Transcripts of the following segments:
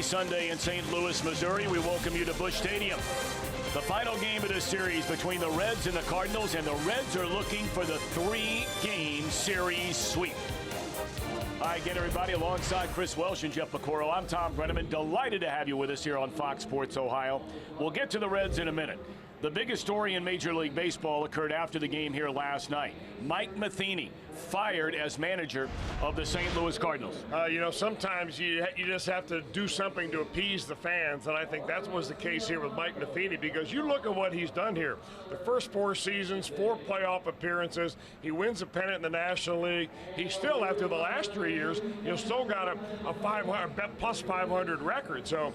rainy Sunday in St. Louis, Missouri. We welcome you to Busch Stadium. The final game of this series between the Reds and the Cardinals, and the Reds are looking for the 3-game series sweep. Hi again, everybody. Alongside Chris Welsh and Jeff Pecoro, I'm Tom Brenneman. Delighted to have you with us here on Fox Sports Ohio. We'll get to the Reds in a minute. The biggest story in Major League Baseball occurred after the game here last night. Mike Matheny fired as manager of the St. Louis Cardinals. Sometimes you just have to do something to appease the fans, and I think that was the case here with Mike Matheny, because you look at what he's done here. The first 4 seasons, 4 playoff appearances, he wins a pennant in the National League. He still, after the last 3 years, still got a 500 plus 500 record. So,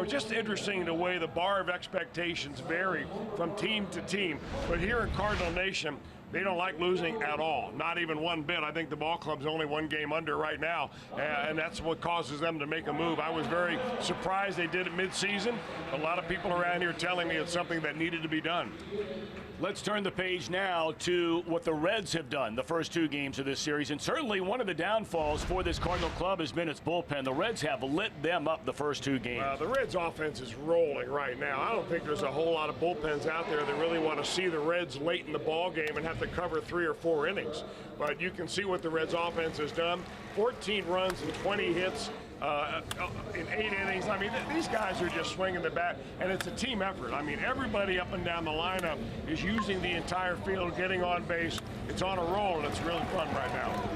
just interesting the way the bar of expectations vary from team to team. But here in Cardinal Nation, they don't like losing at all, not even one bit. I think the ball club's only 1 game under right now, and that's what causes them to make a move. I was very surprised they did it midseason. A lot of people around here telling me it's something that needed to be done. Let's turn the page now to what the Reds have done the first 2 games of this series. And certainly one of the downfalls for this Cardinal club has been its bullpen. The Reds have lit them up the first 2 games. The Reds offense is rolling right now. I don't think there's a whole lot of bullpens out there that really want to see the Reds late in the ball game and have to cover 3 or 4 innings. But you can see what the Reds offense has done. 14 runs and 20 hits. In 8 innings. I mean, these guys are just swinging the bat, and it's a team effort. I mean, everybody up and down the lineup is using the entire field, getting on base. It's on a roll, and it's really fun right now.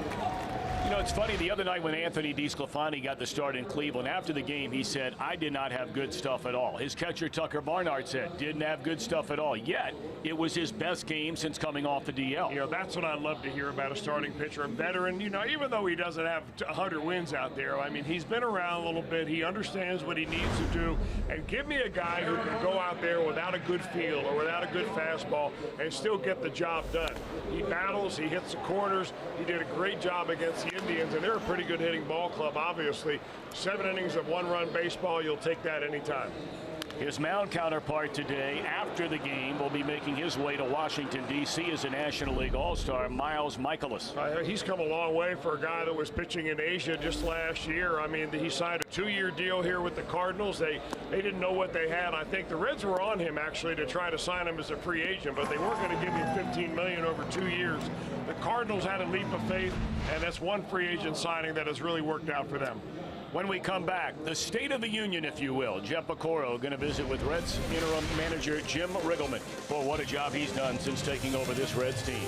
It's funny, the other night when Anthony DeSclafani got the start in Cleveland, after the game, he said, I did not have good stuff at all. His catcher, Tucker Barnhart, said, didn't have good stuff at all. Yet, it was his best game since coming off the DL. That's what I love to hear about a starting pitcher, a veteran. Even though he doesn't have 100 wins out there, I mean, he's been around a little bit. He understands what he needs to do. And give me a guy who can go out there without a good feel or without a good fastball and still get the job done. He battles, he hits the corners. He did a great job against the Indians, and they're a pretty good hitting ball club, obviously. 7 innings of 1-run baseball, you'll take that anytime. His mound counterpart today, after the game, will be making his way to Washington, D.C. as a National League All-Star, Miles Michaelis. He's come a long way for a guy that was pitching in Asia just last year. I mean, he signed a 2-year deal here with the Cardinals. They didn't know what they had. I think the Reds were on him, actually, to try to sign him as a free agent, but they weren't going to give him $15 million over 2 years. The Cardinals had a leap of faith, and that's one free agent signing that has really worked out for them. When we come back, the State of the Union, if you will. Jeff Pecoro going to visit with Reds interim manager Jim Riggleman. Boy, what a job he's done since taking over this Reds team.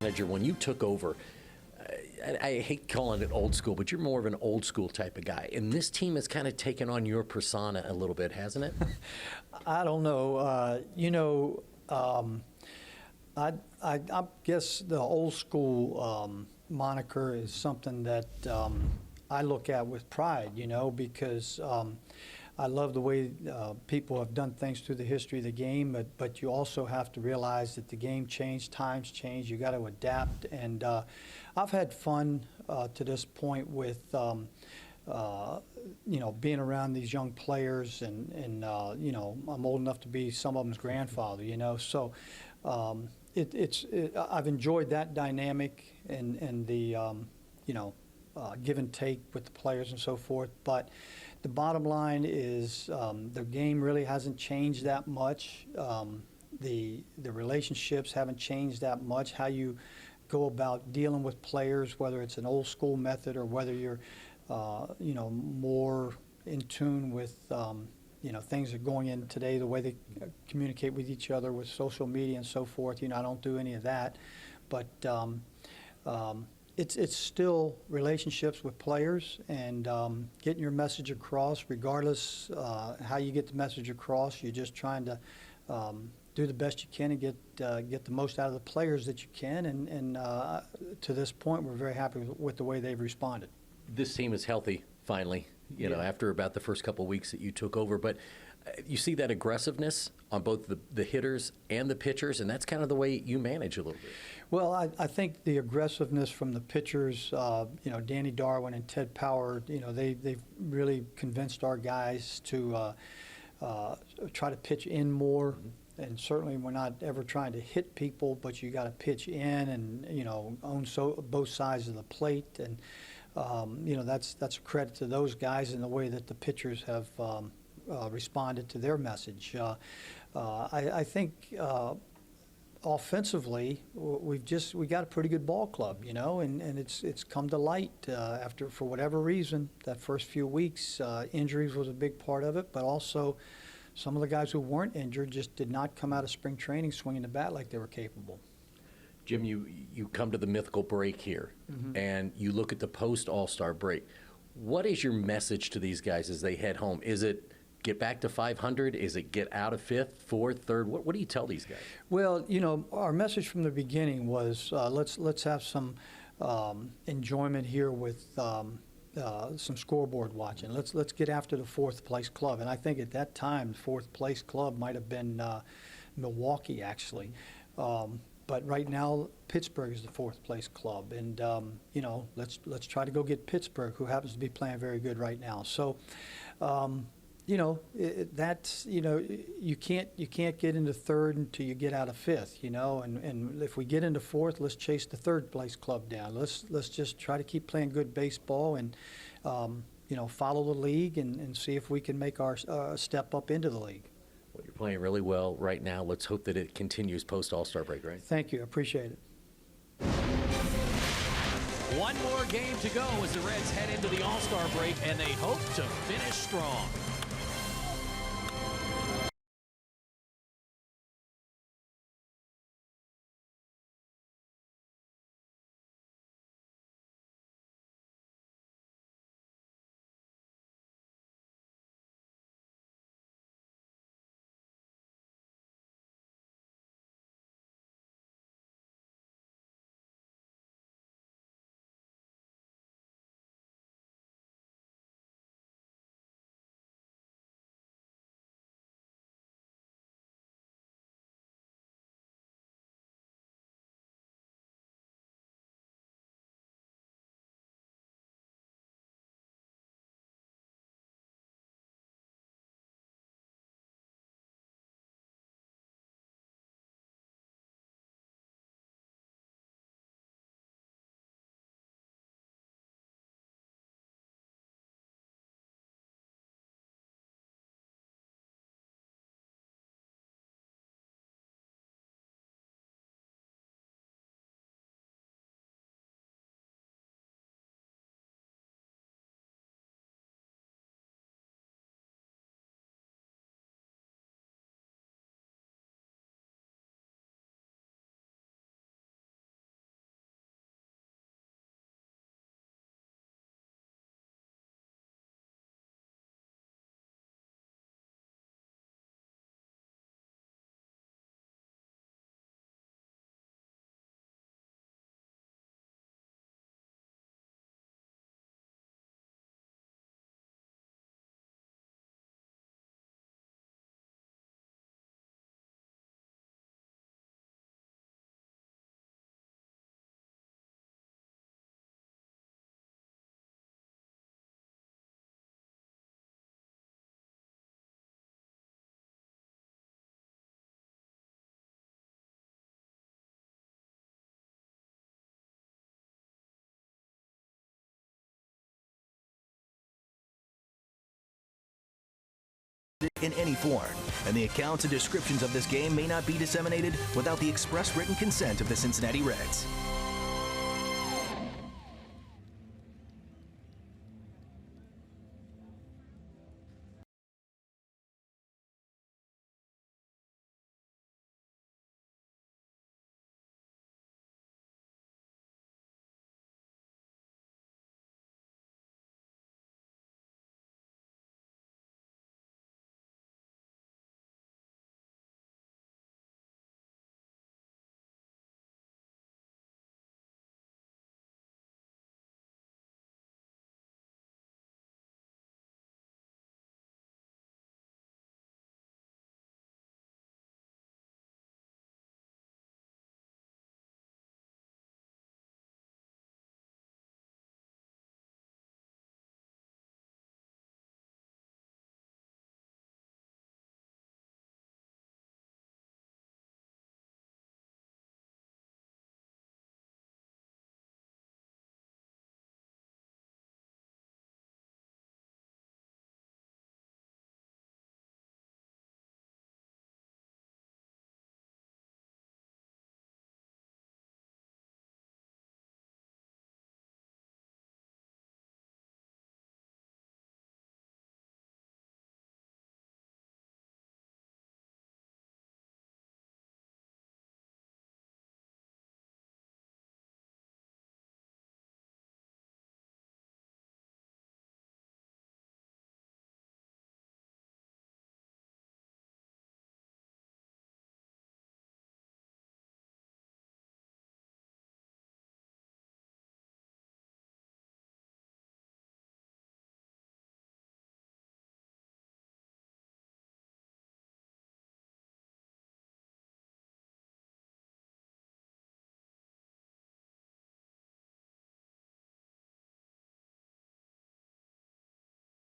manager, when you took over, I hate calling it old school, but you're more of an old school type of guy. And this team has kind of taken on your persona a little bit, hasn't it? I don't know. I guess the old school moniker is something that I look at with pride, because I love the way people have done things through the history of the game, but you also have to realize that the game changed, times change, you got to adapt. And I've had fun to this point with being around these young players, and I'm old enough to be some of them's grandfather, so I've enjoyed that dynamic and the give and take with the players and so forth. But the bottom line is the game really hasn't changed that much. The relationships haven't changed that much. How you go about dealing with players, whether it's an old school method or whether you're more in tune with things that are going in today, the way they communicate with each other with social media and so forth. I don't do any of that, but it's still relationships with players and getting your message across, regardless how you get the message across. You're just trying to do the best you can and get the most out of the players that you can. And to this point, we're very happy with the way they've responded. This team is healthy, finally, after about the first couple of weeks that you took over. But you see that aggressiveness on both the hitters and the pitchers, and that's kind of the way you manage a little bit. Well, I think the aggressiveness from the pitchers, Danny Darwin and Ted Power, they've really convinced our guys to try to pitch in more. Mm-hmm. And certainly we're not ever trying to hit people, but you got to pitch in and, own both sides of the plate. And, that's a credit to those guys in the way that the pitchers have responded to their message. I think offensively, we got a pretty good ball club, and it's come to light after, for whatever reason, that first few weeks. Injuries was a big part of it, but also some of the guys who weren't injured just did not come out of spring training swinging the bat like they were capable. Jim, you come to the mythical break here, mm-hmm. and you look at the post-All-Star break. What is your message to these guys as they head home? Is it get back to 500? Is it get out of fifth, fourth, third? What do you tell these guys? Well, our message from the beginning was let's have some enjoyment here with some scoreboard watching. Let's get after the fourth place club. And I think at that time, the fourth place club might have been Milwaukee, actually. But right now, Pittsburgh is the fourth place club, and let's try to go get Pittsburgh, who happens to be playing very good right now. So, that's you can't get into third until you get out of fifth, and if we get into fourth, let's chase the third place club down. Let's just try to keep playing good baseball and follow the league and see if we can make our step up into the league. Well, you're playing really well right now. Let's hope that it continues post-All-Star break, right? Thank you. I appreciate it. One more game to go as the Reds head into the All-Star break, and they hope to finish strong. in any form, and the accounts and descriptions of this game may not be disseminated without the express written consent of the Cincinnati Reds.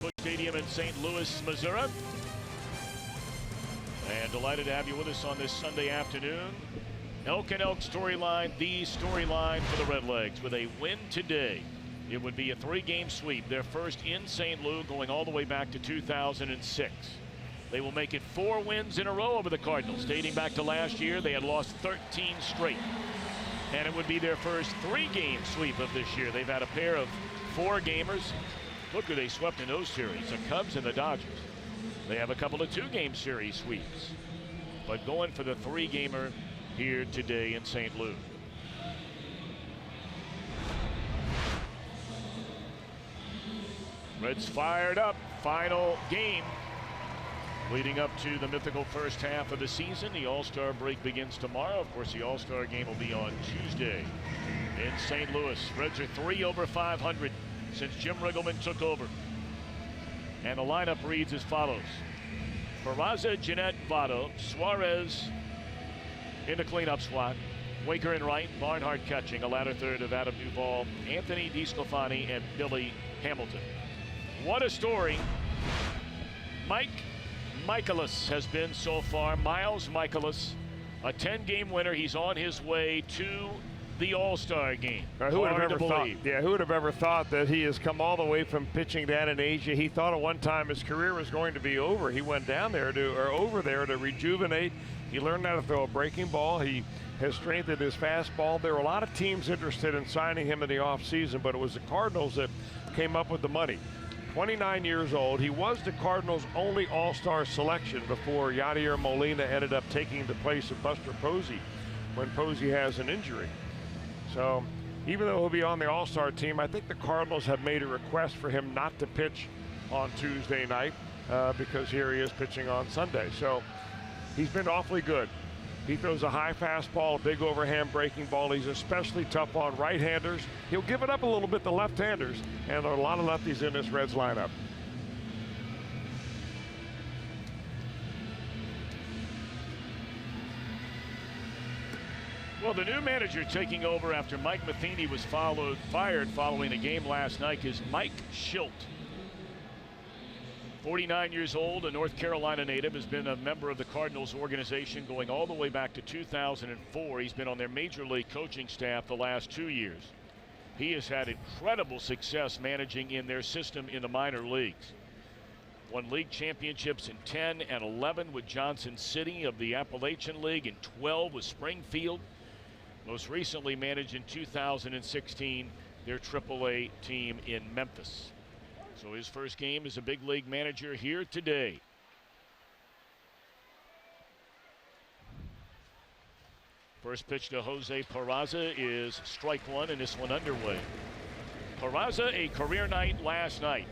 Busch Stadium in St. Louis, Missouri. And delighted to have you with us on this Sunday afternoon. Elk and Elk storyline, the storyline for the Redlegs. With a win today, it would be a 3-game sweep. Their first in St. Louis, going all the way back to 2006. They will make it 4 wins in a row over the Cardinals. Dating back to last year, they had lost 13 straight. And it would be their first 3-game sweep of this year. They've had a pair of 4-gamers. Look who they swept in those series, the Cubs and the Dodgers. They have a couple of 2-game series sweeps. But going for the 3-gamer here today in St. Louis. Reds fired up. Final game leading up to the mythical first half of the season. The All-Star break begins tomorrow. Of course, the All-Star game will be on Tuesday in St. Louis. Reds are 3 over 500 since Jim Riggleman took over. And the lineup reads as follows. Peraza, Jeanette, Votto, Suarez in the cleanup slot. Waker in right, Barnhart catching, a latter third of Adam Duvall, Anthony DeSclafani, and Billy Hamilton. What a story Mike Michaelis has been so far. Miles Michaelis, a 10-game winner. He's on his way to the All-Star game. Who would have ever thought? Yeah, who would have ever thought that he has come all the way from pitching down in Asia? He thought at one time his career was going to be over. He went down there over there to rejuvenate. He learned how to throw a breaking ball. He has strengthened his fastball. There were a lot of teams interested in signing him in the offseason, but it was the Cardinals that came up with the money. 29 years old. He was the Cardinals' only All-Star selection before Yadier Molina ended up taking the place of Buster Posey when Posey has an injury. So even though he'll be on the All-Star team, I think the Cardinals have made a request for him not to pitch on Tuesday night because here he is pitching on Sunday. So he's been awfully good. He throws a high fastball, a big overhand breaking ball. He's especially tough on right-handers. He'll give it up a little bit to left-handers, and there are a lot of lefties in this Reds lineup. Well, the new manager taking over after Mike Matheny was fired following a game last night is Mike Shildt. 49 years old, a North Carolina native, has been a member of the Cardinals organization going all the way back to 2004. He's been on their major league coaching staff the last 2 years. He has had incredible success managing in their system in the minor leagues. Won league championships in 10 and 11 with Johnson City of the Appalachian League, and 12 with Springfield. Most recently managed in 2016 their AAA team in Memphis. So his first game as a big league manager here today. First pitch to Jose Peraza is strike one, and this one underway. Peraza, a career night last night.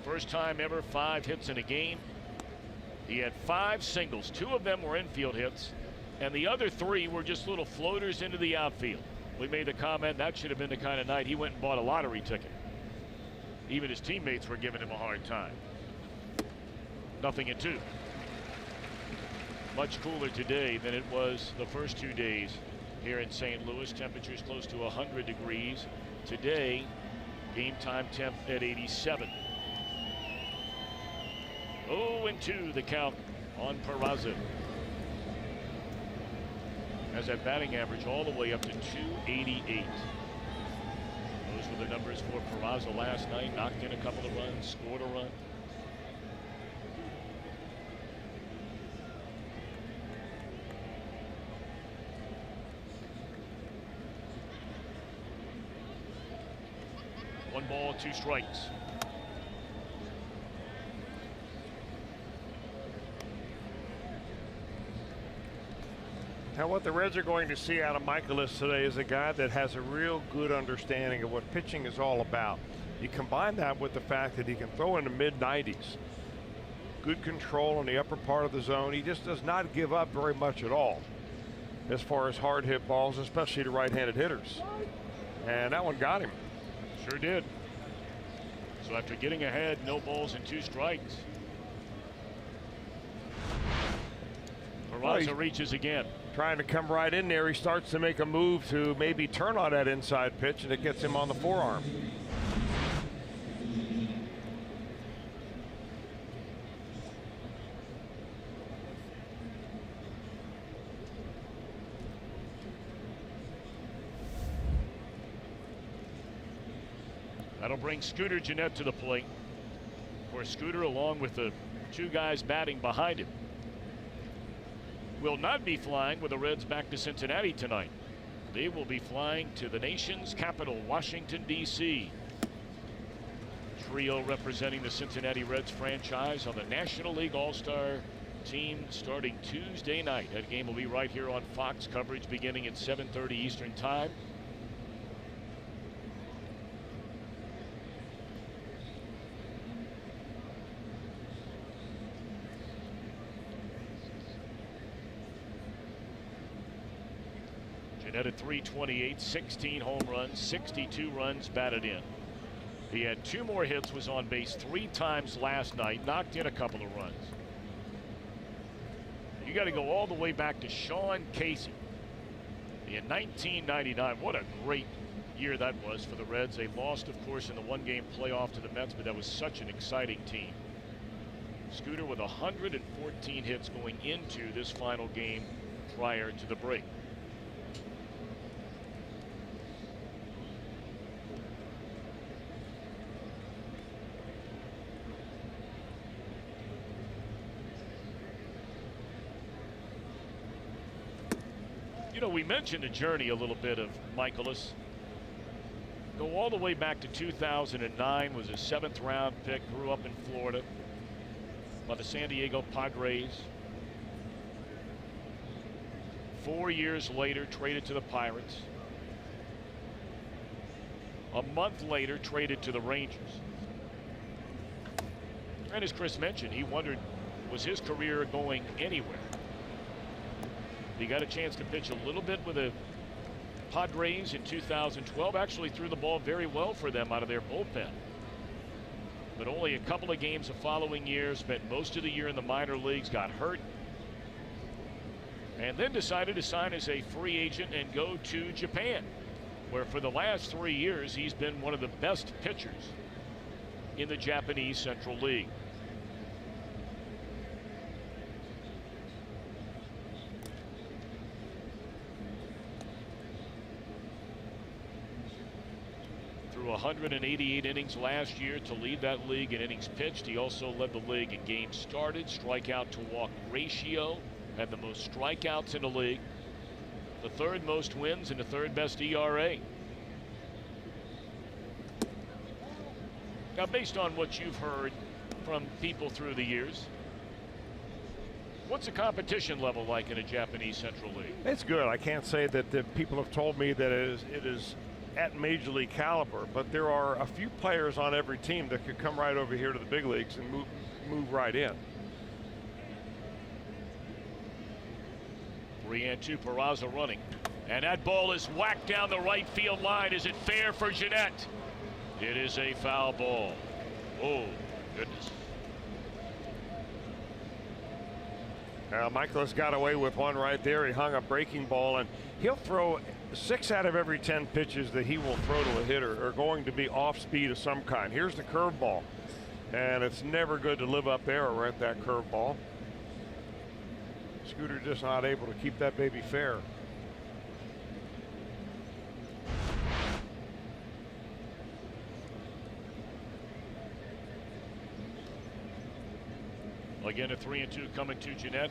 First time ever 5 hits in a game. He had 5 singles. 2 of them were infield hits, and the other 3 were just little floaters into the outfield. We made the comment that should have been the kind of night he went and bought a lottery ticket. Even his teammates were giving him a hard time. 0-2. Much cooler today than it was the first 2 days here in St. Louis. Temperatures close to 100 degrees. Today, game time temp at 87. 0-2 the count on Peraza. Has that batting average all the way up to 288. Those were the numbers for Peraza last night. Knocked in a couple of runs, scored a run. One ball, 2 strikes. Now, what the Reds are going to see out of Michaelis today is a guy that has a real good understanding of what pitching is all about. You combine that with the fact that he can throw in the mid-90s. Good control on the upper part of the zone. He just does not give up very much at all as far as hard hit balls, especially to right-handed hitters. And that one got him. Sure did. So after getting ahead, no balls and 2 strikes. Peraza reaches again. Trying to come right in there. He starts to make a move to maybe turn on that inside pitch, and it gets him on the forearm. That'll bring Scooter Gennett to the plate. Of course, Scooter, along with the 2 guys batting behind him, will not be flying with the Reds back to Cincinnati tonight. They will be flying to the nation's capital, Washington, D.C. Trio representing the Cincinnati Reds franchise on the National League All-Star team starting Tuesday night. That game will be right here on Fox, coverage beginning at 7:30 Eastern Time. At 328, 16 home runs, 62 runs batted in. He had 2 more hits, was on base 3 times last night, knocked in a couple of runs. You got to go all the way back to Sean Casey in 1999. What a great year that was for the Reds. They lost, of course, in the 1-game playoff to the Mets, but that was such an exciting team. Scooter with 114 hits going into this final game prior to the break. You know, we mentioned the journey a little bit of Michaelis. Go all the way back to 2009, was a 7th round pick, grew up in Florida by the San Diego Padres. 4 years later, traded to the Pirates. A month later, traded to the Rangers. And as Chris mentioned, he wondered, was his career going anywhere? He got a chance to pitch a little bit with the Padres in 2012. Actually threw the ball very well for them out of their bullpen. But only a couple of games the following year. Spent most of the year in the minor leagues. Got hurt. And then decided to sign as a free agent and go to Japan, where for the last 3 years he's been one of the best pitchers in the Japanese Central League. 188 innings last year to lead that league in innings pitched. He also led the league in games started, strikeout to walk ratio, had the most strikeouts in the league, the third most wins, and the third best ERA. Now, based on what you've heard from people through the years, what's the competition level like in a Japanese Central League? It's good. I can't say that the people have told me that it is at major league caliber, but there are a few players on every team that could come right over here to the big leagues and move right in. 3-2, Peraza running. And that ball is whacked down the right field line. Is it fair for Jeanette? It is a foul ball. Oh, goodness. Michaelis got away with one right there. He hung a breaking ball, and he'll throw 6 out of every 10 pitches that he will throw to a hitter are going to be off speed of some kind. Here's the curveball, and it's never good to live up there or at that curveball. Scooter just not able to keep that baby fair. Again, a 3-2 coming to Jeanette,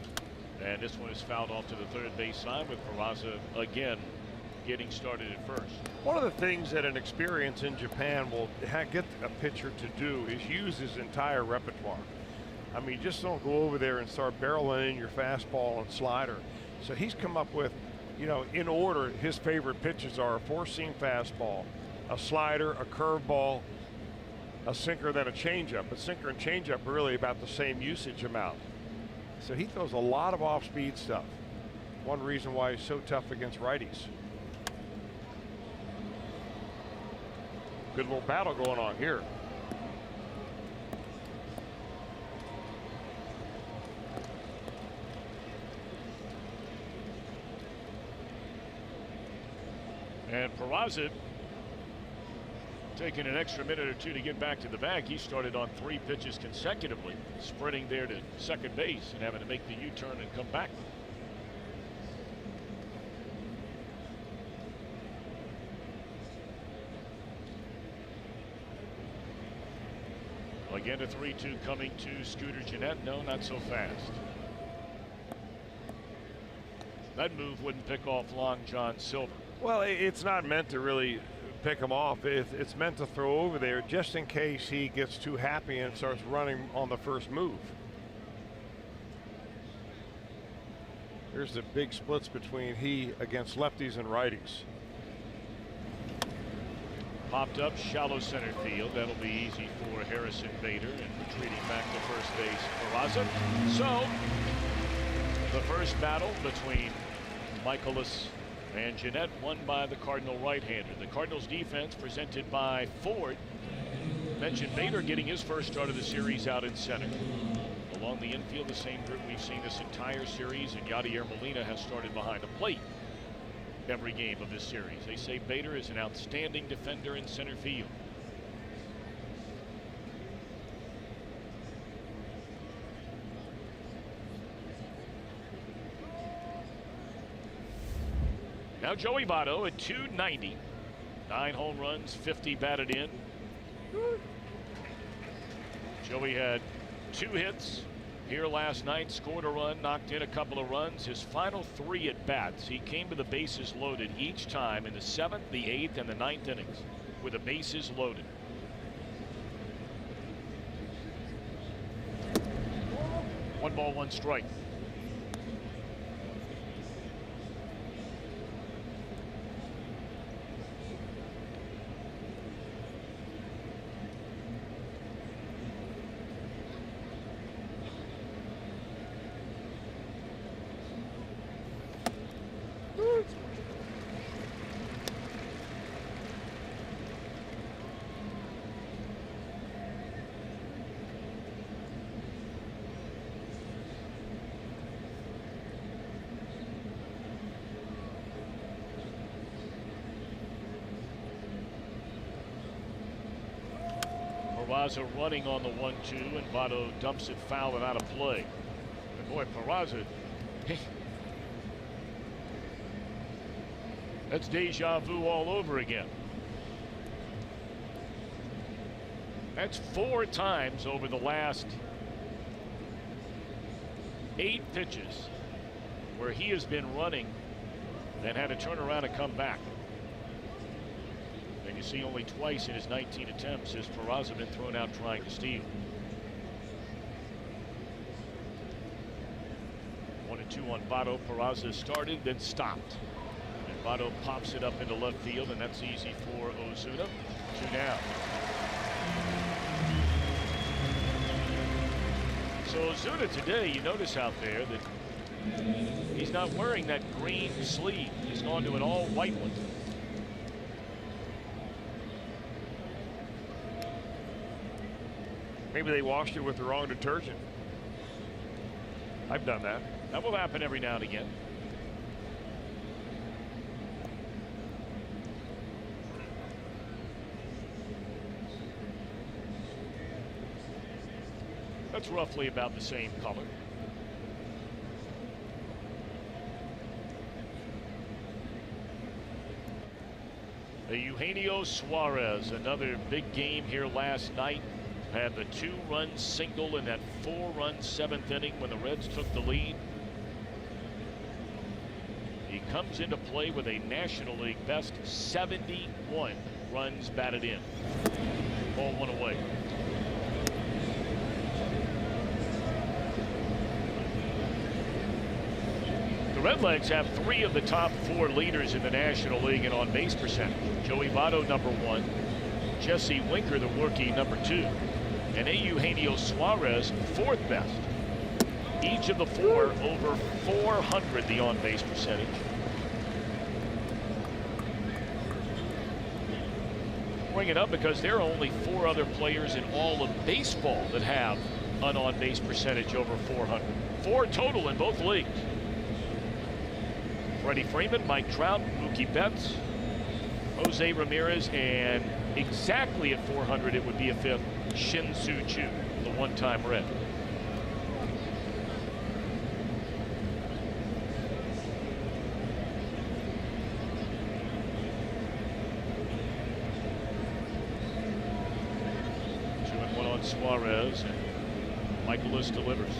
and this one is fouled off to the third base line with Peraza again getting started at first. One of the things that an experience in Japan will get a pitcher to do is use his entire repertoire. I mean, just don't go over there and start barreling in your fastball and slider. So he's come up with, you know, in order, his favorite pitches are a four-seam fastball, a slider, a curveball, a sinker, then a changeup. But sinker and changeup are really about the same usage amount. So he throws a lot of off-speed stuff. One reason why he's so tough against righties. Good little battle going on here. And Peraza taking an extra minute or two to get back to the bag. He started on 3 pitches consecutively, sprinting there to second base and having to make the U-turn and come back. Again, a 3-2 coming to Scooter Jeanette. No, not so fast. That move wouldn't pick off Long John Silver. Well, it's not meant to really pick him off. It's meant to throw over there just in case he gets too happy and starts running on the first move. Here's the big splits between he against lefties and righties. Popped up shallow center field. That'll be easy for Harrison Bader, and retreating back to first base, Peraza. So the first battle between Michaelis and Jeanette won by the Cardinal right-hander. The Cardinals defense presented by Ford. Mentioned Bader getting his first start of the series out in center. Along the infield, the same group we've seen this entire series, and Yadier Molina has started behind the plate every game of this series. They say Bader is an outstanding defender in center field. Now Joey Votto at .290, 9 home runs, 50 batted in. Joey had 2 hits here last night, scored a run, knocked in a couple of runs. His final 3 at bats, he came to the bases loaded each time in the 7th, the 8th, and the 9th innings with the bases loaded. One ball, one strike. Peraza running on the 1-2, and Votto dumps it foul and out of play. And boy, Peraza, that's deja vu all over again. That's 4 times over the last 8 pitches where he has been running and had to turn around and come back. And you see only twice in his 19 attempts has Peraza been thrown out trying to steal. 1-2 on Votto. Peraza started, then stopped. And Votto pops it up into left field, and that's easy for Ozuna. 2 down. So Ozuna today, you notice out there that he's not wearing that green sleeve. He's gone to an all white one. Maybe they washed it with the wrong detergent. I've done that. That will happen every now and again. That's roughly about the same color. Eugenio Suarez, another big game here last night. Had the 2-run single in that 4-run 7th inning when the Reds took the lead. He comes into play with a National League best 71 runs batted in. Ball 1 away. The Redlegs have 3 of the top 4 leaders in the National League in on-base percentage. Joey Votto, number 1. Jesse Winker, the rookie, number 2. And Eugenio Suarez, 4th best. Each of the 4 over 400 the on-base percentage. Bring it up because there are only 4 other players in all of baseball that have an on-base percentage over 400. 4 total in both leagues. Freddie Freeman, Mike Trout, Mookie Betts, Jose Ramirez, and exactly at 400 it would be a 5th, Shin-Soo Choo, the one-time Red. Two and one on Suarez, and Michaelis delivers.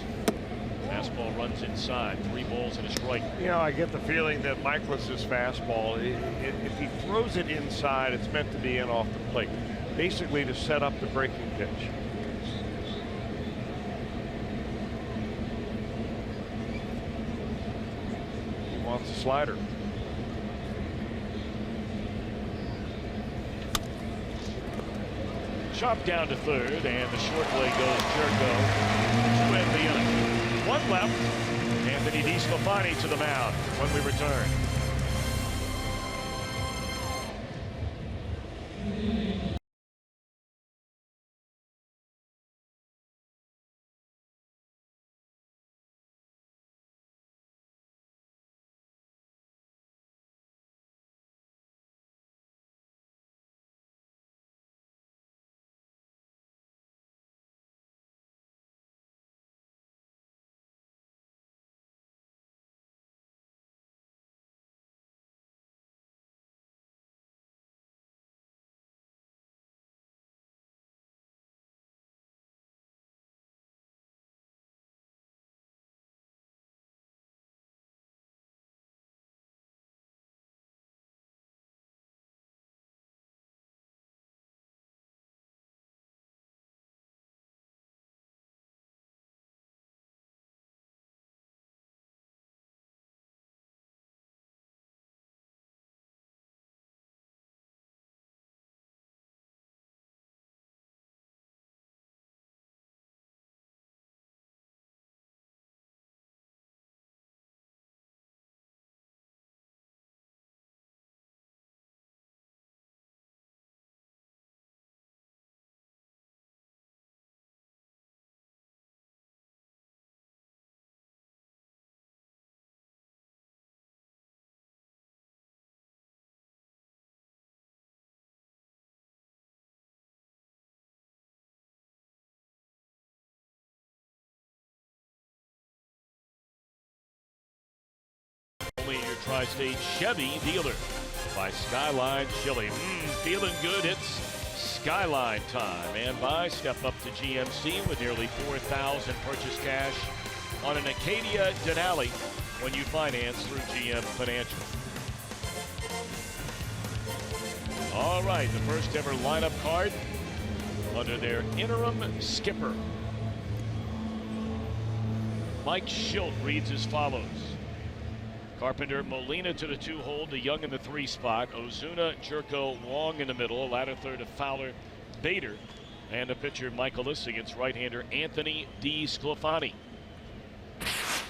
Fastball runs inside. 3 balls and a strike. You know, I get the feeling that Michaelis' fastball, if he throws it inside, it's meant to be in off the plate, basically to set up the breaking pitch. He wants a slider. Chopped down to 3rd, and the short way goes Jerko to end the inning. 1 left. Anthony DeSclafani to the mound when we return. Only your tri-state Chevy dealer by Skyline Chili. Feeling good. It's Skyline time. And buy, step up to GMC with nearly $4,000 purchase cash on an Acadia Denali when you finance through GM Financial. All right, the first ever lineup card under their interim skipper. Mike Schilt reads as follows. Carpenter, Molina to the 2-hole, DeYoung in the 3 spot, Ozuna, Jerko, Wong in the middle, a ladder third of Fowler, Bader, and the pitcher Michaelis against right-hander Anthony DeSclafani. First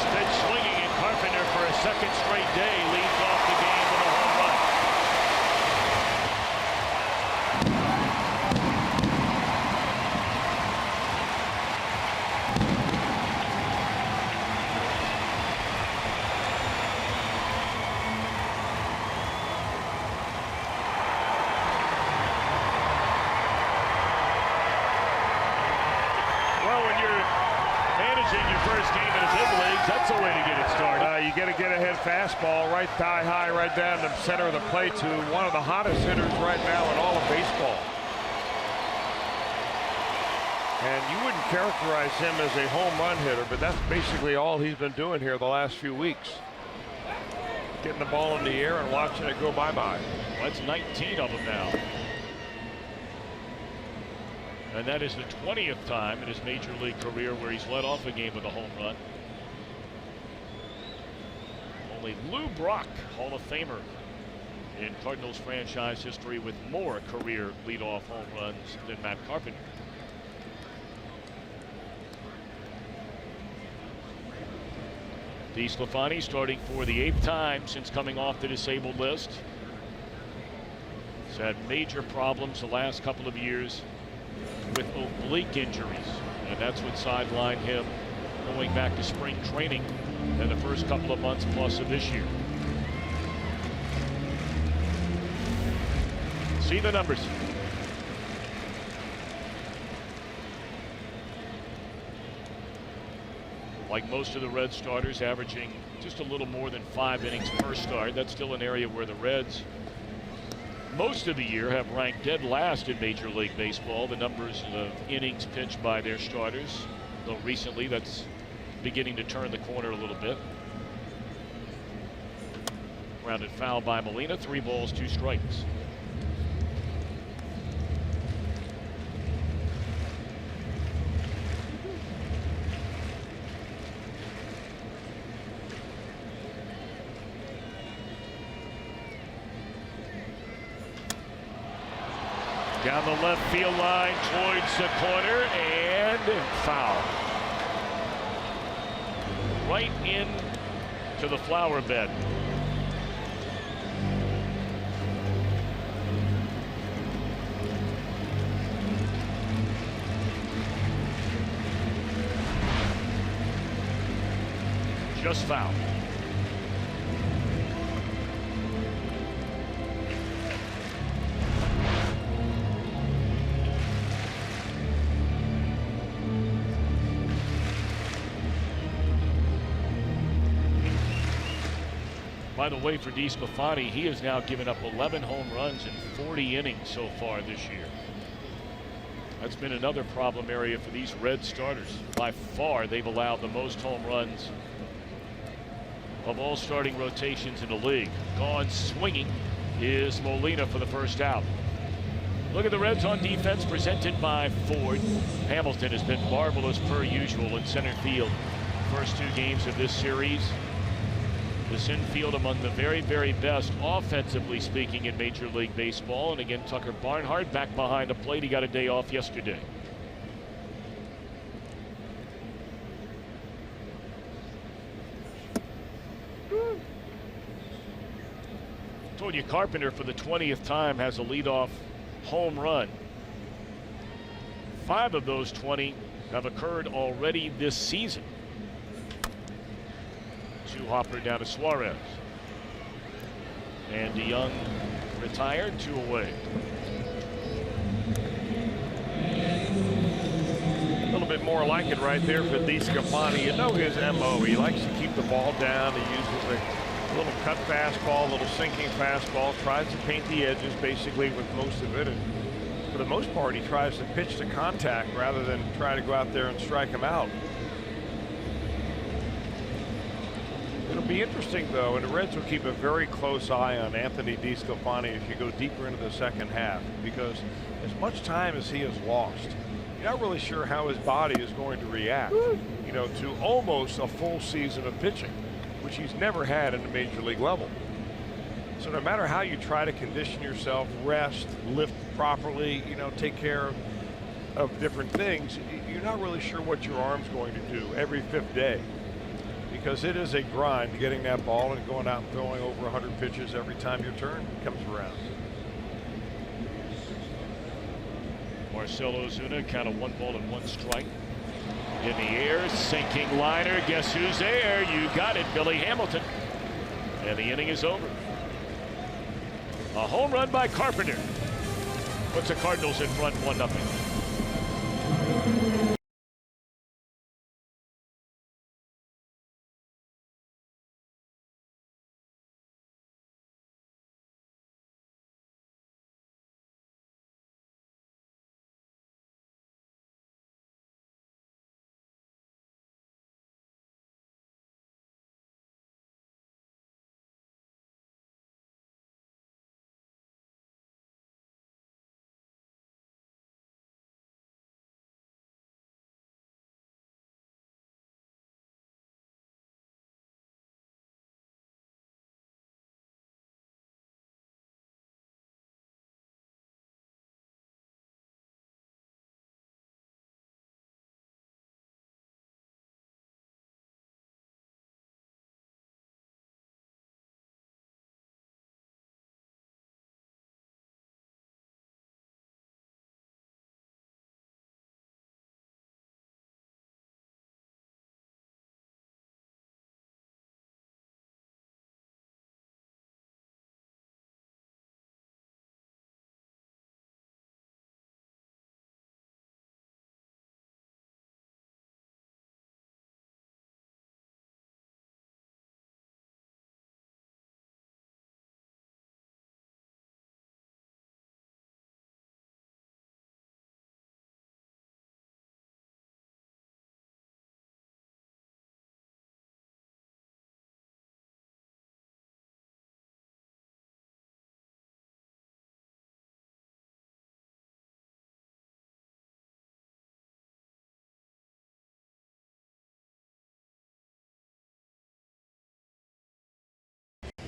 pitch swinging, and Carpenter for a second straight day leads off the game with a home run. Your first game in the big leagues, that's a way to get it started. You get a get-ahead fastball right thigh high, right down the center of the plate to one of the hottest hitters right now in all of baseball. And you wouldn't characterize him as a home run hitter, but that's basically all he's been doing here the last few weeks. Getting the ball in the air and watching it go bye-bye. Well, that's 19 of them now. And that is the 20th time in his major league career where he's led off a game with a home run. Only Lou Brock, Hall of Famer in Cardinals franchise history, with more career leadoff home runs than Matt Carpenter. DeSclafani starting for the 8th time since coming off the disabled list. He's had major problems the last couple of years with oblique injuries, and that's what sidelined him going back to spring training in the first couple of months plus of this year. See the numbers. Like most of the Reds starters, averaging just a little more than 5 innings per start. That's still an area where the Reds most of the year have ranked dead last in Major League Baseball. The numbers of innings pitched by their starters, though recently that's beginning to turn the corner a little bit. Grounded foul by Molina. 3 balls, 2 strikes. Down the left field line towards the corner, and foul. Right in to the flower bed. Just foul. By the way, for DeSclafani, he has now given up 11 home runs in 40 innings so far this year. That's been another problem area for these Red starters. By far, they've allowed the most home runs of all starting rotations in the league. Gone swinging is Molina for the first out. Look at the Reds on defense, presented by Ford. Hamilton has been marvelous per usual in center field. First 2 games of this series. This infield among the very, very best, offensively speaking, in Major League Baseball. And again, Tucker Barnhart back behind the plate. He got a day off yesterday. Told you Carpenter for the 20th time has a leadoff home run. 5 of those 20 have occurred already this season. 2 hopper down to Suarez. And DeYoung retired, 2 away. A little little bit more like it right there for DeSclafani. You know his MO. He likes to keep the ball down. He uses a little cut fastball, a little sinking fastball, tries to paint the edges basically with most of it. And for the most part, he tries to pitch to contact rather than try to go out there and strike him out. It'll be interesting, though, and the Reds will keep a very close eye on Anthony DeSclafani as you go deeper into the second half, because as much time as he has lost, you're not really sure how his body is going to react, you know, to almost a full season of pitching, which he's never had at the major league level. So no matter how you try to condition yourself, rest, lift properly, you know, take care of different things, you're not really sure what your arm's going to do every fifth day. Because it is a grind getting that ball and going out and throwing over 100 pitches every time your turn comes around. Marcell Ozuna, count of 1-1 in the air, sinking liner. Guess who's there? You got it, Billy Hamilton. And the inning is over. A home run by Carpenter puts the Cardinals in front 1-0.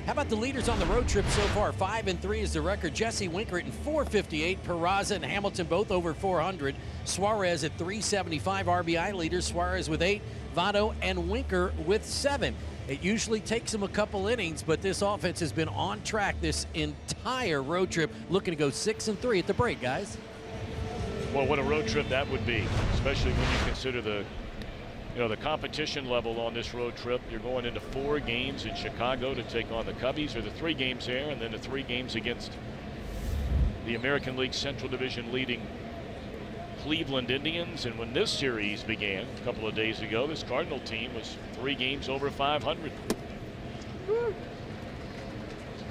How about the leaders on the road trip so far? 5-3 is the record. Jesse Winker at 458. Peraza and Hamilton both over 400. Suarez at 375 RBI leaders. Suarez with 8. Votto and Winker with 7. It usually takes them a couple innings, but this offense has been on track this entire road trip, looking to go 6-3 at the break, guys. Well, what a road trip that would be, especially when you consider the competition level on this road trip. You're going into 4 games in Chicago to take on the Cubbies, or the 3 games there, and then the 3 games against the American League Central Division leading Cleveland Indians. And when this series began a couple of days ago, this Cardinal team was 3 games over 500.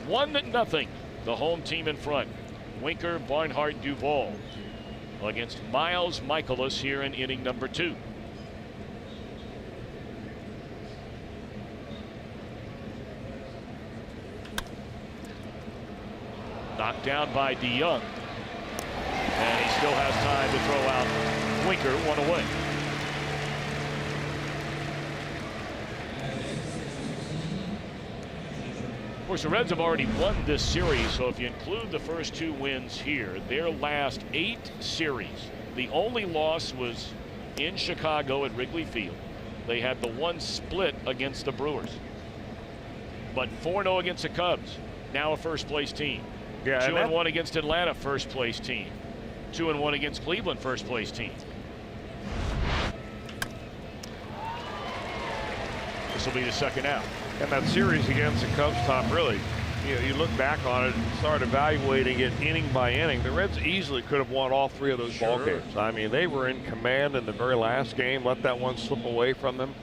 1-0, the home team in front. Winker, Barnhart, Duvall against Miles Michaelis here in inning number 2. Knocked down by DeYoung. And he still has time to throw out Winker, 1 away. Of course, the Reds have already won this series, so if you include the first 2 wins here, their last 8 series, the only loss was in Chicago at Wrigley Field. They had the 1 split against the Brewers. But 4-0 against the Cubs, now a first-place team. Yeah, 2-1 against Atlanta, first place team. 2-1 against Cleveland, first place team. This will be the second out. And that series against the Cubs, Tom, really You look back on it and start evaluating it inning by inning. The Reds easily could have won all 3 of those ball games. I mean, they were in command in the very last game, let that one slip away from them.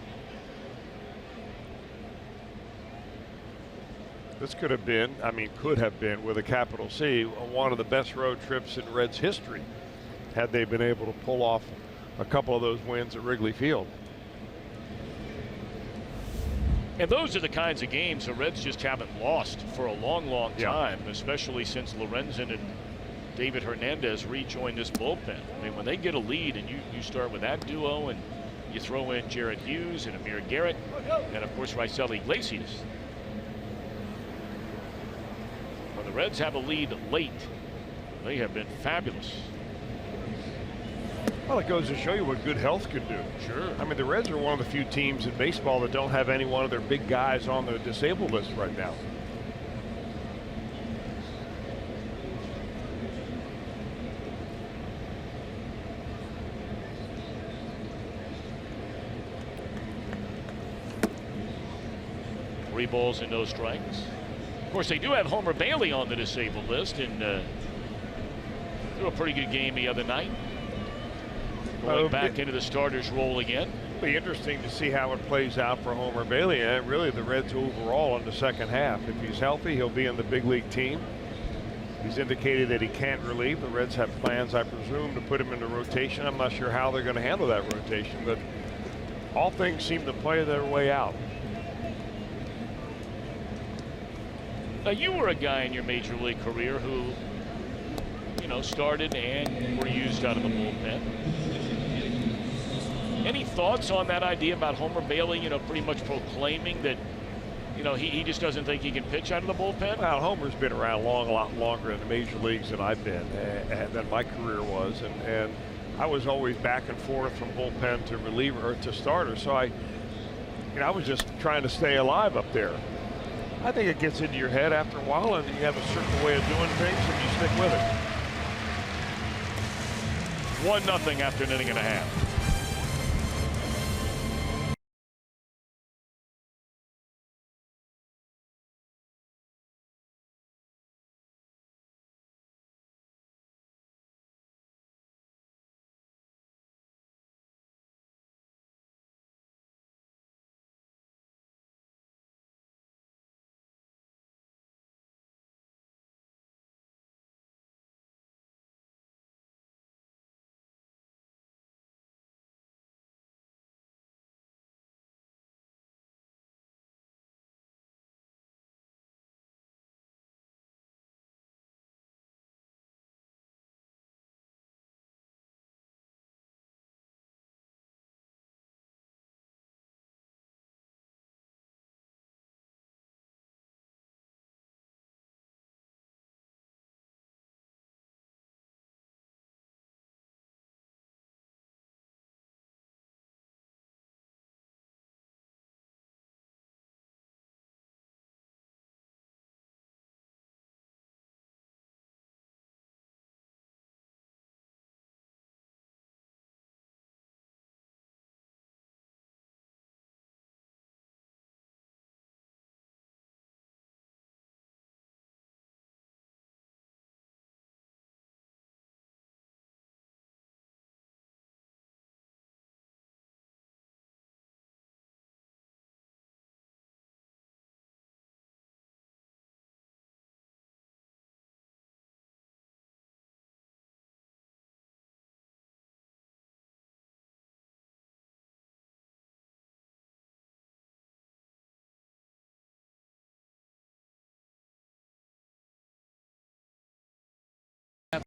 This could have been, could have been with a capital C, one of the best road trips in Reds history, had they been able to pull off a couple of those wins at Wrigley Field. And those are the kinds of games the Reds just haven't lost for a long, long time, especially since Lorenzen and David Hernandez rejoined this bullpen. I mean, when they get a lead and you start with that duo and you throw in Jarrett Hughes and Amir Garrett and, of course, Raisel Iglesias. When the Reds have a lead late, they have been fabulous. Well, it goes to show you what good health can do. Sure. I mean, the Reds are one of the few teams in baseball that don't have any one of their big guys on the disabled list right now. Three balls and no strikes. Of course, they do have Homer Bailey on the disabled list, and threw a pretty good game the other night. Going back into the starter's role again. It'll be interesting to see how it plays out for Homer Bailey and really the Reds overall in the second half. If he's healthy, he'll be in the big league team. He's indicated that he can't relieve. The Reds have plans, I presume, to put him into rotation. I'm not sure how they're going to handle that rotation, but all things seem to play their way out. Now, you were a guy in your major league career who, started and were used out of the bullpen. Any thoughts on that idea about Homer Bailey, pretty much proclaiming that, he just doesn't think he can pitch out of the bullpen? Well, Homer's been around a lot longer in the major leagues than I've been, than my career was, and I was always back and forth from bullpen to reliever or to starter. So I was just trying to stay alive up there. I think it gets into your head after a while, and you have a certain way of doing things, and you stick with it. 1-0 after an inning and a half.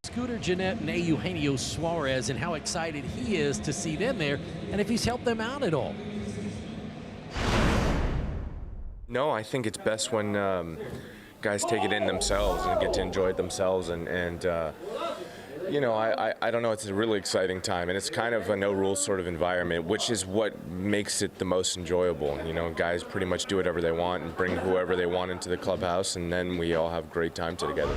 Scooter Gennett and Eugenio Suarez, and how excited he is to see them there, and if he's helped them out at all. No, I think it's best when guys take it in themselves and get to enjoy it themselves. And I don't know, it's a really exciting time. And it's kind of a no-rules sort of environment, which is what makes it the most enjoyable. Guys pretty much do whatever they want and bring whoever they want into the clubhouse, and then we all have a great time together.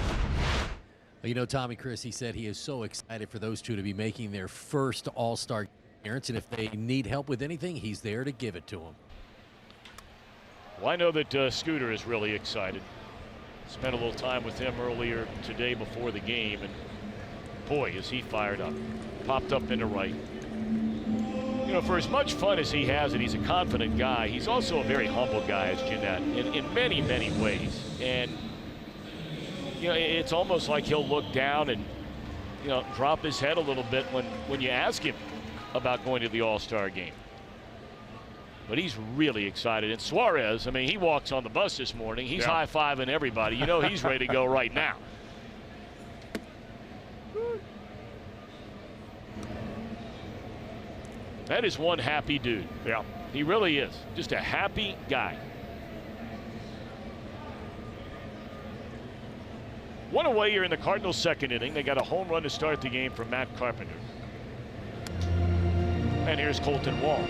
Tommy Chris, he said he is so excited for those two to be making their first All-Star appearance, and if they need help with anything, he's there to give it to them. Well, I know that Scooter is really excited. Spent a little time with him earlier today before the game, and boy, is he fired up. Popped up into right. You know, for as much fun as he has, and he's a confident guy, he's also a very humble guy, as Jeanette, in many, many ways. And, you know, it's almost like he'll look down and, you know, drop his head a little bit when you ask him about going to the All-Star game. But he's really excited. And Suarez, I mean, he walks on the bus this morning. He's high-fiving everybody. You know he's ready to go right now. That is one happy dude. Yeah. He really is. Just a happy guy. One away here in the Cardinals' second inning. They got a home run to start the game from Matt Carpenter. And here's Colton Wall.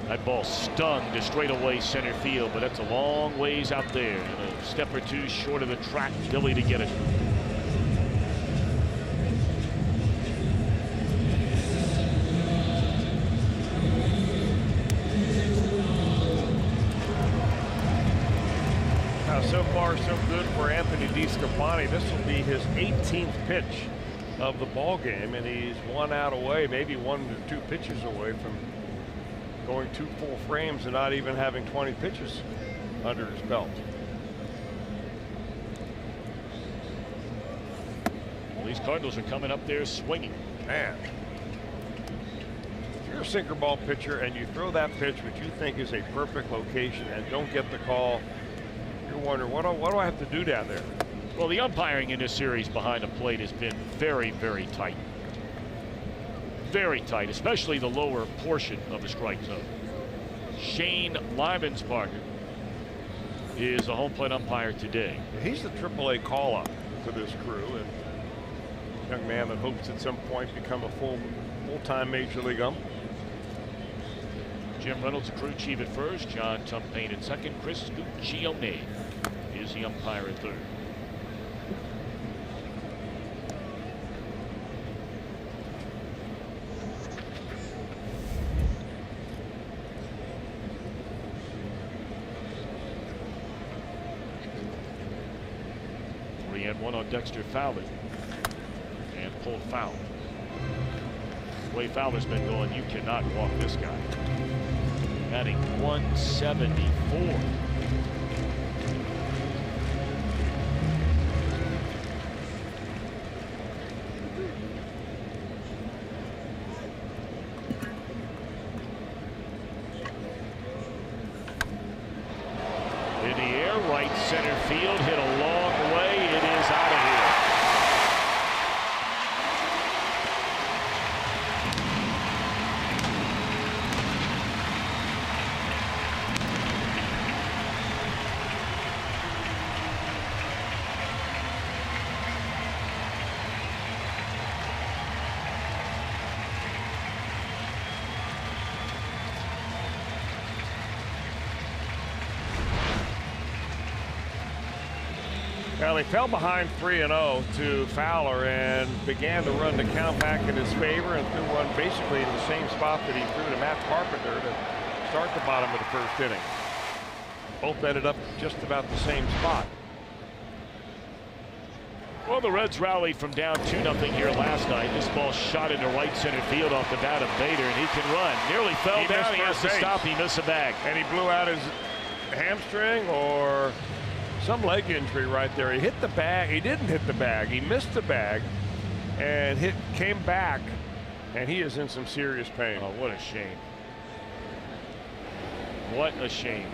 That ball stung to straightaway center field, but that's a long ways out there and a step or two short of the track. Billy to get it. Now, so far, so good for Anthony DeSclafani. This will be his 18th pitch of the ball game, and he's 1 out away, maybe 1 to 2 pitches away from going 2 full frames and not even having 20 pitches under his belt. Well, these Cardinals are coming up there swinging. Man, if you're a sinker ball pitcher and you throw that pitch which you think is a perfect location and don't get the call, you're wondering, what do I have to do down there? Well, the umpiring in this series behind the plate has been very, very tight. Very tight, especially the lower portion of the strike zone. Shane Lyman's partner is a home plate umpire today. He's the AAA call-up to this crew, and a young man that hopes at some point become a full-time major league ump. Jim Reynolds, the crew chief at first. John Tumpane at second. Chris Guccione is the umpire at third. One on Dexter Fowler and pulled foul. The way Fowler's been going, you cannot walk this guy. Batting 174. In the air, right center field, hit a long way. It is out of here. Well, he fell behind 3-0 to Fowler and began to run the count back in his favor and threw one basically in the same spot that he threw to Matt Carpenter to start the bottom of the first inning. Both ended up just about the same spot. Well, the Reds rallied from down 2-0 here last night. This ball shot into right center field off the bat of Bader, and he can run. Nearly fell down. He has to stop. He missed a bag. And he blew out his hamstring or some leg injury right there. He hit the bag. He didn't hit the bag. He missed the bag and came back, and he is in some serious pain. Oh, what a shame. What a shame.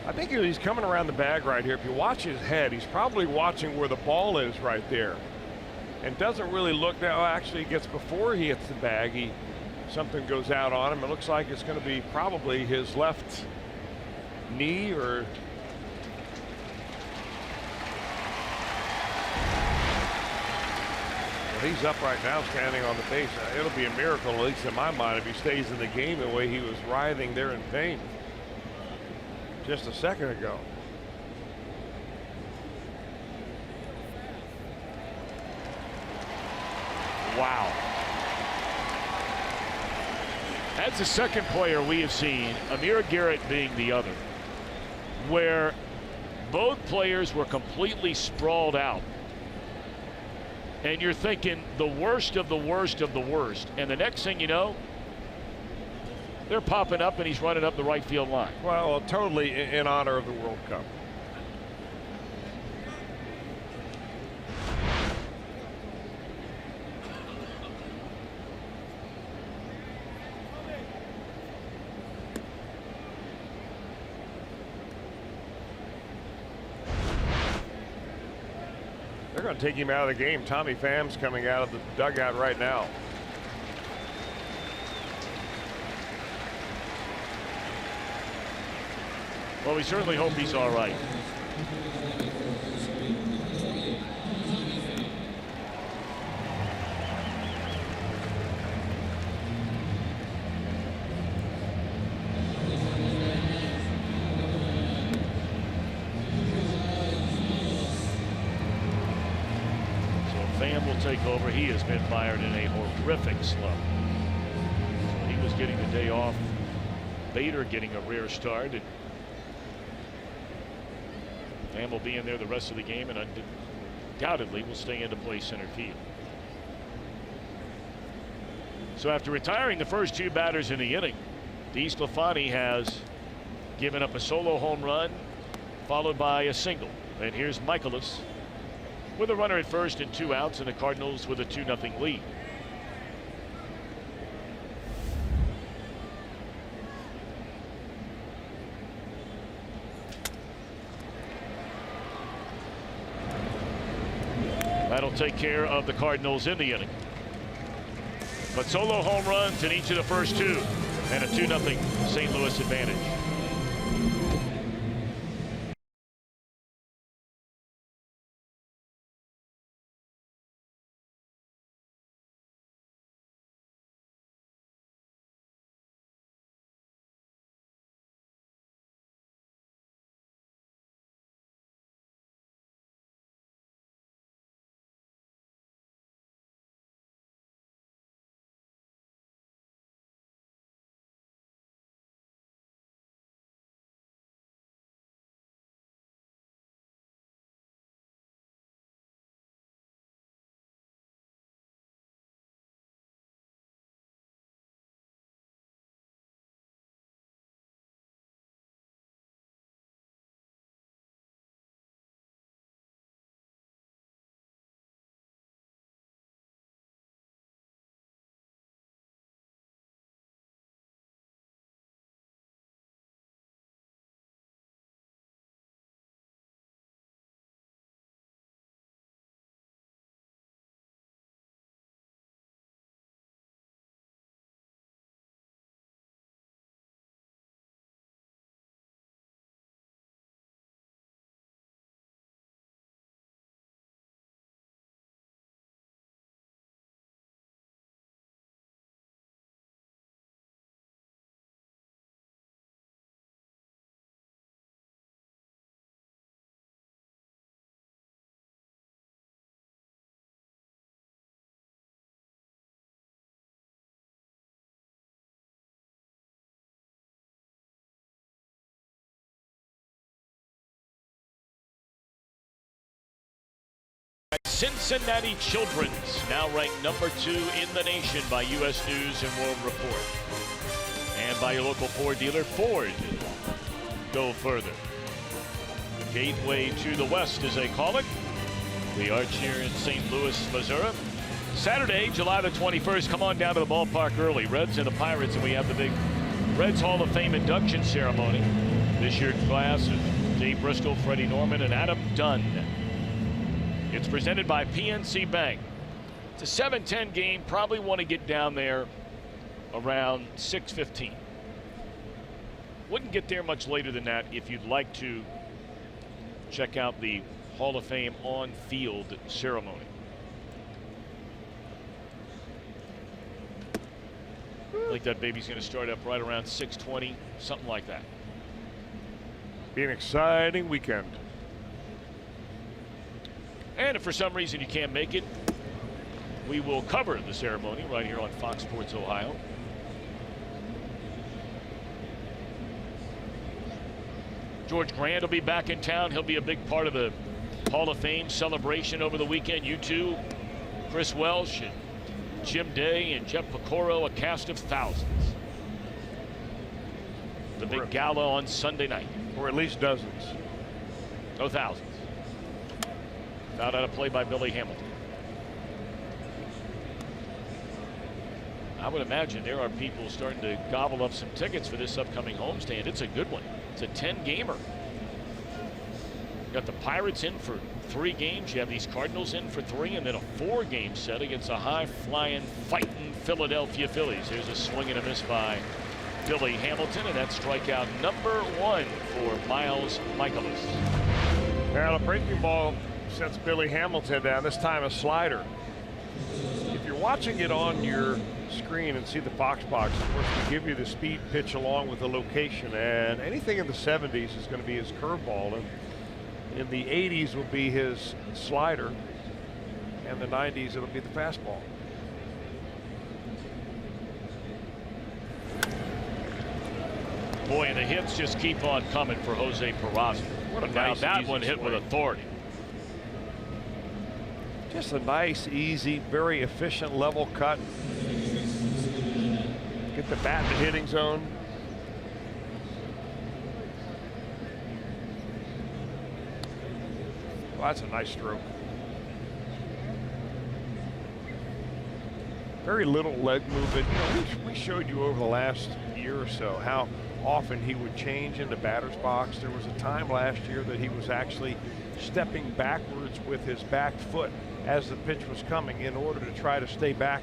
I think he's coming around the bag right here. If you watch his head, he's probably watching where the ball is right there and doesn't really look now. Actually, he gets before he hits the bag. Something goes out on him. It looks like it's going to be probably his left knee or well, he's up right now standing on the base. It'll be a miracle, at least in my mind, if he stays in the game the way he was writhing there in pain just a second ago. Wow. That's the second player we have seen, Amir Garrett being the other, where both players were completely sprawled out. And you're thinking the worst of the worst of the worst. And the next thing you know, they're popping up and he's running up the right field line. Well, totally in honor of the World Cup. They're going to take him out of the game. Tommy Pham's coming out of the dugout right now. Well, we certainly hope he's all right. Pham will take over. He has been fired in a horrific slump. So he was getting the day off. Bader getting a rare start. And Pham will be in there the rest of the game and undoubtedly will stay in to play center field. So after retiring the first two batters in the inning, DeSclafani has given up a solo home run followed by a single. And here's Michaelis with a runner at first and 2 outs, and the Cardinals with a 2-0 lead. That'll take care of the Cardinals in the inning. But solo home runs in each of the first two, and a 2-0 St. Louis advantage. Cincinnati Children's, now ranked number 2 in the nation by U.S. News and World Report. And by your local Ford dealer, Ford. Go further. Gateway to the West, as they call it. The Arch here in St. Louis, Missouri. Saturday, July the 21st. Come on down to the ballpark early. Reds and the Pirates, and we have the big Reds Hall of Fame induction ceremony. This year's class is Dave Bristol, Freddie Norman, and Adam Dunn. It's presented by PNC Bank. It's a 7:10 game. Probably want to get down there around 6:15. Wouldn't get there much later than that if you'd like to check out the Hall of Fame on-field ceremony. I think that baby's going to start up right around 6:20, something like that. Be an exciting weekend. And if for some reason you can't make it, We will cover the ceremony right here on Fox Sports Ohio. George Grant will be back in town. He'll be a big part of the Hall of Fame celebration over the weekend. You too, Chris Welsh and Jim Day and Jeff Pecoro, a cast of thousands. The big gala on Sunday night. Or at least dozens. No, thousands. Found out a play by Billy Hamilton. I would imagine there are people starting to gobble up some tickets for this upcoming homestand. It's a good one. It's a 10-gamer. Got the Pirates in for 3 games. You have these Cardinals in for 3, and then a 4-game set against a high-flying, fighting Philadelphia Phillies. Here's a swing and a miss by Billy Hamilton, and that's strikeout number 1 for Miles Michaelis. Now the breaking ball sets Billy Hamilton down, this time a slider. If you're watching it on your screen and see the box, of course, we give you the speed pitch along with the location, and anything in the 70s is going to be his curveball, and in the 80s will be his slider, and the 90s it'll be the fastball. Boy, and the hits just keep on coming for Jose Peraza. What a But now nice, that easy one hit with swing. authority. Just a nice, easy, very efficient level cut. Get the bat in the hitting zone. Well, that's a nice stroke. Very little leg movement. You know, we showed you over the last year or so how often he would change in the batter's box. There was a time last year that he was actually stepping backwards with his back foot as the pitch was coming in order to try to stay back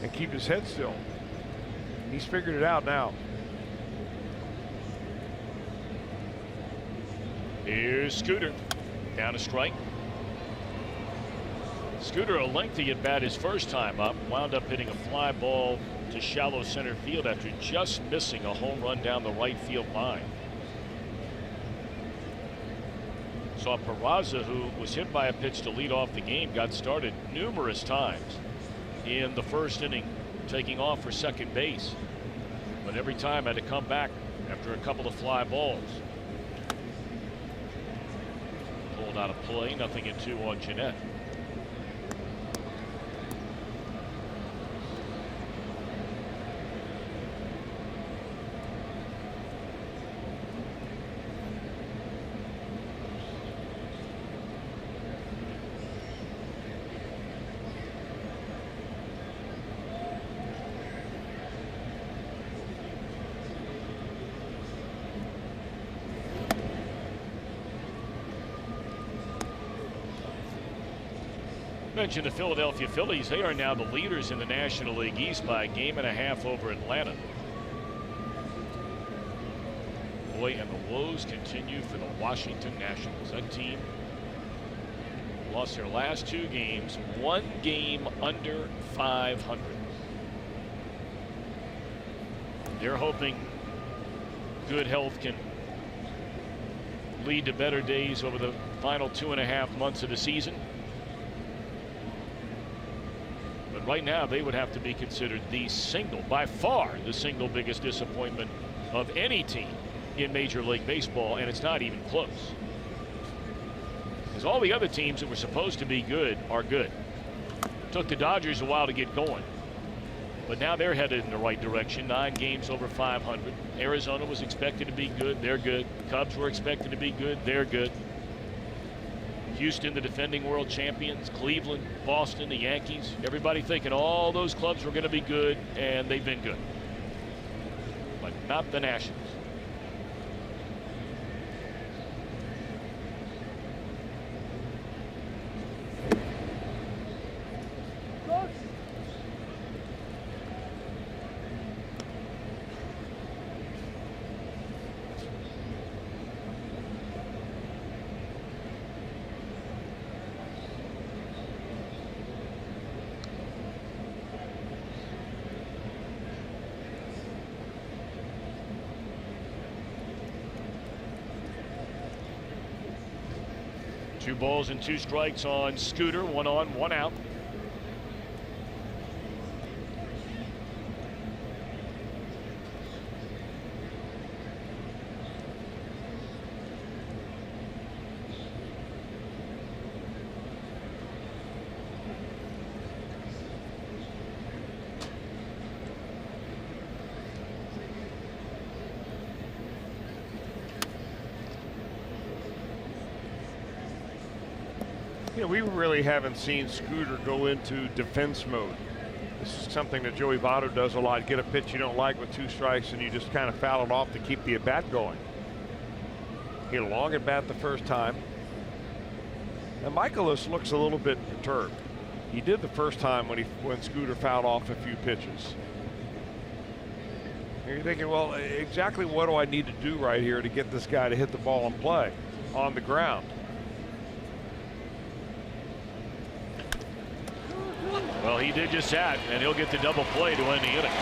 and keep his head still. He's figured it out now. Here's Scooter. Down a strike. Scooter, a lengthy at bat his first time up, wound up hitting a fly ball to shallow center field after just missing a home run down the right field line. Saw Peraza, who was hit by a pitch to lead off the game, got started numerous times in the first inning, taking off for second base, but every time had to come back after a couple of fly balls. Pulled out of play, 0-2 on Jeanette. Mentioned the Philadelphia Phillies. They are now the leaders in the National League East by a 1.5 over Atlanta. Boy, and the woes continue for the Washington Nationals. That team lost their last 2 games, 1 game under 500. They're hoping good health can lead to better days over the final 2.5 months of the season. Right now, they would have to be considered by far the single biggest disappointment of any team in Major League Baseball, and it's not even close. Because all the other teams that were supposed to be good are good. Took the Dodgers a while to get going, but now they're headed in the right direction. 9 games over 500. Arizona was expected to be good. They're good. Cubs were expected to be good. They're good. Houston, the defending world champions, Cleveland, Boston, the Yankees, everybody thinking all those clubs were going to be good, and they've been good. But not the Nationals. Two balls and 2 strikes on Scooter, 1 on, 1 out. You know, we really haven't seen Scooter go into defense mode. This is something that Joey Votto does a lot. Get a pitch you don't like with 2 strikes and you just kind of foul it off to keep the at-bat going. Hit a long at-bat the first time. And Michaelis looks a little bit perturbed. He did the first time when Scooter fouled off a few pitches. And you're thinking, well, exactly what do I need to do right here to get this guy to hit the ball and play on the ground? Well, he did just that, and he'll get the double play to end the inning.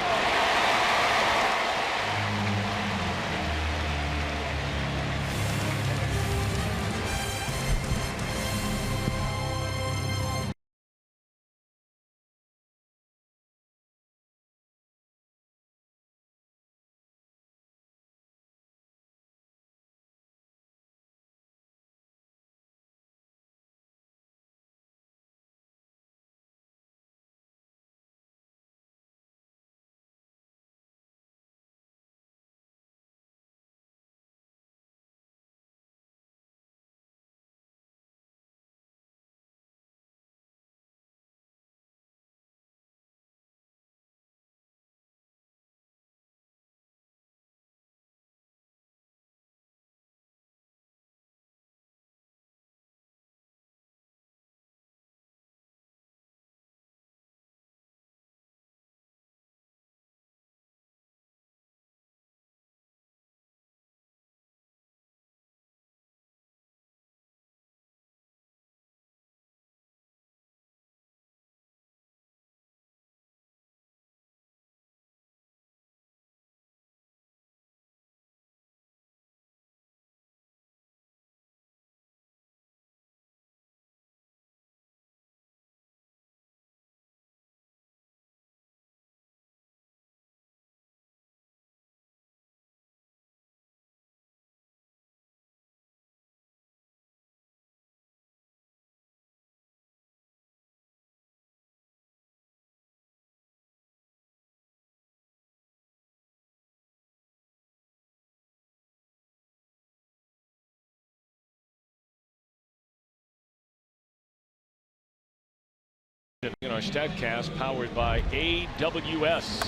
In our StatCast, powered by AWS.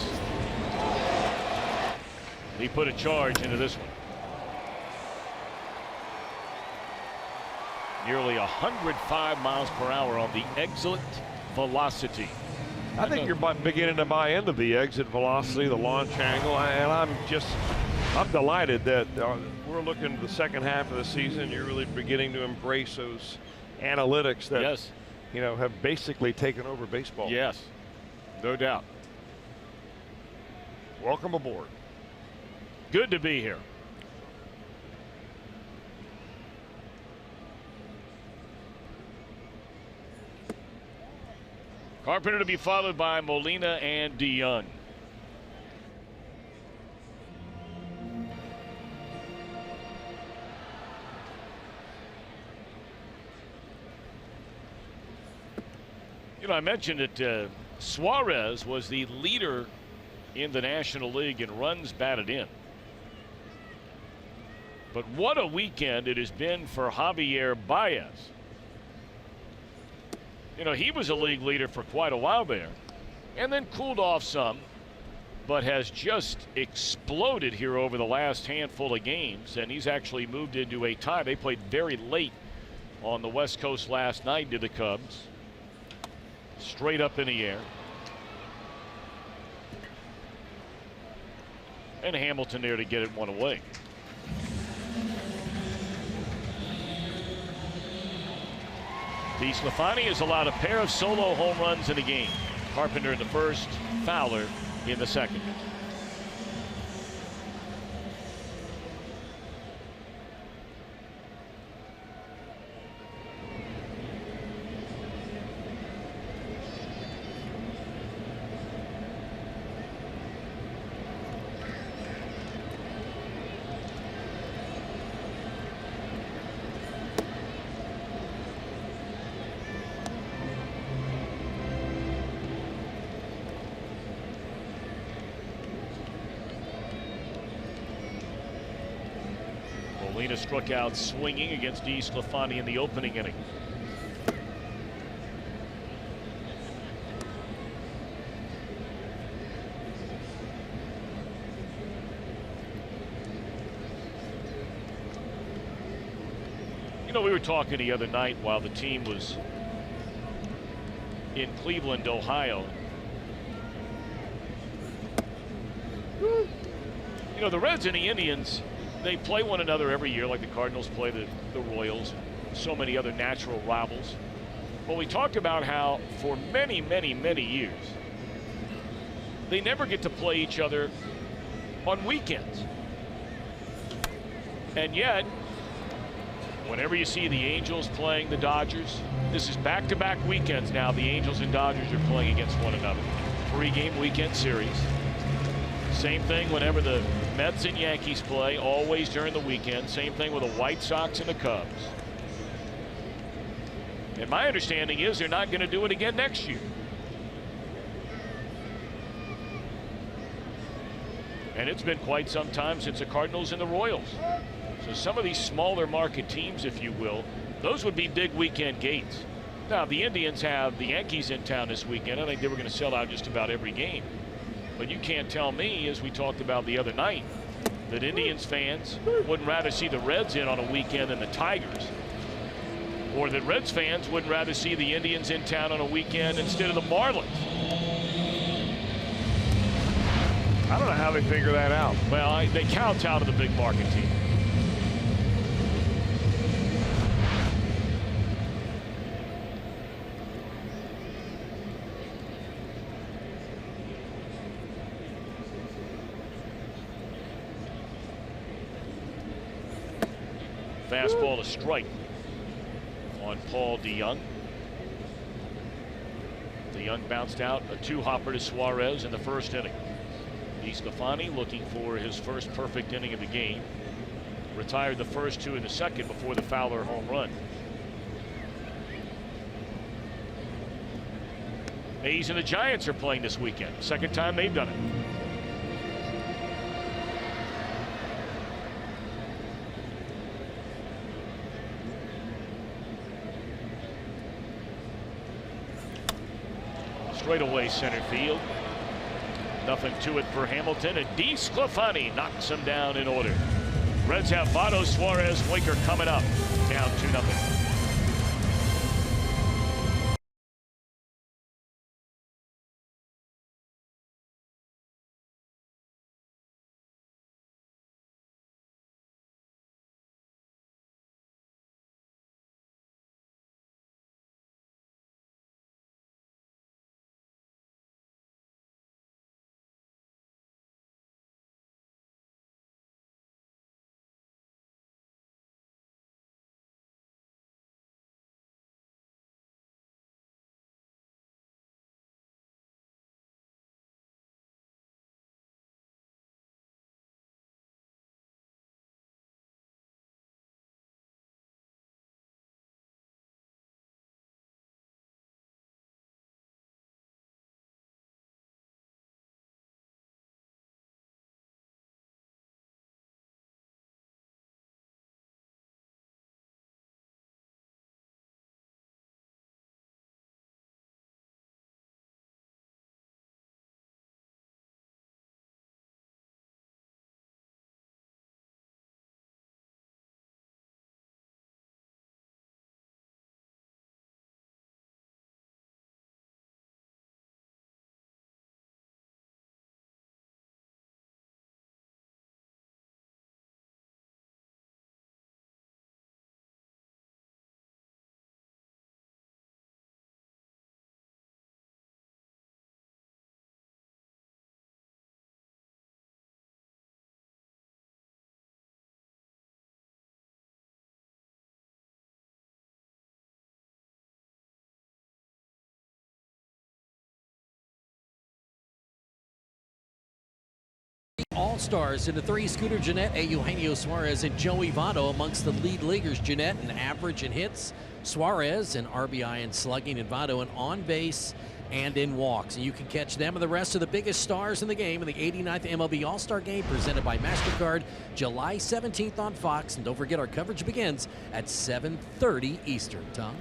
He put a charge into this one. Nearly 105 miles per hour on the exit velocity. I think you're beginning to buy into the exit velocity, the launch angle, and I'm delighted that we're looking at the second half of the season. You're really beginning to embrace those analytics that Yes. you know, have basically taken over baseball. Yes, no doubt. Welcome aboard. Good to be here. Carpenter to be followed by Molina and DeYoung. You know, I mentioned that Suarez was the leader in the National League in runs batted in. But what a weekend it has been for Javier Baez. You know, he was a league leader for quite a while there and then cooled off some, but has just exploded here over the last handful of games, and he's actually moved into a tie. They played very late on the West Coast last night to the Cubs. Straight up in the air. And Hamilton there to get it one away. DeSclafani has allowed a pair of solo home runs in the game. Carpenter in the first, Fowler in the second. Molina struck out swinging against DeSclafani in the opening inning. know, we were talking the other night while the team was in Cleveland, Ohio. You know, the Reds and the Indians, they play one another every year, like the Cardinals play the Royals, so many other natural rivals. But we talked about how for many, many, many years, they never get to play each other on weekends. And yet, whenever you see the Angels playing the Dodgers, this is back-to-back weekends now. The Angels and Dodgers are playing against one another. 3-game weekend series. Same thing whenever the Mets and Yankees play, always during the weekend. Same thing with the White Sox and the Cubs. And my understanding is they're not going to do it again next year. And it's been quite some time since the Cardinals and the Royals. So some of these smaller market teams, if you will, those would be big weekend gates. Now, the Indians have the Yankees in town this weekend. I think they were going to sell out just about every game. But you can't tell me, as we talked about the other night, that Indians fans wouldn't rather see the Reds in on a weekend than the Tigers. Or that Reds fans wouldn't rather see the Indians in town on a weekend instead of the Marlins. I don't know how they figure that out. Well, they kowtow to the big market team. Fastball to strike on Paul DeYoung. DeYoung bounced out a 2-hopper to Suarez in the first inning. DeSclafani looking for his first perfect inning of the game. Retired the first 2 in the second before the Fowler home run. A's and the Giants are playing this weekend. Second time they've done it. Straightaway center field. Nothing to it for Hamilton, and DeSclafani knocks him down in order. Reds have Votto, Suarez, Winker coming up. Down 2-0. All-stars in the 3, Scooter Gennett, Eugenio Suarez, and Joey Votto amongst the lead leaguers. Gennett in average and hits, Suarez in RBI and slugging, and Votto in on-base and in walks. And you can catch them and the rest of the biggest stars in the game in the 89th MLB All-Star Game presented by MasterCard, July 17th on Fox. And don't forget, our coverage begins at 7:30 Eastern. Tom?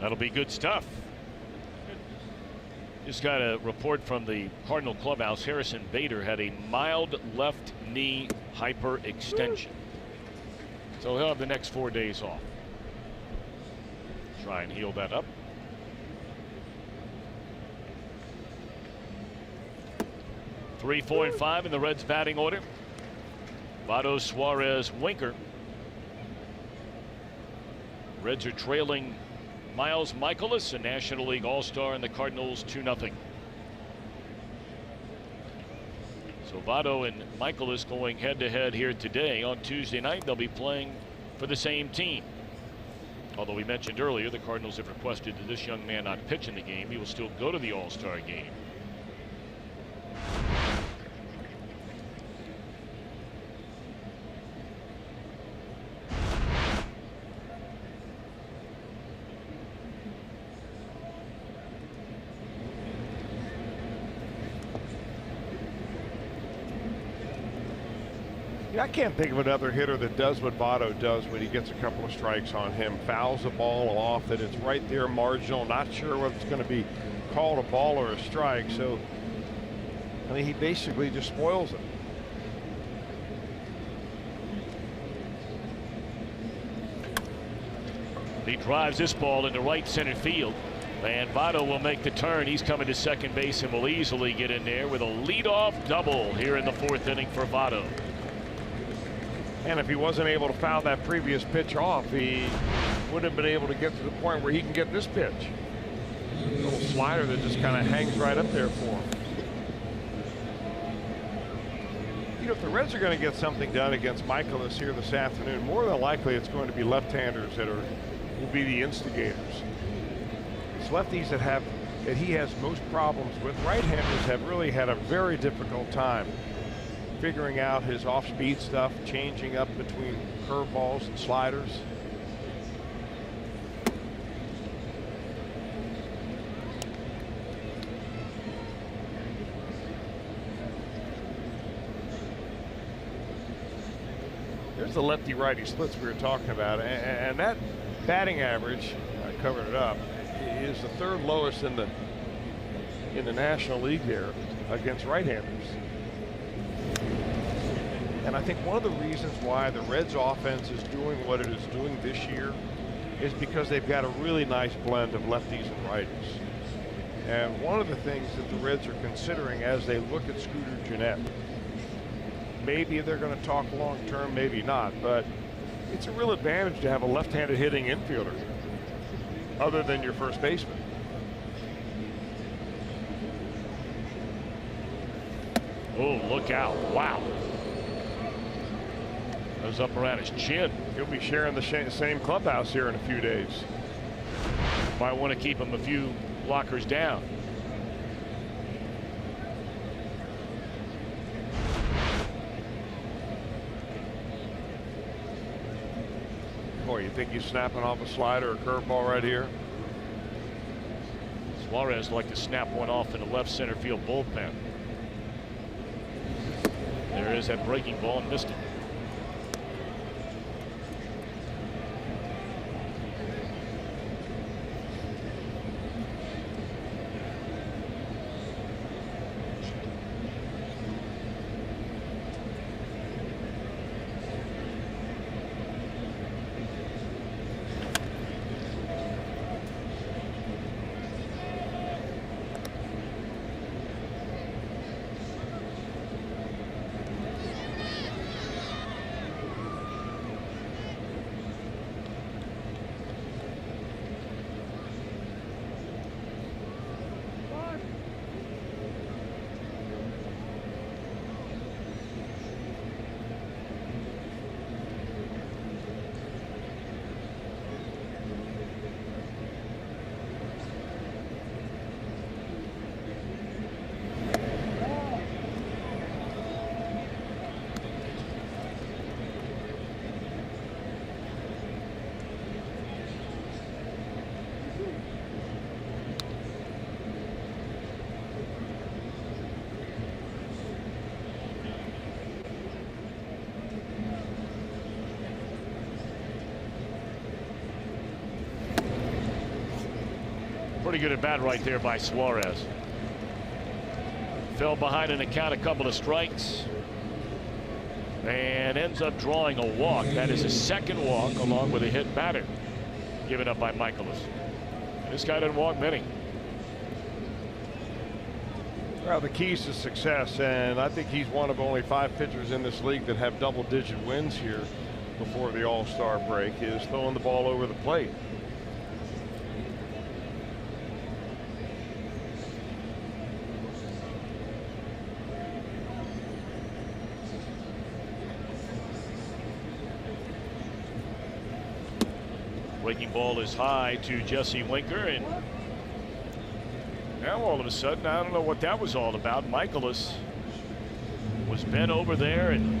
That'll be good stuff. Just got a report from the Cardinal clubhouse. Harrison Bader had a mild left knee hyperextension. So he'll have the next 4 days off. try and heal that up. Three, 4, and 5 in the Reds batting order. Votto, Suarez, Winker. Reds are trailing Miles Michaelis, a National League All-Star, and the Cardinals 2-0. So Votto and Michaelis going head-to-head here today. On Tuesday night, they'll be playing for the same team. Although we mentioned earlier the Cardinals have requested that this young man not pitch in the game. He will still go to the All-Star game. I can't think of another hitter that does what Votto does when he gets a couple of strikes on him. Fouls the ball off, that it's right there marginal, not sure whether it's going to be called a ball or a strike. So, I mean, he basically just spoils it. He drives this ball into right center field. And Votto will make the turn. He's coming to second base and will easily get in there with a leadoff double here in the 4th inning for Votto. And if he wasn't able to foul that previous pitch off, he wouldn't have been able to get to the point where he can get this pitch. A little slider that just kind of hangs right up there for him. You know, if the Reds are going to get something done against Michaelis here this afternoon, more than likely it's going to be left-handers that will be the instigators. It's lefties that he has most problems with. Right-handers have really had a very difficult time figuring out his off-speed stuff, changing up between curveballs and sliders. There's the lefty-righty splits we were talking about, and that batting average, I covered it up, is the 3rd lowest in the National League there against right-handers. And I think one of the reasons why the Reds offense is doing what it is doing this year is because they've got a really nice blend of lefties and righties. And one of the things that the Reds are considering as they look at Scooter Gennett, maybe they're going to talk long term, maybe not, but it's a real advantage to have a left-handed hitting infielder other than your first baseman. Oh, look out. Wow. Goes up around his chin. He'll be sharing the same clubhouse here in a few days. Might want to keep him a few blockers down. Boy, you think he's snapping off a slider or a curveball right here? Suarez like to snap one off in the left center field bullpen. There is that breaking ball and missed it. Pretty good at bat right there by Suarez. Fell behind an account, a couple of strikes, and ends up drawing a walk. That is his 2nd walk along with a hit batter. given up by Michaelis. This guy didn't walk many. Well, the keys to success, and I think he's one of only 5 pitchers in this league that have double-digit wins here before the All-Star break, is throwing the ball over the plate. Breaking ball is high to Jesse Winker, and now all of a sudden, I don't know what that was all about. Michaelis was bent over there, and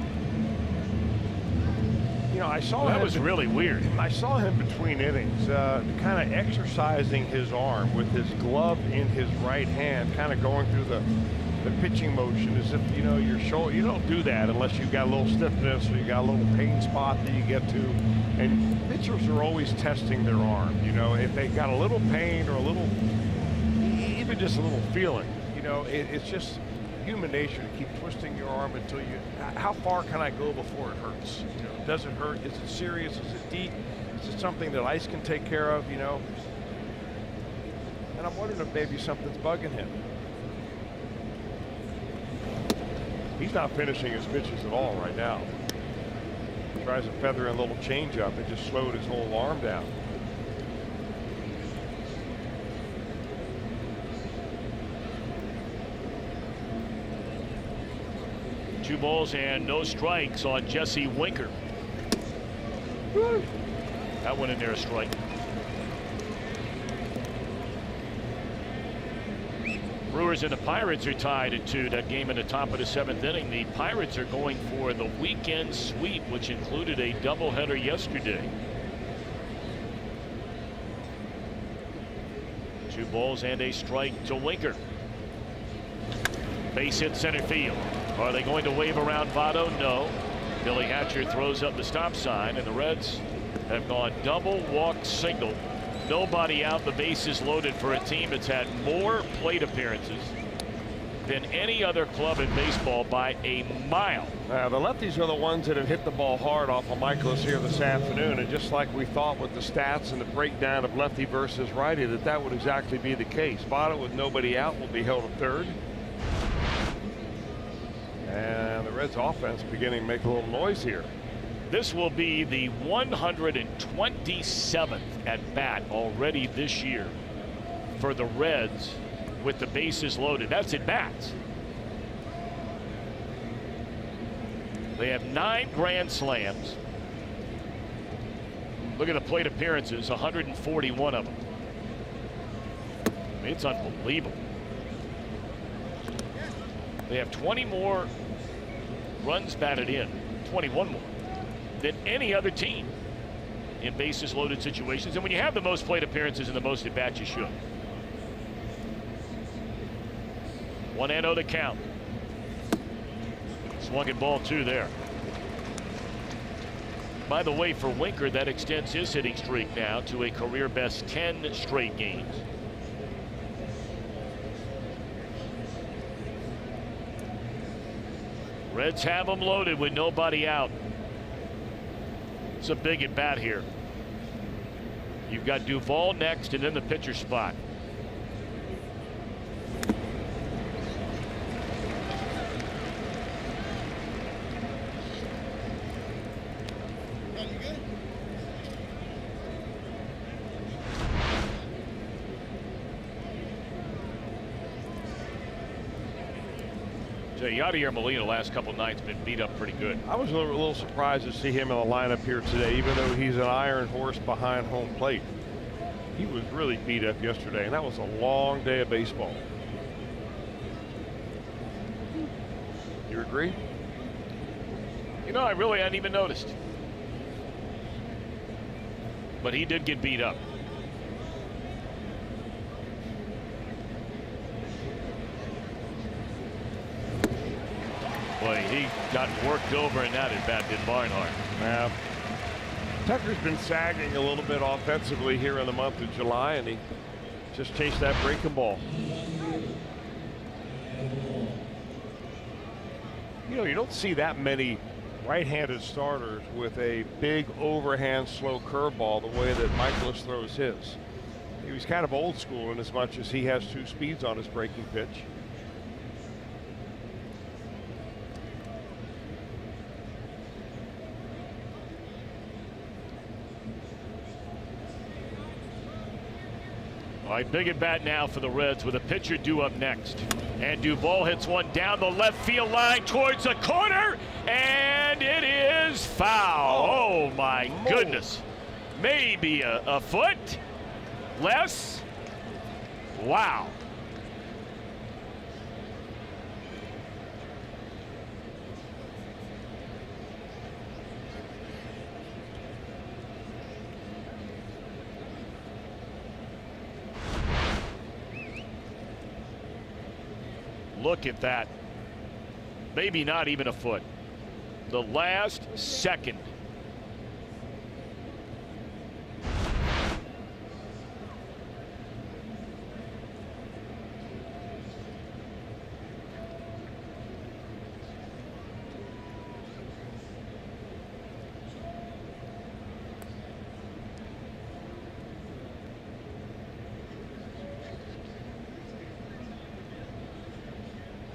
you know, I saw that him was really weird. I saw him between innings, kind of exercising his arm with his glove in his right hand, kind of going through the pitching motion as if, you know, your shoulder. You don't do that unless you've got a little stiffness or you got a little pain spot that you get to. And pitchers are always testing their arm. You know, if they got a little pain or a little, even just a little feeling, you know, it's just human nature to keep twisting your arm until you. How far can I go before it hurts? You know, does it hurt? Is it serious? Is it deep? Is it something that ice can take care of? You know. And I'm wondering if maybe something's bugging him. He's not finishing his pitches at all right now. Tries to feather in a little changeup and just slowed his whole arm down. Two balls and no strikes on Jesse Winker. That went in there a strike. Brewers and the Pirates are tied at 2. That game in the top of the 7th inning. The Pirates are going for the weekend sweep, which included a doubleheader yesterday. 2 balls and a strike to Winker. Base hit center field. Are they going to wave around Votto? No. Billy Hatcher throws up the stop sign, and the Reds have gone double, walk, single. Nobody out. The bases loaded for a team that's had more plate appearances than any other club in baseball by a mile. The lefties are the ones that have hit the ball hard off of Michaelis here this afternoon, and just like we thought with the stats and the breakdown of lefty versus righty, that would exactly be the case. Votto with nobody out will be held at third. And the Reds offense beginning to make a little noise here. This will be the 127th at bat already this year for the Reds with the bases loaded. That's at bats. They have 9 grand slams. Look at the plate appearances, 141 of them. I mean, it's unbelievable. They have 20 more runs batted in, 21 more than any other team in bases loaded situations. And when you have the most plate appearances and the most at bats, you should. 1-0 to count. Swung at ball 2 there. By the way, for Winker, that extends his hitting streak now to a career best 10 straight games. Reds have them loaded with nobody out. It's a big at bat here. You've got Duvall next and then the pitcher spot. Yadier Molina last couple nights been beat up pretty good. I was a little surprised to see him in the lineup here today, even though he's an iron horse behind home plate. He was really beat up yesterday, and that was a long day of baseball. You agree? You know, I really hadn't even noticed. But he did get beat up. Boy, he got worked over in that at bat, did Barnhart. Yeah. Tucker's been sagging a little bit offensively here in the month of July, and he just chased that breaking ball. You know, you don't see that many right-handed starters with a big overhand slow curveball the way that Michaelis throws his. He was kind of old school in as much as he has 2 speeds on his breaking pitch. All right, big at bat now for the Reds with a pitcher due up next. And Duvall hits one down the left field line towards the corner, and it is foul. Oh my goodness. Maybe a foot less. Wow. Look at that. Maybe not even a foot. The last second.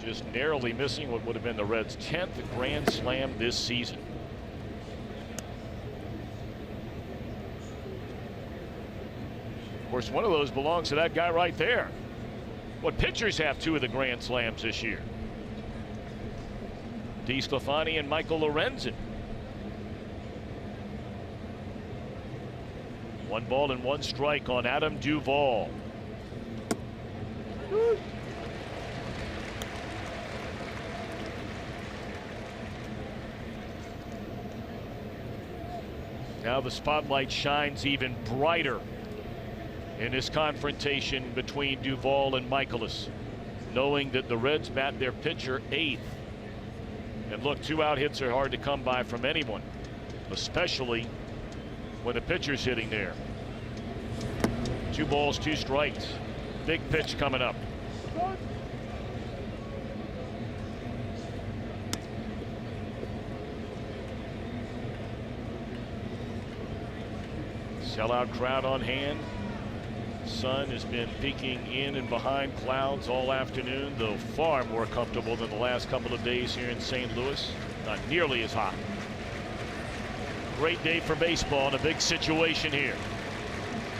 Just narrowly missing what would have been the Reds' 10th Grand Slam this season. Of course, one of those belongs to that guy right there. What pitchers have 2 of the Grand Slams this year? DeSclafani and Michael Lorenzen. 1 ball and 1 strike on Adam Duvall. Now the spotlight shines even brighter in this confrontation between Duvall and Michaelis, knowing that the Reds bat their pitcher 8th. And look, 2 out hits are hard to come by from anyone, especially when the pitcher's hitting there. 2 balls, 2 strikes. Big pitch coming up. Sellout crowd on hand. Sun has been peeking in and behind clouds all afternoon, though far more comfortable than the last couple of days here in St. Louis. Not nearly as hot. Great day for baseball in a big situation here.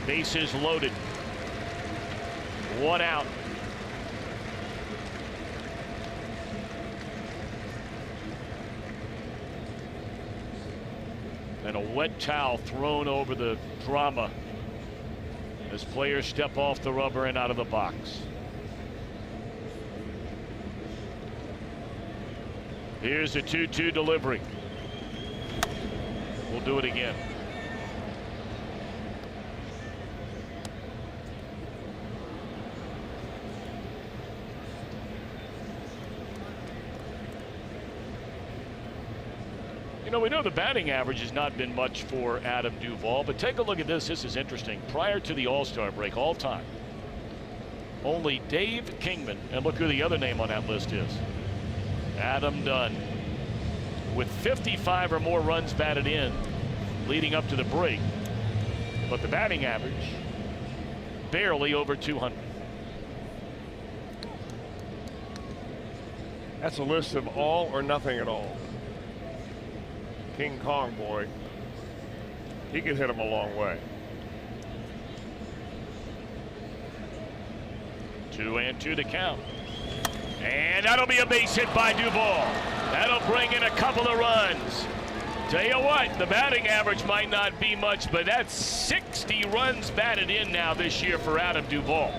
Bases loaded. 1 out. And a wet towel thrown over the drama as players step off the rubber and out of the box. Here's the 2-2 delivery. We'll do it again. You know, we know the batting average has not been much for Adam Duvall, but take a look at this. This is interesting. Prior to the All-Star break, all time, only Dave Kingman, and look who the other name on that list is, Adam Dunn, with 55 or more runs batted in leading up to the break, but the batting average barely over 200. That's a list of all or nothing at all. King Kong boy, he could hit him a long way. 2-2 to count. And that'll be a base hit by Duvall. That'll bring in a couple of runs. Tell you what, the batting average might not be much, but that's 60 runs batted in now this year for Adam Duvall.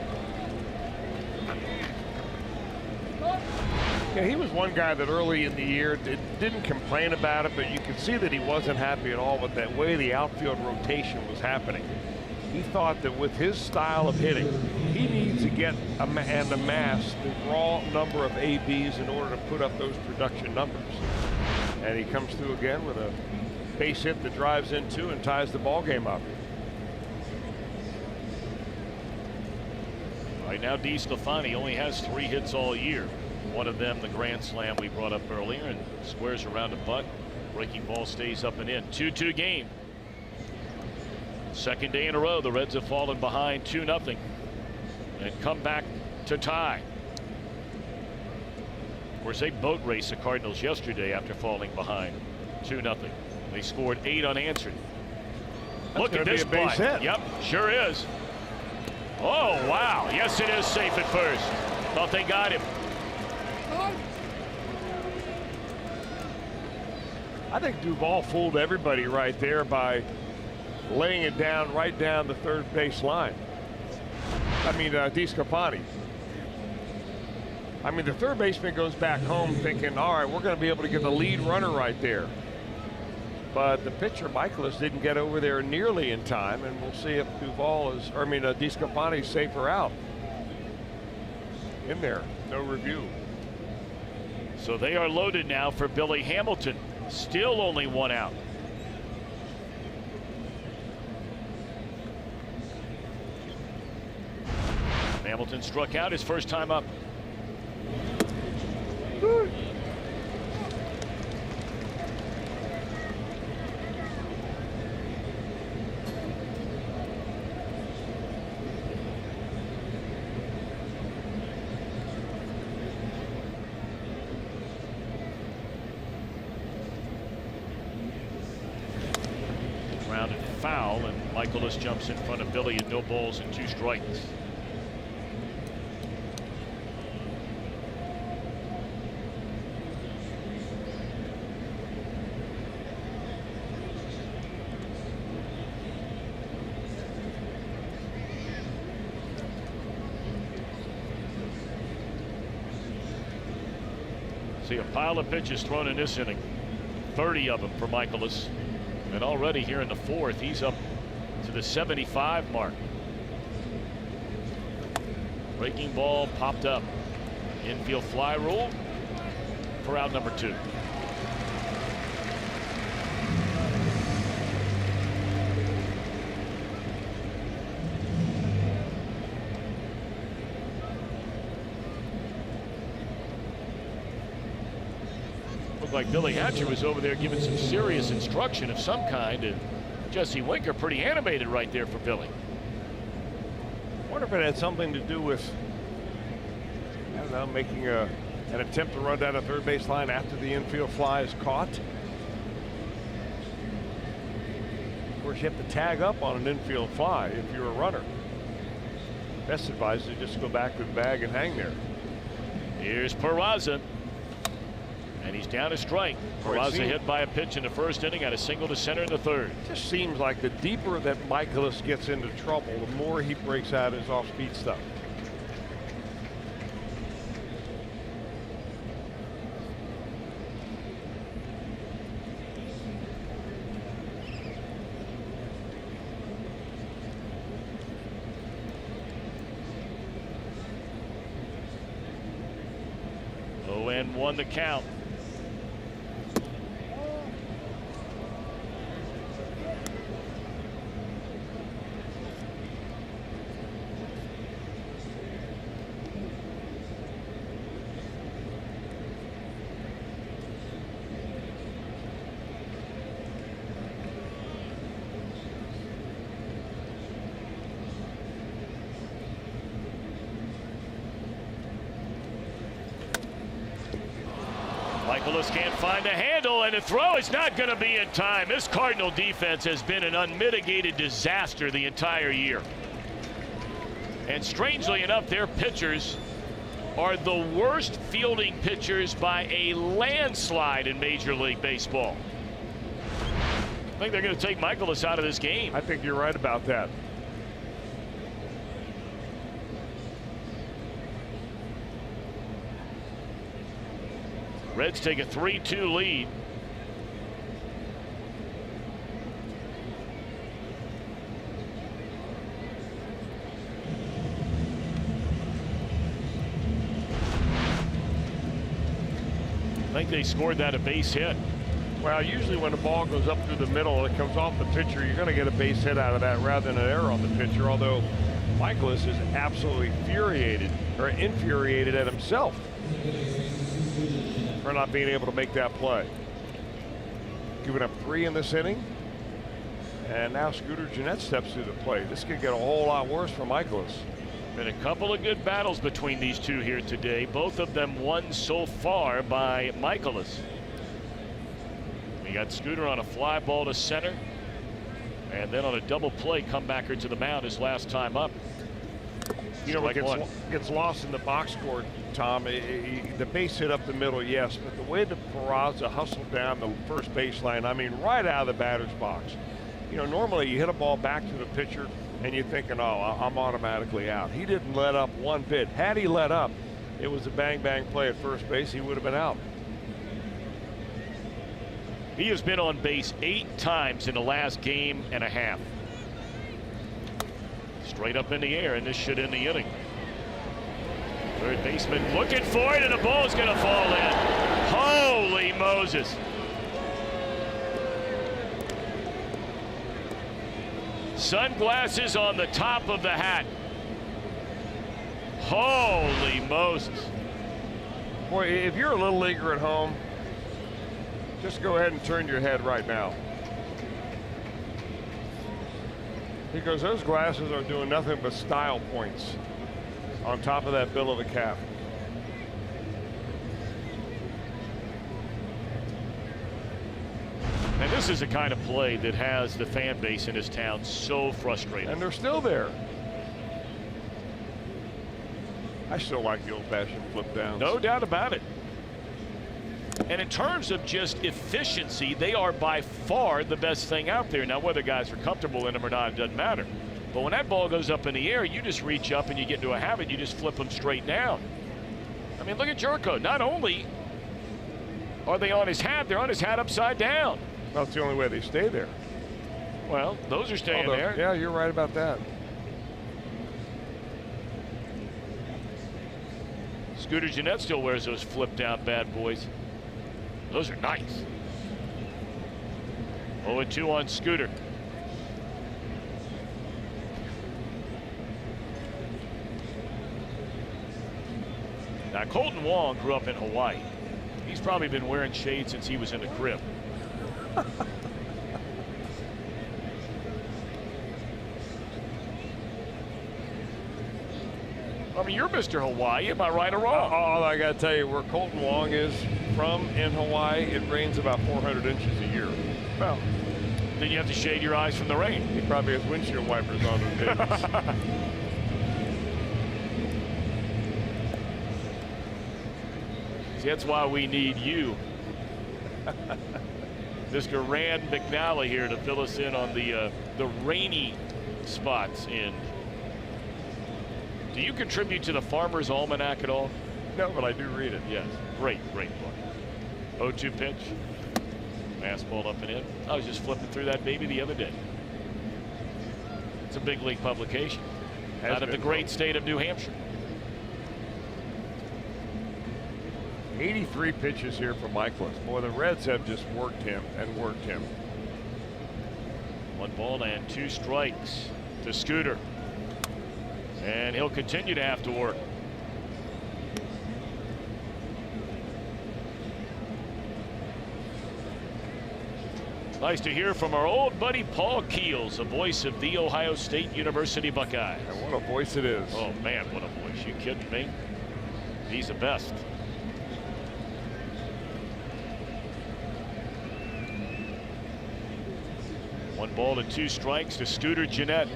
Yeah, he was one guy that early in the year didn't complain about it, but you could see that he wasn't happy at all with that way the outfield rotation was happening. He thought that with his style of hitting, he needs to get and amass the raw number of ABs in order to put up those production numbers. And he comes through again with a base hit that drives in 2 and ties the ball game up. Right now, DeSclafani only has 3 hits all year. One of them, the Grand Slam we brought up earlier, and squares around a butt Breaking ball stays up and in. 2-2 game. Second day in a row, the Reds have fallen behind 2-0 and come back to tie. Of course, they boat raced the Cardinals yesterday after falling behind 2-0. They scored 8 unanswered. Look at this base play. hit. Yep, sure is. Oh, wow. Yes, it is safe at first. Thought they got him. I think Duvall fooled everybody right there by laying it down right down the third base line. I mean, DeSclafani. I mean, the third baseman goes back home thinking, all right, we're going to be able to get the lead runner right there. But the pitcher, Michaelis, didn't get over there nearly in time, and we'll see if DeSclafani's safer out. In there, no review. So they are loaded now for Billy Hamilton. Still only 1 out. Hamilton struck out his first time up. Grounded foul, and Michaelis jumps in front of Billy at 0 balls and 2 strikes. See a pile of pitches thrown in this inning. 30 of them for Michaelis. And already here in the 4th, he's up to the 75 mark. Breaking ball popped up. Infield fly rule for out number 2. Looked like Billy Hatcher was over there giving some serious instruction of some kind, and Jesse Winker pretty animated right there for Billy. I wonder if it had something to do with, I don't know, making an attempt to run down a third base line after the infield fly is caught. Of course, you have to tag up on an infield fly if you're a runner. Best advice is just go back to the bag and hang there. Here's Peraza. And he's down a strike. Peraza hit by a pitch in the first inning, got a single to center in the 3rd. It just seems like the deeper that Michaelis gets into trouble, the more he breaks out his off-speed stuff. Oh, and 1 to count. Michaelis can't find a handle, and the throw is not going to be in time. This Cardinal defense has been an unmitigated disaster the entire year. And strangely enough, their pitchers are the worst fielding pitchers by a landslide in Major League Baseball. I think they're going to take Michaelis out of this game. I think you're right about that. Reds take a 3-2 lead. I think they scored that a base hit. Well, usually when the ball goes up through the middle and it comes off the pitcher, you're going to get a base hit out of that rather than an error on the pitcher, although Michaelis is absolutely infuriated at himself for not being able to make that play. giving up 3 in this inning. And now Scooter Gennett steps to the plate. This could get a whole lot worse for Michaelis. Been a couple of good battles between these two here today. Both of them won so far by Michaelis. We got Scooter on a fly ball to center. And then on a double play comebacker to the mound his last time up. You know what gets lost in the box score, Tom, the base hit up the middle, yes, but the way that Peraza hustled down the first baseline, I mean, right out of the batter's box. You know, normally you hit a ball back to the pitcher and you're thinking, oh, I'm automatically out. He didn't let up one bit. Had he let up, it was a bang-bang play at first base. He would have been out. He has been on base 8 times in the last game and a half. Straight up in the air, and this should end the inning. Third baseman looking for it, and the ball's going to fall in. Holy Moses. Sunglasses on the top of the hat. Holy Moses. Boy, if you're a little leaguer at home, just go ahead and turn your head right now. Because those glasses are doing nothing but style points on top of that bill of the cap. And this is the kind of play that has the fan base in this town so frustrated. And they're still there. I still like the old-fashioned flip downs. No doubt about it. And in terms of just efficiency, they are by far the best thing out there. Now, whether guys are comfortable in them or not, it doesn't matter. But when that ball goes up in the air, you just reach up and you get into a habit, you just flip them straight down. I mean, look at Jerko. Not only are they on his hat, they're on his hat upside down. Well, that's the only way they stay there. Well, those are staying there. Yeah, you're right about that. Scooter Gennett still wears those flip down bad boys. Those are nice. 0-2 on Scooter. Now, Colton Wong grew up in Hawaii. He's probably been wearing shades since he was in the crib. I mean, you're Mr. Hawaii. Am I right or wrong? All I got to tell you, where Colton Wong is from in Hawaii, it rains about 400 inches a year. Well, then you have to shade your eyes from the rain. He probably has windshield wipers on those days. See, that's why we need you, Mr. Rand McNally, here to fill us in on the rainy spots in. Do you contribute to the Farmer's Almanac at all? No, but I do read it. Yes. Great book. 0-2 pitch. Fastball up and in. I was just flipping through that baby the other day. It's a big league publication out of the great state of New Hampshire. 83 pitches here for Michaelis. Boy, the Reds have just worked him and worked him. 1 ball and 2 strikes to Scooter. And he'll continue to have to work. Nice to hear from our old buddy Paul Keels, the voice of the Ohio State University Buckeyes. And what a voice it is. Oh man, what a voice. You kidding me? He's the best. One ball and 2 strikes to Scooter Gennett.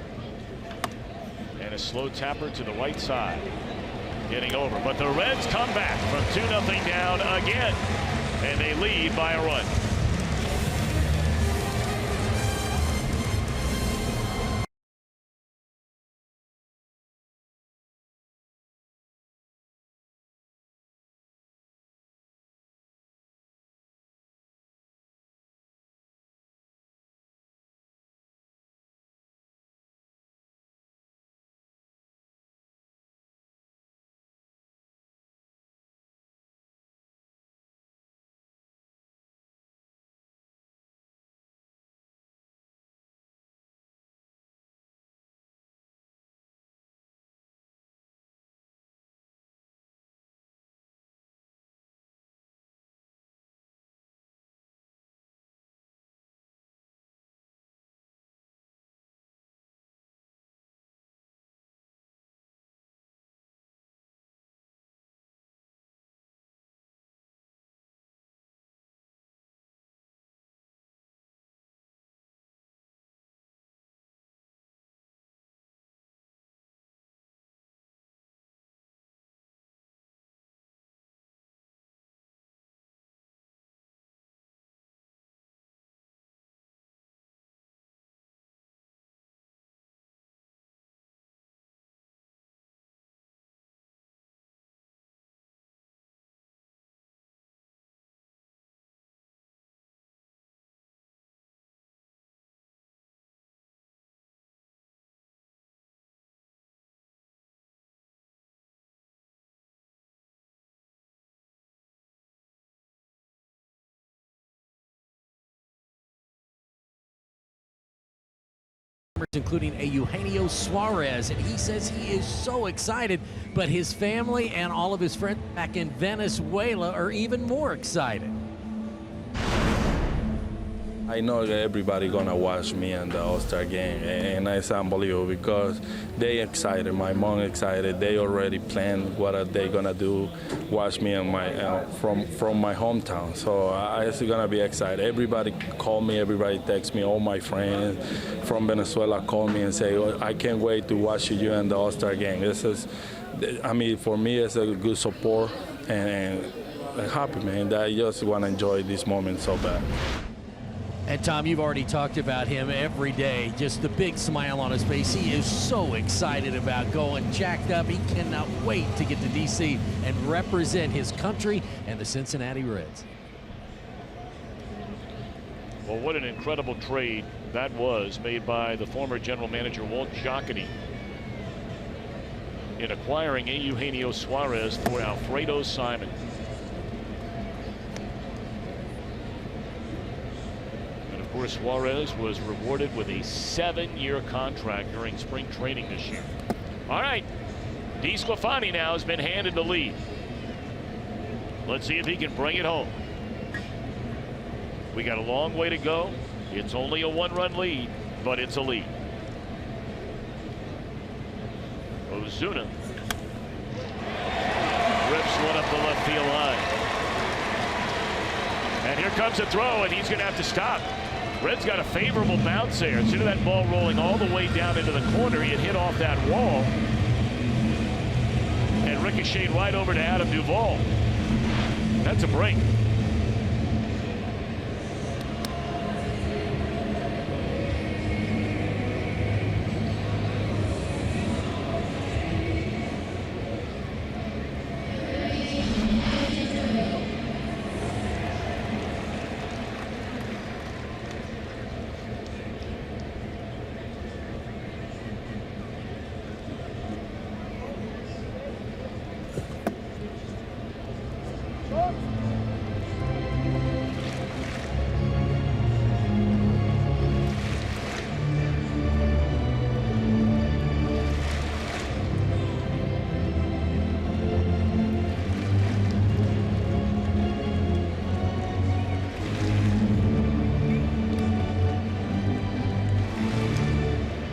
And a slow tapper to the right side. Getting over. But the Reds come back from 2-0 down again. And they lead by a run. including a Eugenio Suarez, and he says he is so excited, but his family and all of his friends back in Venezuela are even more excited. I know that everybody gonna watch me in the All-Star game, and it's unbelievable because they excited. My mom excited. They already planned what are they gonna do, watch me in my from my hometown. So it's gonna be excited. Everybody call me, everybody text me. All my friends from Venezuela call me and say, oh, I can't wait to watch you in the All-Star game. This is, I mean, for me, it's a good support and happy, man. That I just want to enjoy this moment so bad. And Tom, you've already talked about him every day, just the big smile on his face. He is so excited about going, jacked up. He cannot wait to get to D.C. and represent his country and the Cincinnati Reds. Well, what an incredible trade that was made by the former general manager Walt Jocketty in acquiring Eugenio Suarez for Alfredo Simon. Of course, Suarez was rewarded with a 7-year contract during spring training this year. All right, DeSclafani now has been handed the lead. Let's see if he can bring it home. We got a long way to go. It's only a 1-run lead, but it's a lead. Ozuna rips one up the left field line. And here comes a throw, and he's going to have to stop. Red's got a favorable bounce there. Instead of that ball rolling all the way down into the corner, he had hit off that wall and ricocheted right over to Adam Duvall. That's a break.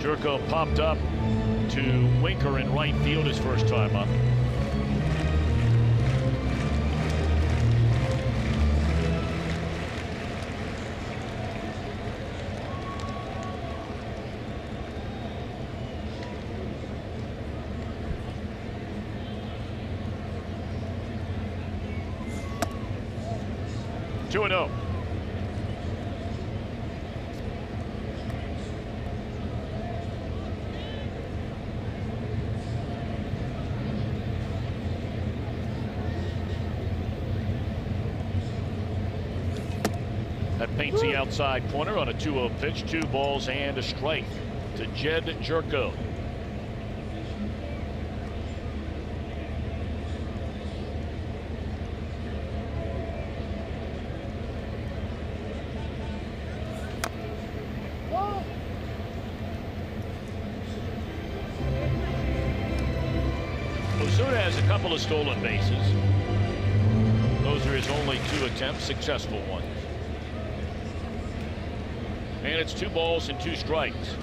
Jerko popped up to Winker in right field his first time up. Two and 0. That paints the outside corner on a 2-0 pitch. 2 balls and a strike to Jed Jerko. Ozuna has a couple of stolen bases. Those are his only 2 attempts, successful ones. And it's 2 balls and 2 strikes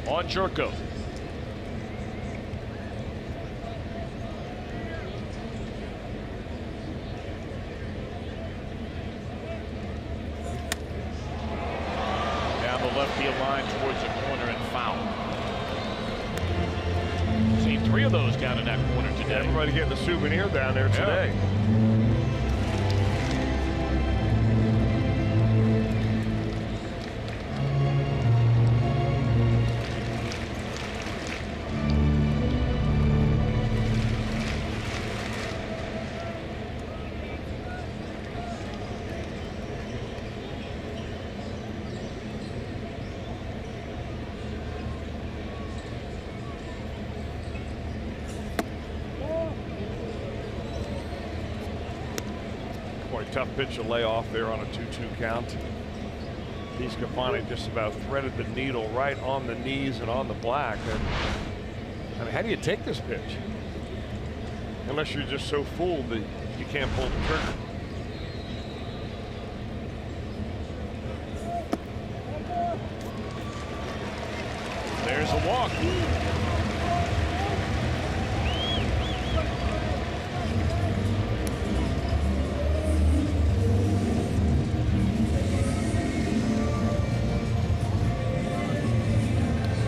on Jerko. Down the left field line towards the corner and foul. Seen 3 of those down in that corner today. Everybody getting a souvenir down there today. Yeah. Tough pitch to lay off there on a 2-2 count. DeSclafani just about threaded the needle right on the knees and on the black. And I mean, how do you take this pitch? Unless you're just so fooled that you can't pull the trigger. There's a walk.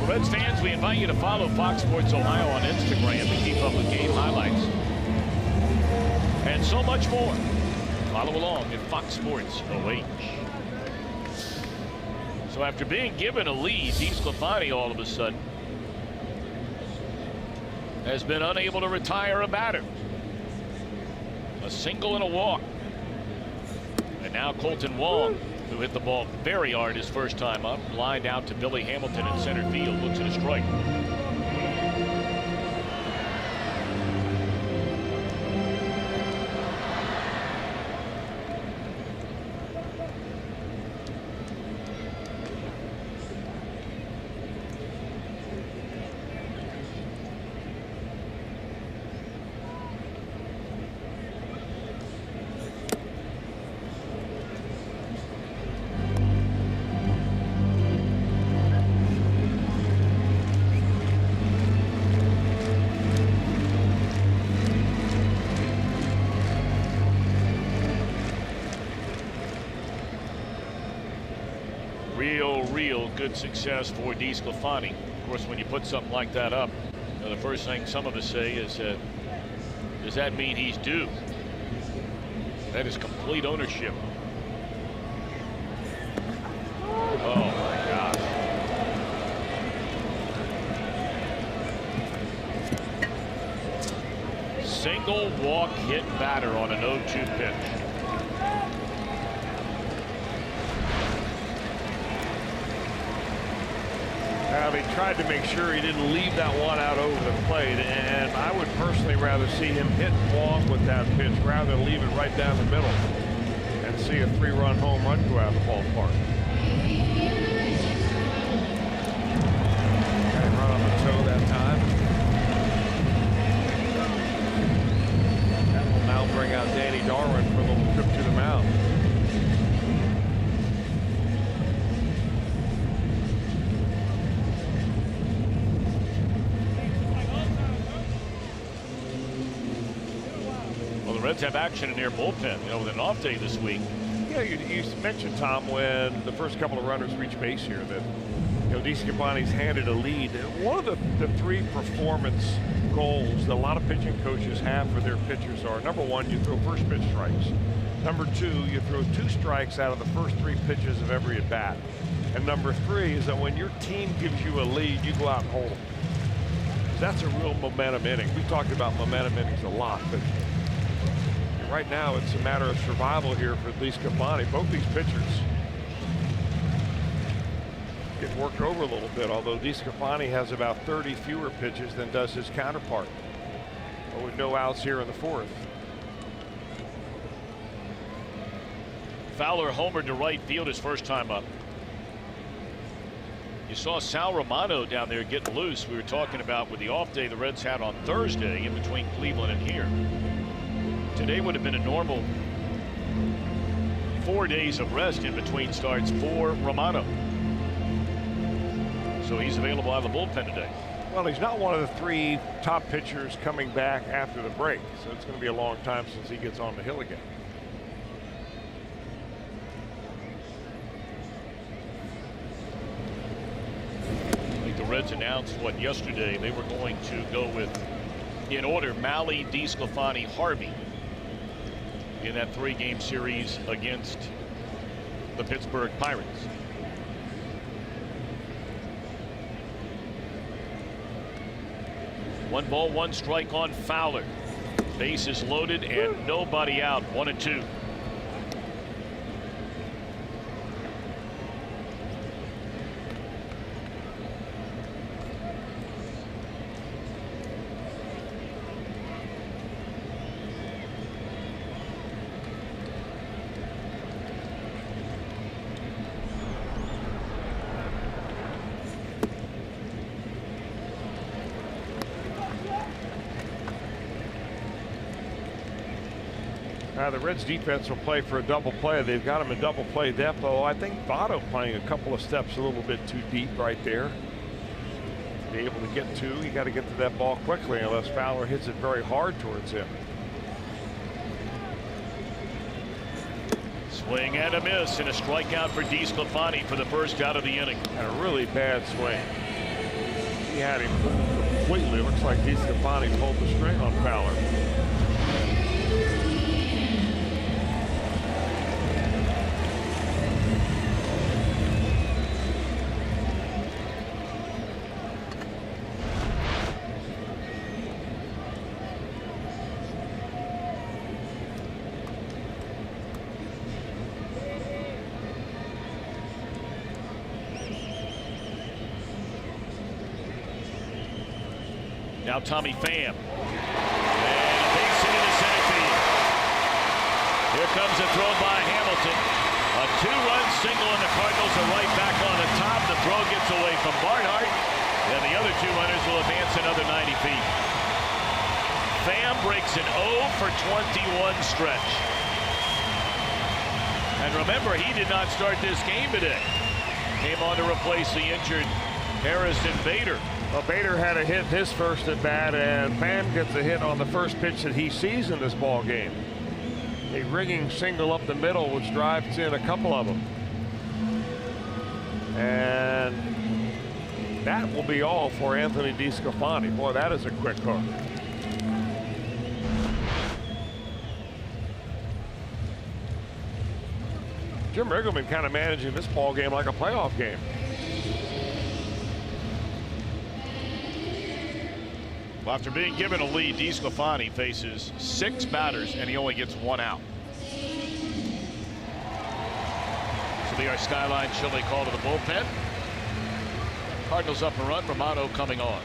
Reds fans, we invite you to follow Fox Sports Ohio on Instagram to keep up with game highlights and so much more. Follow along at Fox Sports OH. So after being given a lead, DeSclafani all of a sudden has been unable to retire a batter. A single and a walk. And now Colton Wong, who hit the ball very hard his first time up, lined out to Billy Hamilton in center field, looks at a strike. Real good success for DeSclafani. Of course, when you put something like that up, the first thing some of us say is, does that mean he's due? That is complete ownership. Oh my gosh. Single walk hit batter on an 0-2 pitch. He tried to make sure he didn't leave that one out over the plate, and I would personally rather see him hit Wong with that pitch rather than leave it right down the middle and see a 3-run home run go out of the ballpark. And run on the toe that time. That will now bring out Danny Darwin for the trip to the mound. Reds have action in their bullpen, with an off day this week. Yeah, you mentioned, Tom, when the first couple of runners reach base here that, DeSclafani's handed a lead. One of the 3 performance goals that a lot of pitching coaches have for their pitchers are, number 1, you throw first pitch strikes. Number 2, you throw 2 strikes out of the first 3 pitches of every at bat. And number 3 is that when your team gives you a lead, you go out and hold them. That's a real momentum inning. We talked about momentum innings a lot, but right now, it's a matter of survival here for DeSclafani. Both these pitchers get worked over a little bit, although DeSclafani has about 30 fewer pitches than does his counterpart. But with no outs here in the 4th. Fowler homered to right field his first time up. You saw Sal Romano down there getting loose. We were talking about with the off day the Reds had on Thursday in between Cleveland and here. Today would have been a normal 4 days of rest in between starts for Romano. So he's available out of the bullpen today. Well, he's not one of the 3 top pitchers coming back after the break, so it's going to be a long time since he gets on the hill again. I think the Reds announced yesterday they were going to go with, in order, Mahle, DeSclafani, Harvey in that 3-game series against the Pittsburgh Pirates. One ball, 1 strike on Fowler. Base is loaded and nobody out. 1-2. The Reds defense will play for a double play. They've got him in double play depth, though I think Votto playing a couple of steps a little bit too deep right there. To be able to get to, you got to get to that ball quickly unless Fowler hits it very hard towards him. Swing and a miss, and a strikeout for DeSclafani for the first out of the inning. And a really bad swing. He had him completely. Looks like DeSclafani pulled the string on Fowler. Now Tommy Pham. And he takes it into center field. Here comes a throw by Hamilton. A two-run single, and the Cardinals are right back on the top. The throw gets away from Barnhart, and the other two runners will advance another 90 feet. Pham breaks an 0 for 21 stretch. And remember, he did not start this game today. Came on to replace the injured Harrison Bader. Well, Bader had a hit his first at bat, and Pham gets a hit on the first pitch that he sees in this ball game. A ringing single up the middle, which drives in a couple of them. And that will be all for Anthony DeSclafani. Boy, that is a quick hook. Jim Riggleman kind of managing this ball game like a playoff game. Well, after being given a lead, DeSclafani faces 6 batters, and he only gets 1 out. So the Skyline Chili call to the bullpen. Cardinals up a run. Romano coming on.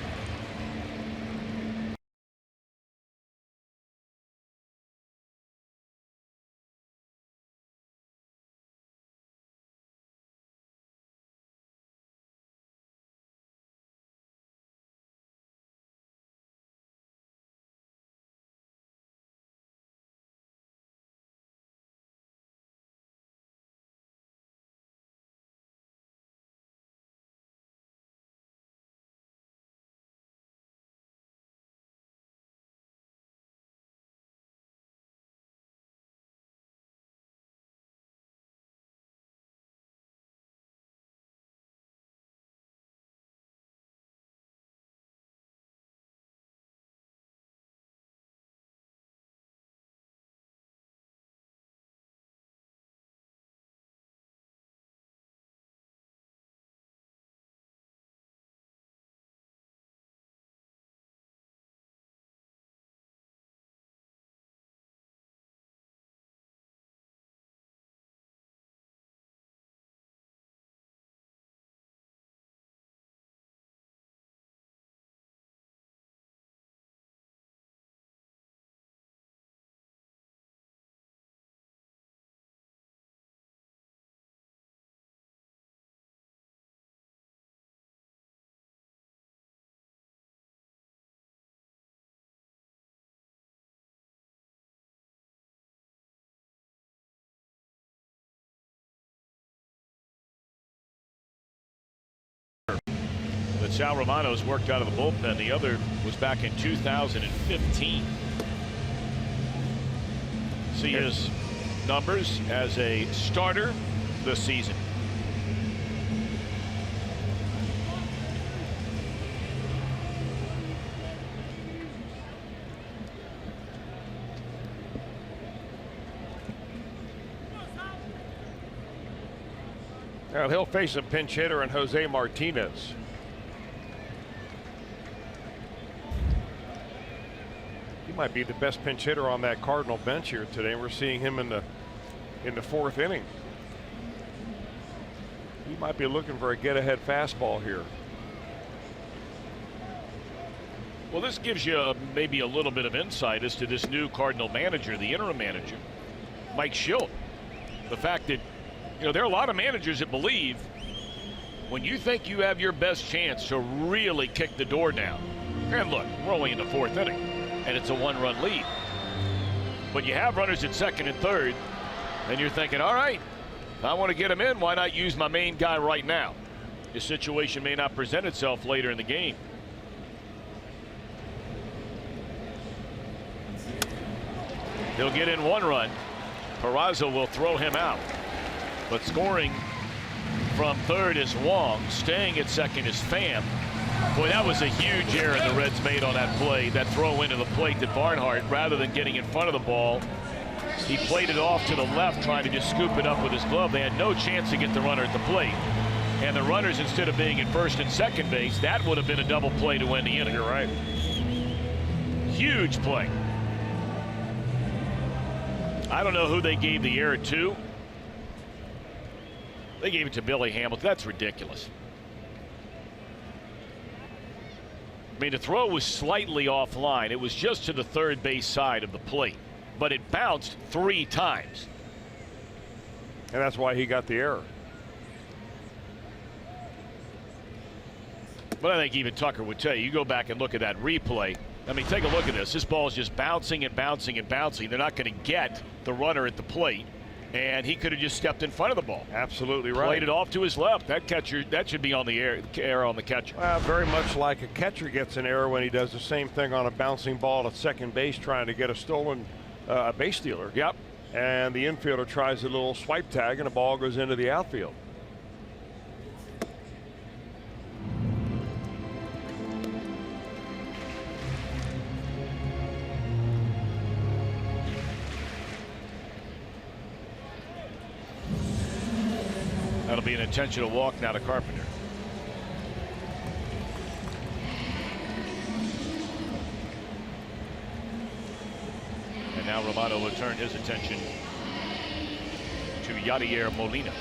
But Sal Romano's worked out of the bullpen. The other was back in 2015. See his numbers as a starter this season. Now he'll face a pinch hitter in Jose Martinez. He might be the best pinch hitter on that Cardinal bench here today. We're seeing him in the 4th inning. He might be looking for a get-ahead fastball here. Well, this gives you maybe a little bit of insight as to this new Cardinal manager, the interim manager, Mike Schilt. The fact that, you know, there are a lot of managers that believe when you think you have your best chance to really kick the door down. And look, we're only in the 4th inning, and it's a 1-run lead. But you have runners at second and third, and you're thinking, all right, I want to get him in. Why not use my main guy right now? The situation may not present itself later in the game. He'll get in one run. Peraza will throw him out. But scoring from third is Wong. Staying at second is Pham. Boy, that was a huge error the Reds made on that play. That throw into the plate that Barnhart, rather than getting in front of the ball, he played it off to the left, trying to just scoop it up with his glove. They had no chance to get the runner at the plate. And the runners, instead of being at first and second base, that would have been a double play to win the inning. You're right. Huge play. I don't know who they gave the error to. They gave it to Billy Hamilton. That's ridiculous. I mean, the throw was slightly offline. It was just to the third base side of the plate, but it bounced 3 times. And that's why he got the error. But I think even Tucker would tell you, you go back and look at that replay. I mean, take a look at this. This ball is just bouncing and bouncing and bouncing. They're not going to get the runner at the plate, and he could have just stepped in front of the ball. Absolutely right. Played it off to his left. That catcher, that should be on the error on the catcher. Very much like a catcher gets an error when he does the same thing on a bouncing ball at second base, trying to get a stolen base stealer. Yep. And the infielder tries a little swipe tag, and the ball goes into the outfield. That'll be an intentional walk now to Carpenter. And now Romano will turn his attention to Yadier Molina.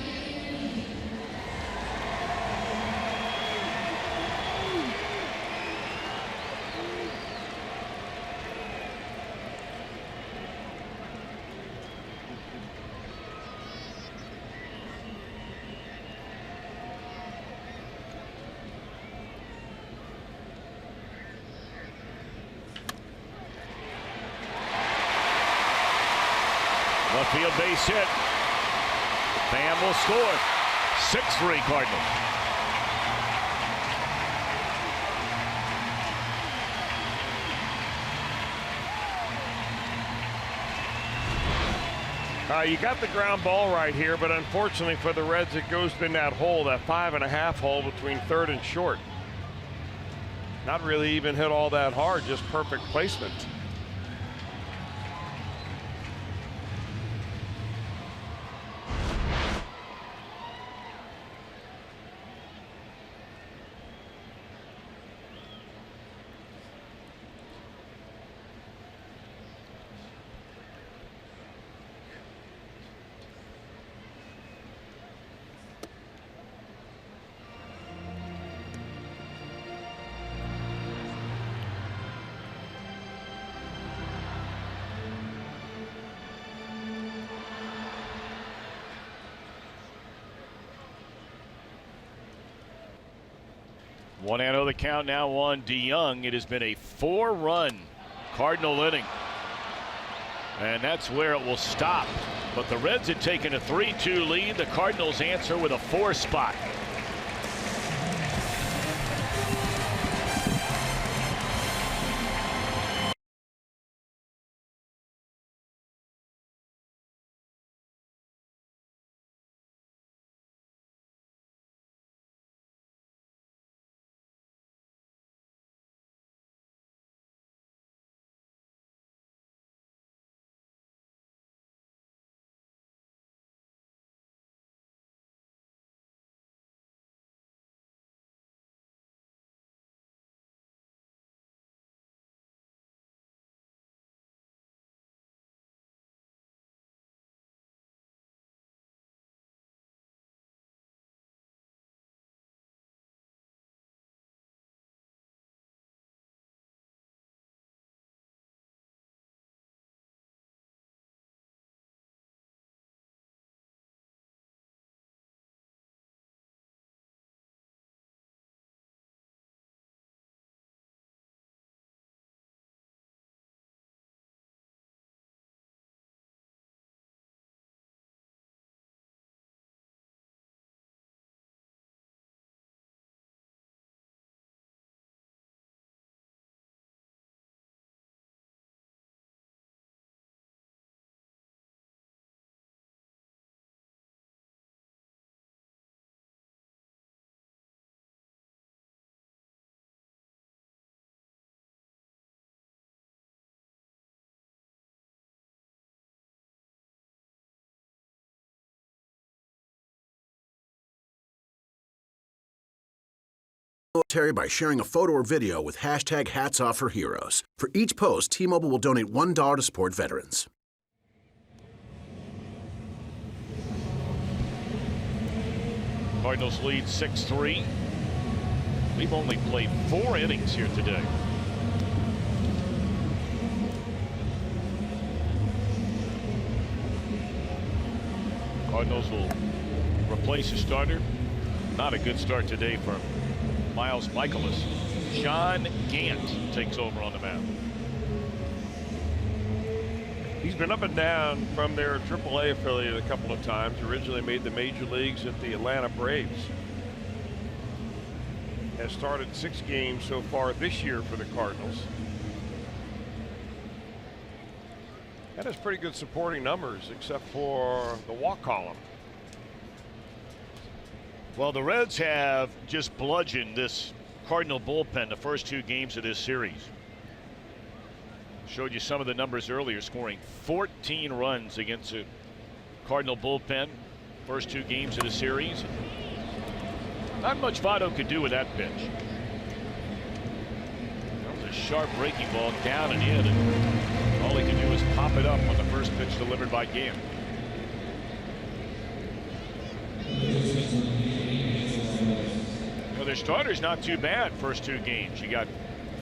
Left field base hit. Pham will score. 6-3 Cardinals. You got the ground ball right here, but unfortunately for the Reds, it goes in that hole, that 5.5 hole between third and short. Not really even hit all that hard, just perfect placement. One out of the count now on DeYoung. It has been a 4-run Cardinal inning. And that's where it will stop. But the Reds had taken a 3-2 lead. The Cardinals answer with a 4 spot. military by sharing a photo or video with hashtag #HatsOffForHeroes. For each post, T-Mobile will donate $1 to support veterans. Cardinals lead 6-3. We've only played 4 innings here today. Cardinals will replace a starter. Not a good start today for Miles Michaelis. John Gant takes over on the mound. He's been up and down from their AAA affiliate a couple of times. Originally made the major leagues at the Atlanta Braves. Has started 6 games so far this year for the Cardinals. That has pretty good supporting numbers, except for the walk column. Well, the Reds have just bludgeoned this Cardinal bullpen the first 2 games of this series. Showed you some of the numbers earlier, scoring 14 runs against the Cardinal bullpen first 2 games of the series. Not much Votto could do with that pitch. That was a sharp breaking ball down and in, and all he could do was pop it up on the first pitch delivered by Gant. Well, their starter's not too bad first 2 games. You got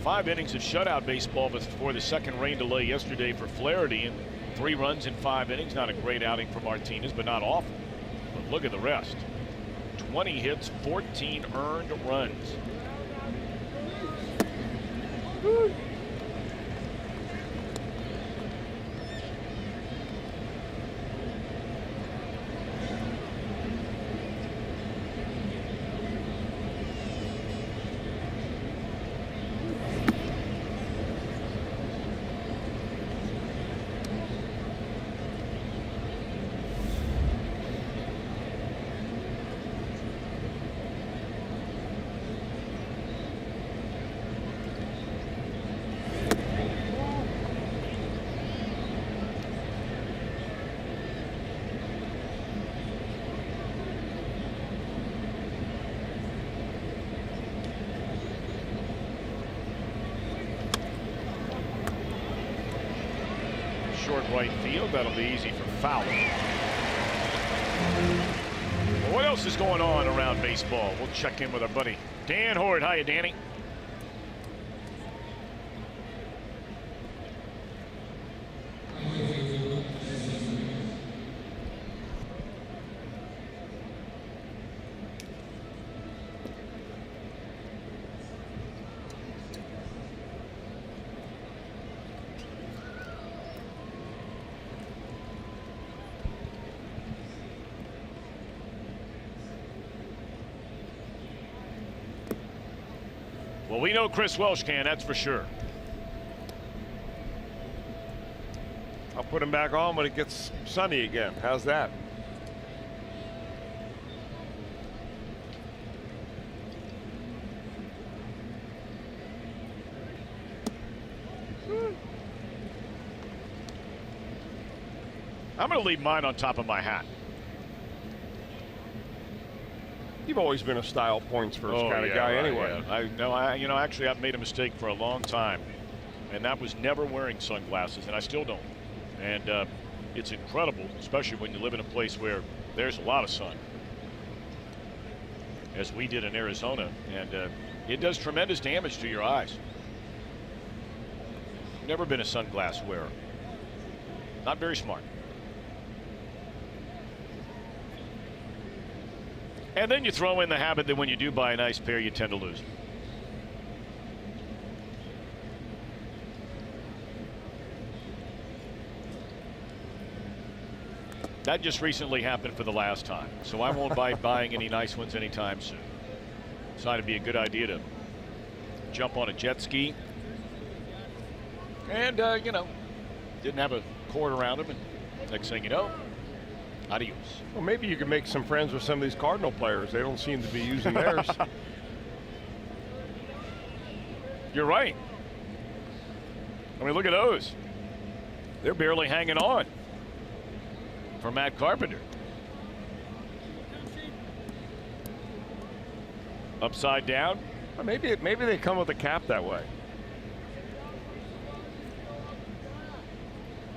5 innings of shutout baseball before the second rain delay yesterday for Flaherty, and 3 runs in 5 innings. Not a great outing for Martinez, but not awful. But look at the rest. 20 hits, 14 earned runs. Woo. Short right field. That'll be easy for Fowler. Well, what else is going on around baseball? We'll check in with our buddy Dan Horde. Hiya, Danny. Well, we know Chris Welsh can, that's for sure. I'll put him back on when it gets sunny again. How's that? I'm going to leave mine on top of my hat. You've always been a style points first kind of guy, anyway. Yeah. Actually, I've made a mistake for a long time, and that was never wearing sunglasses, and I still don't. And it's incredible, especially when you live in a place where there's a lot of sun, as we did in Arizona, and it does tremendous damage to your eyes. Never been a sunglass wearer. Not very smart. And then you throw in the habit that when you do buy a nice pair, you tend to lose them. That just recently happened for the last time, so I won't buy buying any nice ones anytime soon. Decided to be a good idea to jump on a jet ski, and didn't have a cord around them, and next thing you know, adios. Well, maybe you can make some friends with some of these Cardinal players. They don't seem to be using theirs. You're right. I mean, look at those. They're barely hanging on for Matt Carpenter. Upside down. Maybe they come with a cap that way.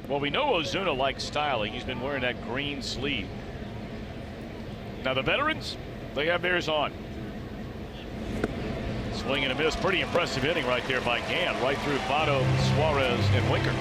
Well, we know Ozuna likes styling. He's been wearing that green sleeve. Now the veterans, they have theirs on. Swing and a miss. Pretty impressive inning right there by Gann. Right through Votto, Suarez, and Winker.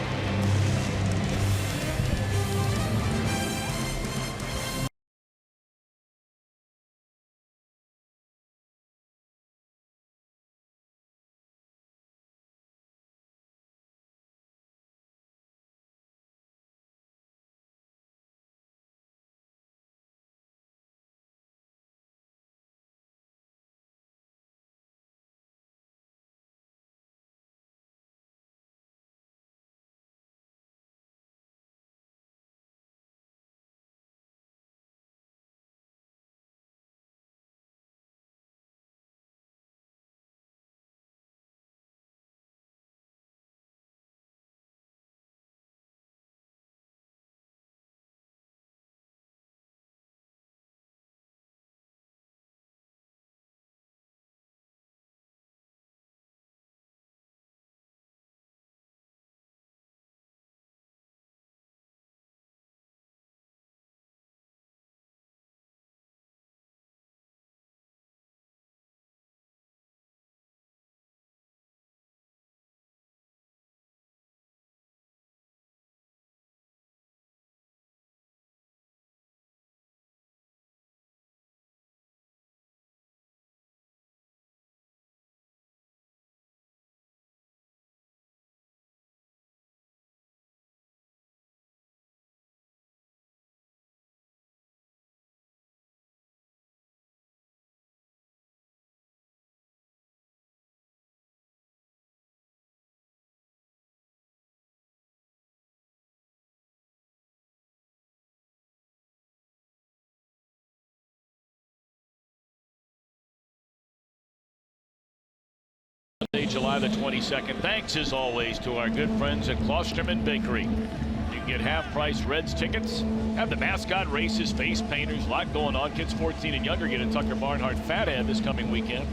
July the 22nd. Thanks as always to our good friends at Klosterman Bakery. You can get half-price Reds tickets, have the mascot races, face painters, a lot going on. Kids 14 and younger get a Tucker Barnhart Fathead this coming weekend,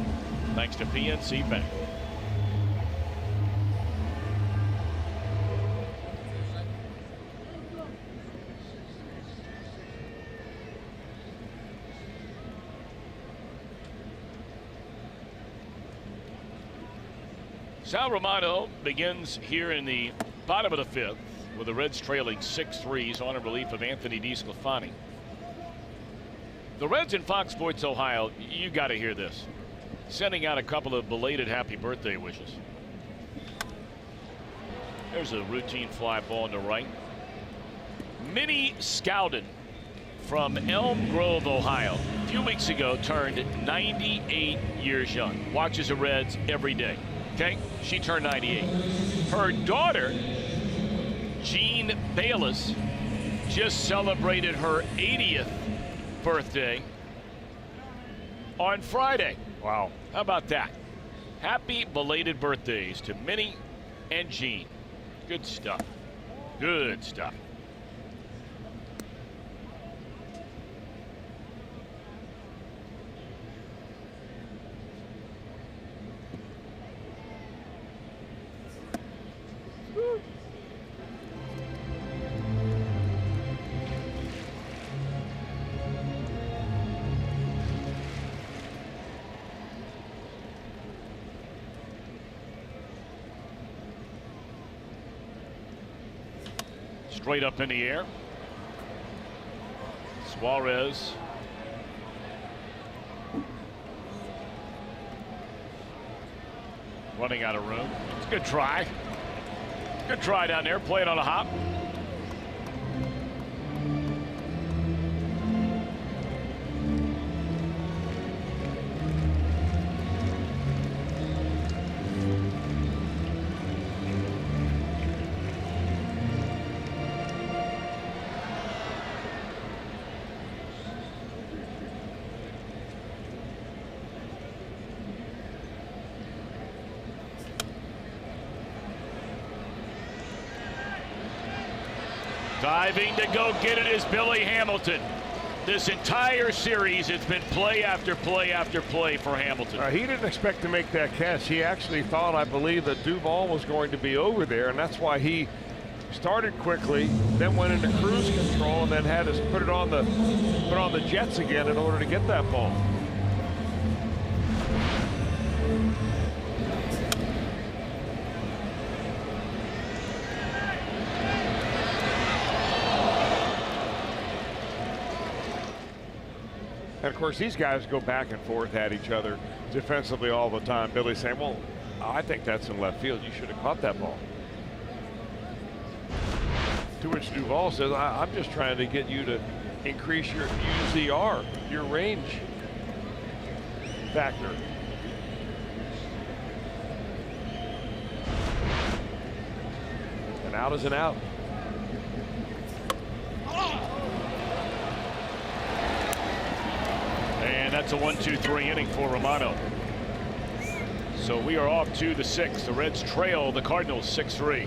thanks to PNC Bank. Sal Romano begins here in the bottom of the fifth with the Reds trailing 6-3 on in relief of Anthony DeSclafani. The Reds in Fox Sports Ohio, you got to hear this, sending out a couple of belated happy birthday wishes. There's a routine fly ball in the right. Minnie Scowden from Elm Grove, Ohio, a few weeks ago turned 98 years young. Watches the Reds every day. Okay, she turned 98. Her daughter, Jean Bayless, just celebrated her 80th birthday on Friday. Wow, how about that? Happy belated birthdays to Minnie and Jean. Good stuff. Good stuff. Straight up in the air. Suarez. Running out of room. It's a good try. Good try down there. Play it on a hop. Diving to go get it is Billy Hamilton. This entire series, it's been play after play after play for Hamilton. He didn't expect to make that catch. He actually thought, I believe, that Duvall was going to be over there, and that's why he started quickly, then went into cruise control, and then had to put on the jets again in order to get that ball. And of course, these guys go back and forth at each other defensively all the time. Billy saying, well, I think that's in left field. You should have caught that ball. To which Duvall says, I'm just trying to get you to increase your UZR, your range factor. And out is an out. And that's a 1-2-3 inning for Romano. So we are off to the 6th. The Reds trail the Cardinals 6-3.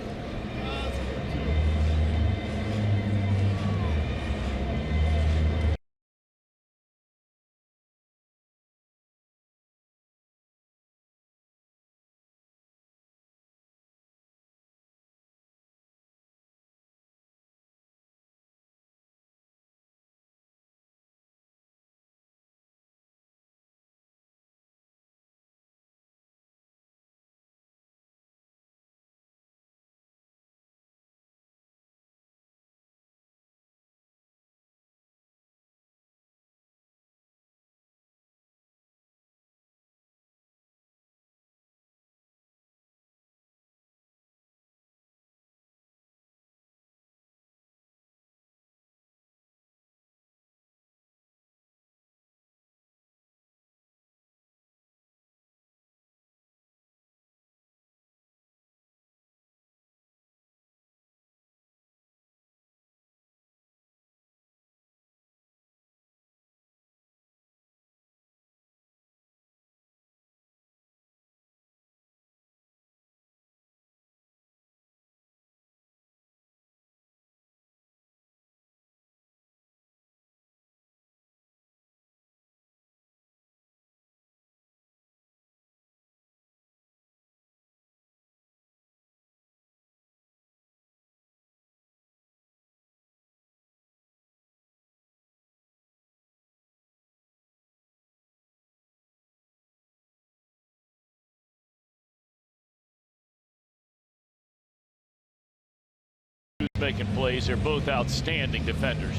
Making plays. They're both outstanding defenders.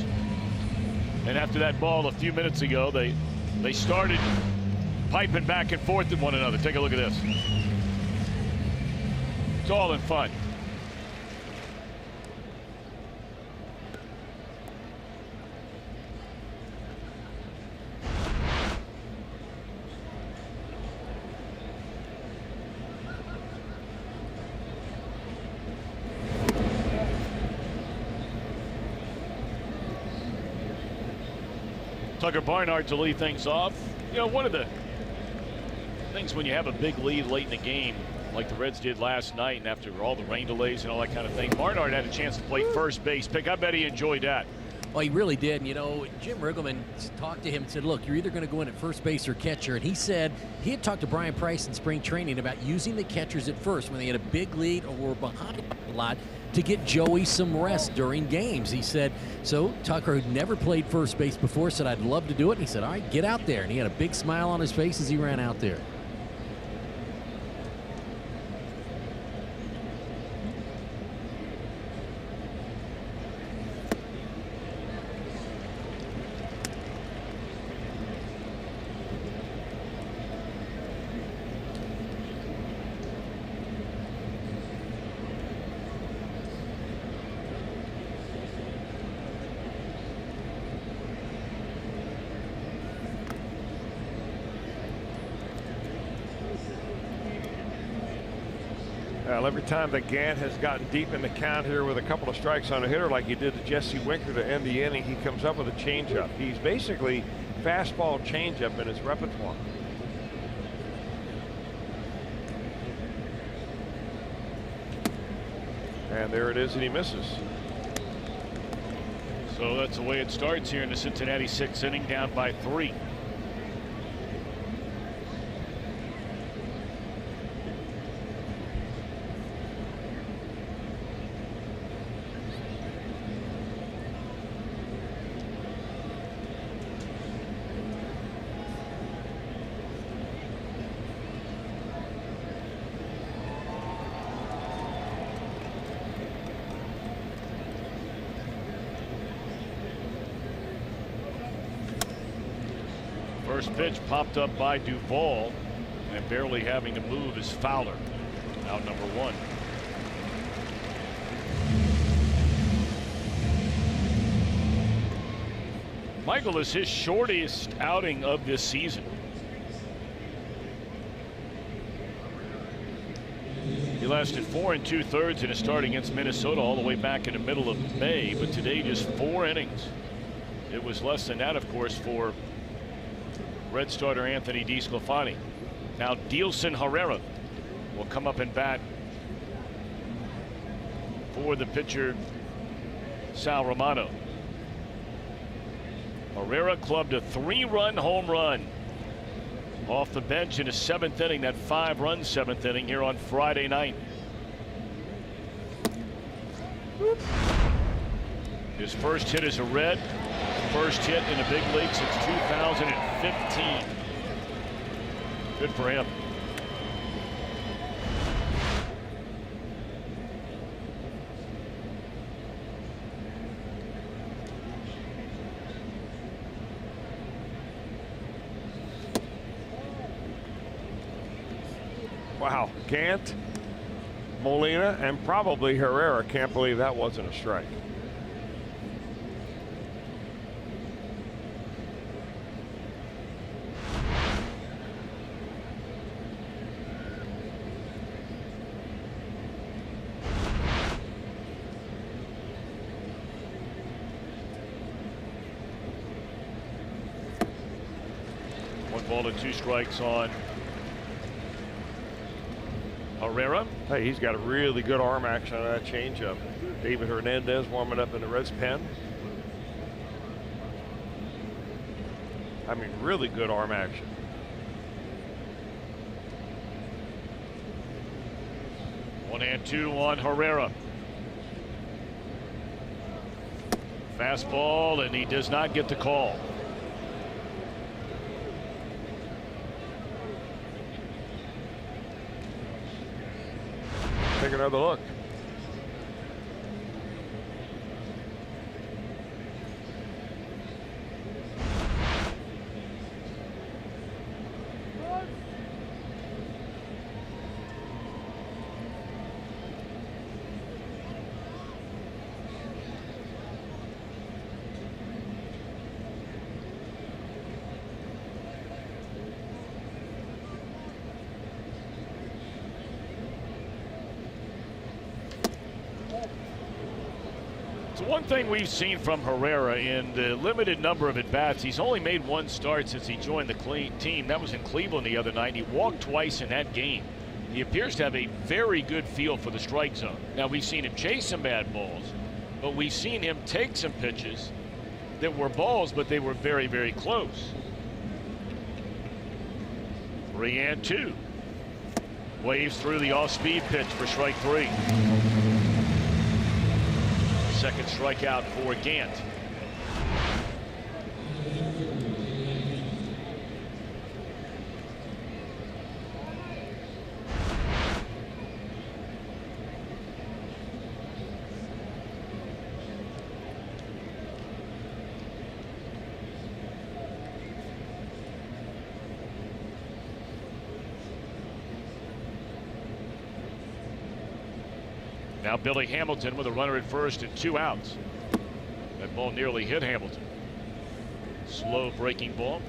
And after that ball a few minutes ago, they started piping back and forth at one another. Take a look at this. It's all in fun. Tucker Barnhart to lead things off. You know, one of the things when you have a big lead late in the game, like the Reds did last night, and after all the rain delays and all that kind of thing, Barnhart had a chance to play first base pick. I bet he enjoyed that. Well, he really did. And, you know, Jim Riggleman talked to him and said, look, you're either going to go in at first base or catcher. And he said he had talked to Brian Price in spring training about using the catchers at first when they had a big lead or were behind a lot to get Joey some rest during games. He said, so Tucker, who'd never played first base before, said, I'd love to do it. And he said, all right, get out there. And he had a big smile on his face as he ran out there. Well, every time that Gant has gotten deep in the count here with a couple of strikes on a hitter like he did to Jesse Winker to end the inning, he comes up with a changeup. He's basically fastball changeup in his repertoire. And there it is, and he misses. So that's the way it starts here in the Cincinnati 6th inning, down by 3. First pitch popped up by Duvall, and barely having to move is Fowler. Out number 1. Michael, is his shortest outing of this season. He lasted 4 2/3 in a start against Minnesota all the way back in the middle of May, but today just 4 innings. It was less than that, of course, for Red starter Anthony DeSclafani. Now Dielson Herrera will come up and bat for the pitcher Sal Romano. Herrera clubbed a 3-run home run off the bench in his 7th inning, that 5-run 7th inning here on Friday night. His first hit is a Red. First hit in the big league since 2015. Good for him. Wow, Gant, Molina, and probably Herrera. Can't believe that wasn't a strike. Ball and 2 strikes on Herrera. Hey, he's got a really good arm action on that changeup. David Hernandez warming up in the Reds pen. I mean, really good arm action. One and 2 on Herrera. Fastball, and he does not get the call. Take another look. One thing we've seen from Herrera in the limited number of at-bats, he's only made 1 start since he joined the team. That was in Cleveland the other night. He walked twice in that game. He appears to have a very good feel for the strike zone. Now, we've seen him chase some bad balls, but we've seen him take some pitches that were balls, but they were very, very close. 3 and 2. Waves through the off-speed pitch for strike 3. Second strikeout for Gant. Now Billy Hamilton with a runner at first and 2 outs. That ball nearly hit Hamilton. Slow breaking ball.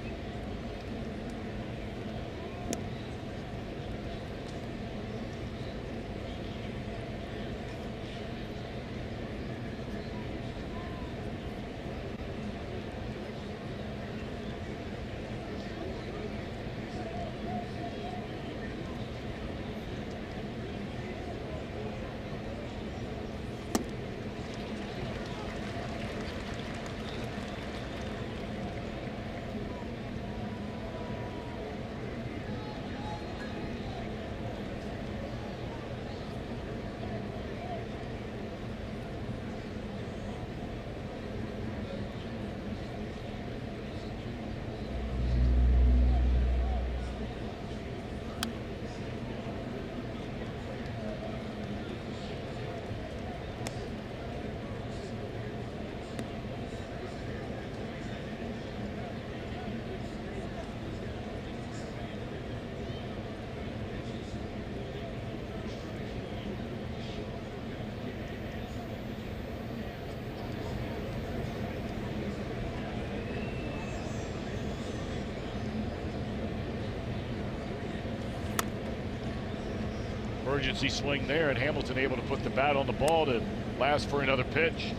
Emergency swing there, and Hamilton able to put the bat on the ball to last for another pitch.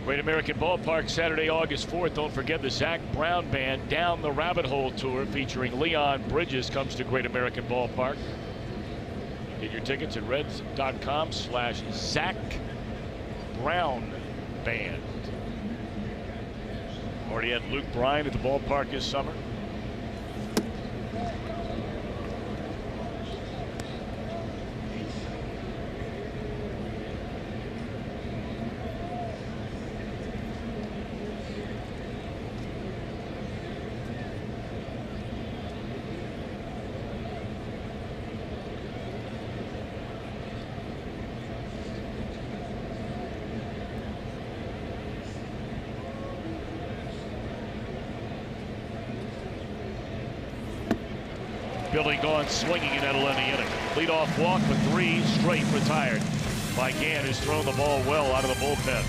Great American Ballpark, Saturday, August 4th. Don't forget the Zach Brown Band Down the Rabbit Hole Tour featuring Leon Bridges comes to Great American Ballpark. Get your tickets at reds.com/Zach Brown Band. Already had Luke Bryan at the ballpark this summer. Billy gone swinging in that 11th inning. Leadoff walk, but 3 straight retired by Gann, who's thrown the ball well out of the bullpen.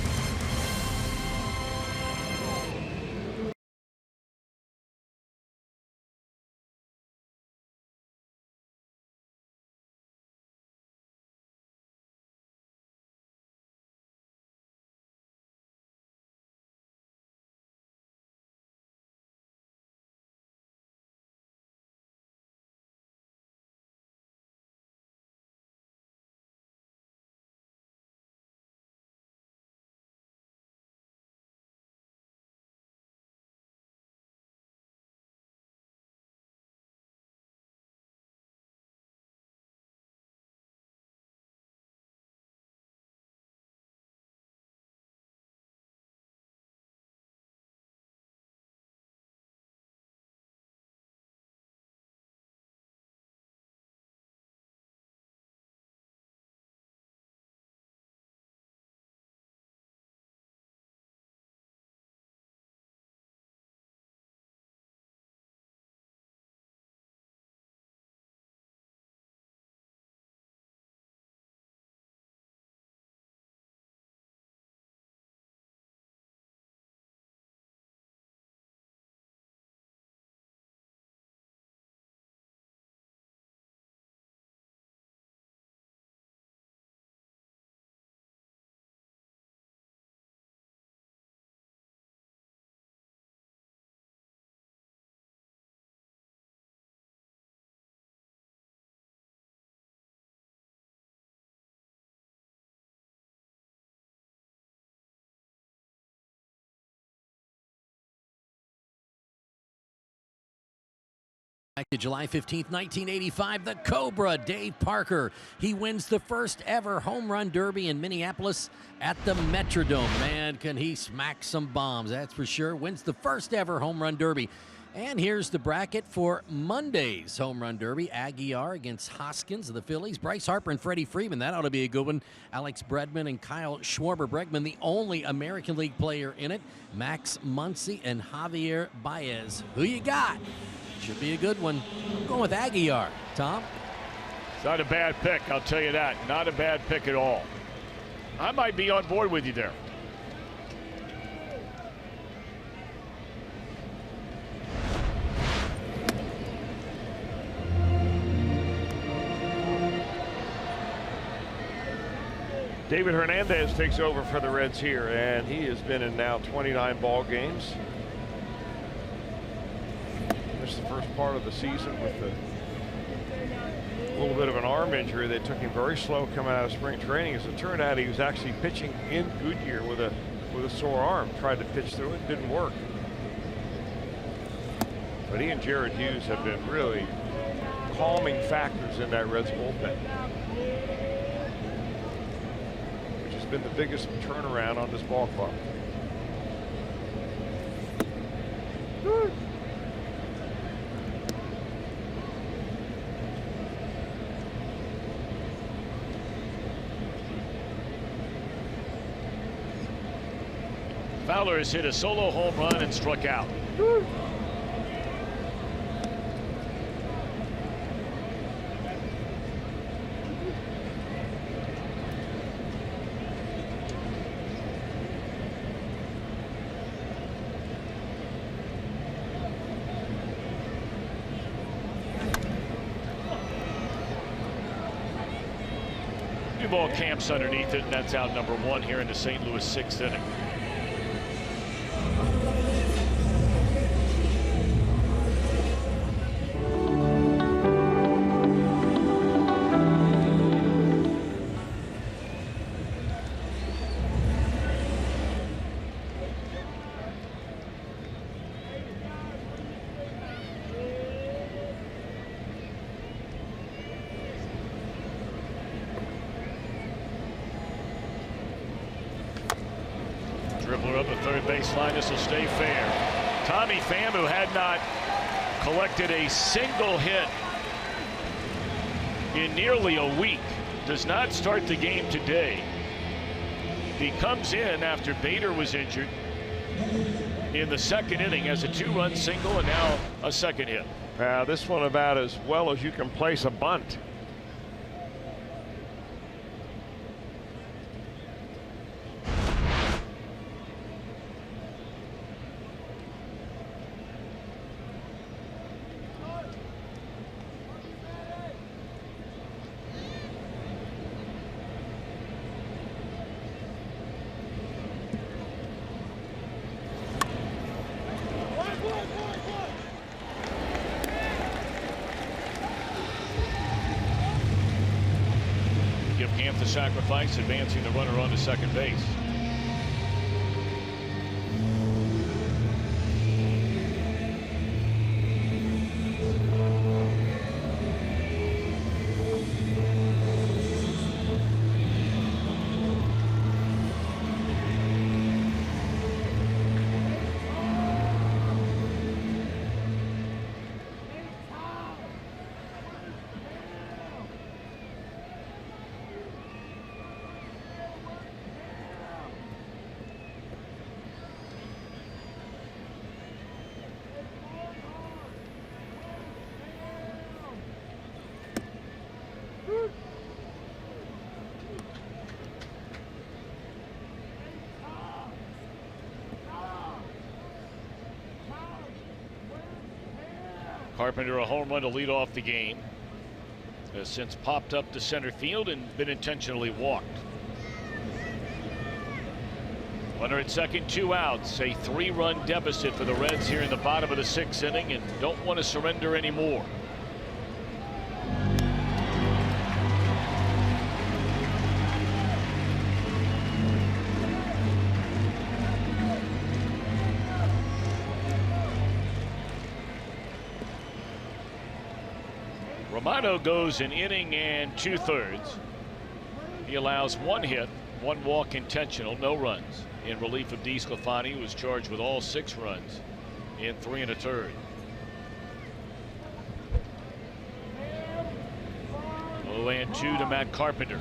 Back to July 15th, 1985, the Cobra, Dave Parker. He wins the first ever home run derby in Minneapolis at the Metrodome. Man, can he smack some bombs, that's for sure. Wins the first ever home run derby. And here's the bracket for Monday's home run derby. Aguiar against Hoskins of the Phillies. Bryce Harper and Freddie Freeman. That ought to be a good one. Alex Bregman and Kyle Schwarber-Bregman, the only American League player in it. Max Muncy and Javier Baez. Who you got? Should be a good one. I'm going with Aguiar. Tom? It's not a bad pick, I'll tell you that. Not a bad pick at all. I might be on board with you there. David Hernandez takes over for the Reds here, and he has been in now 29 ball games. Missed the first part of the season with a little bit of an arm injury. They took him very slow coming out of spring training. As it turned out, he was actually pitching in Goodyear with a sore arm. Tried to pitch through it, didn't work. But he and Jared Hughes have been really calming factors in that Reds bullpen, which has been the biggest turnaround on this ball club. Fowler has hit a solo home run and struck out. Rugby ball camps underneath it, and that's out number 1 here in the St. Louis 6th inning. Dribbler up the third baseline. This will stay fair. Tommy Pham, who had not collected a single hit in nearly a week, does not start the game today. He comes in after Bader was injured in the second inning as a 2-run single and now a second hit. This one about as well as you can place a bunt. Give Camp the sacrifice, advancing the runner on to second base. Carpenter a home run to lead off the game. Has since popped up to center field and been intentionally walked. Runner at second, 2 outs. A 3-run deficit for the Reds here in the bottom of the 6th inning, and don't want to surrender anymore. Romano goes an inning and 2/3. He allows 1 hit, 1 walk intentional, no runs. In relief of DeSclafani, who was charged with all 6 runs in 3 1/3. 0-2 to Matt Carpenter.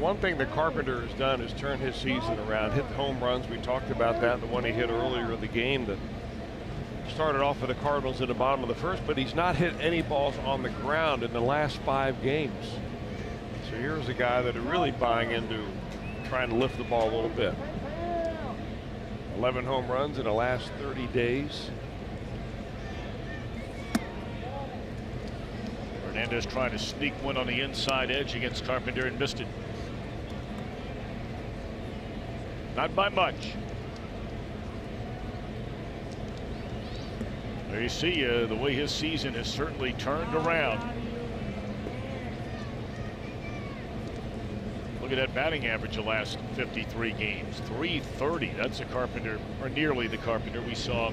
One thing that Carpenter has done is turn his season around, hit the home runs. We talked about that, the one he hit earlier in the game that started off for the Cardinals in the bottom of the first, but he's not hit any balls on the ground in the last 5 games. So here's a guy that are really buying into trying to lift the ball a little bit. 11 home runs in the last 30 days. Hernandez trying to sneak one on the inside edge against Carpenter and missed it. Not by much. There you see the way his season has certainly turned around. Look at that batting average the last 53 games. .330. That's a Carpenter, or nearly the Carpenter we saw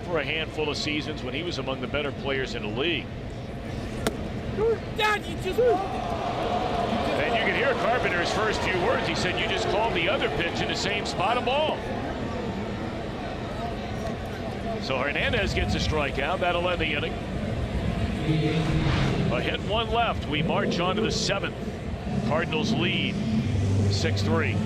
for a handful of seasons when he was among the better players in the league. Dad, you just... And you can hear Carpenter's first few words. He said, "You just called the other pitch in the same spot of ball." So Hernandez gets a strikeout. That'll end the inning. A hit, one left. We march on to the 7th. Cardinals lead 6-3.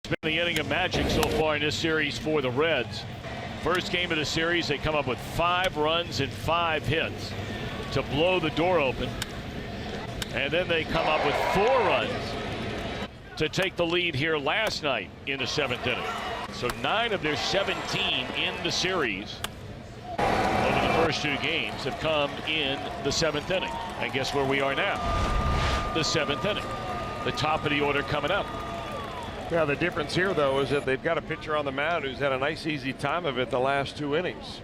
It's been the inning of magic so far in this series for the Reds. First game of the series, they come up with 5 runs and 5 hits to blow the door open. And then they come up with 4 runs to take the lead here last night in the 7th inning. So 9 of their 17 in the series over the first 2 games have come in the 7th inning. And guess where we are now? The 7th inning. The top of the order coming up. Yeah, the difference here, though, is that they've got a pitcher on the mound who's had a nice, easy time of it the last 2 innings.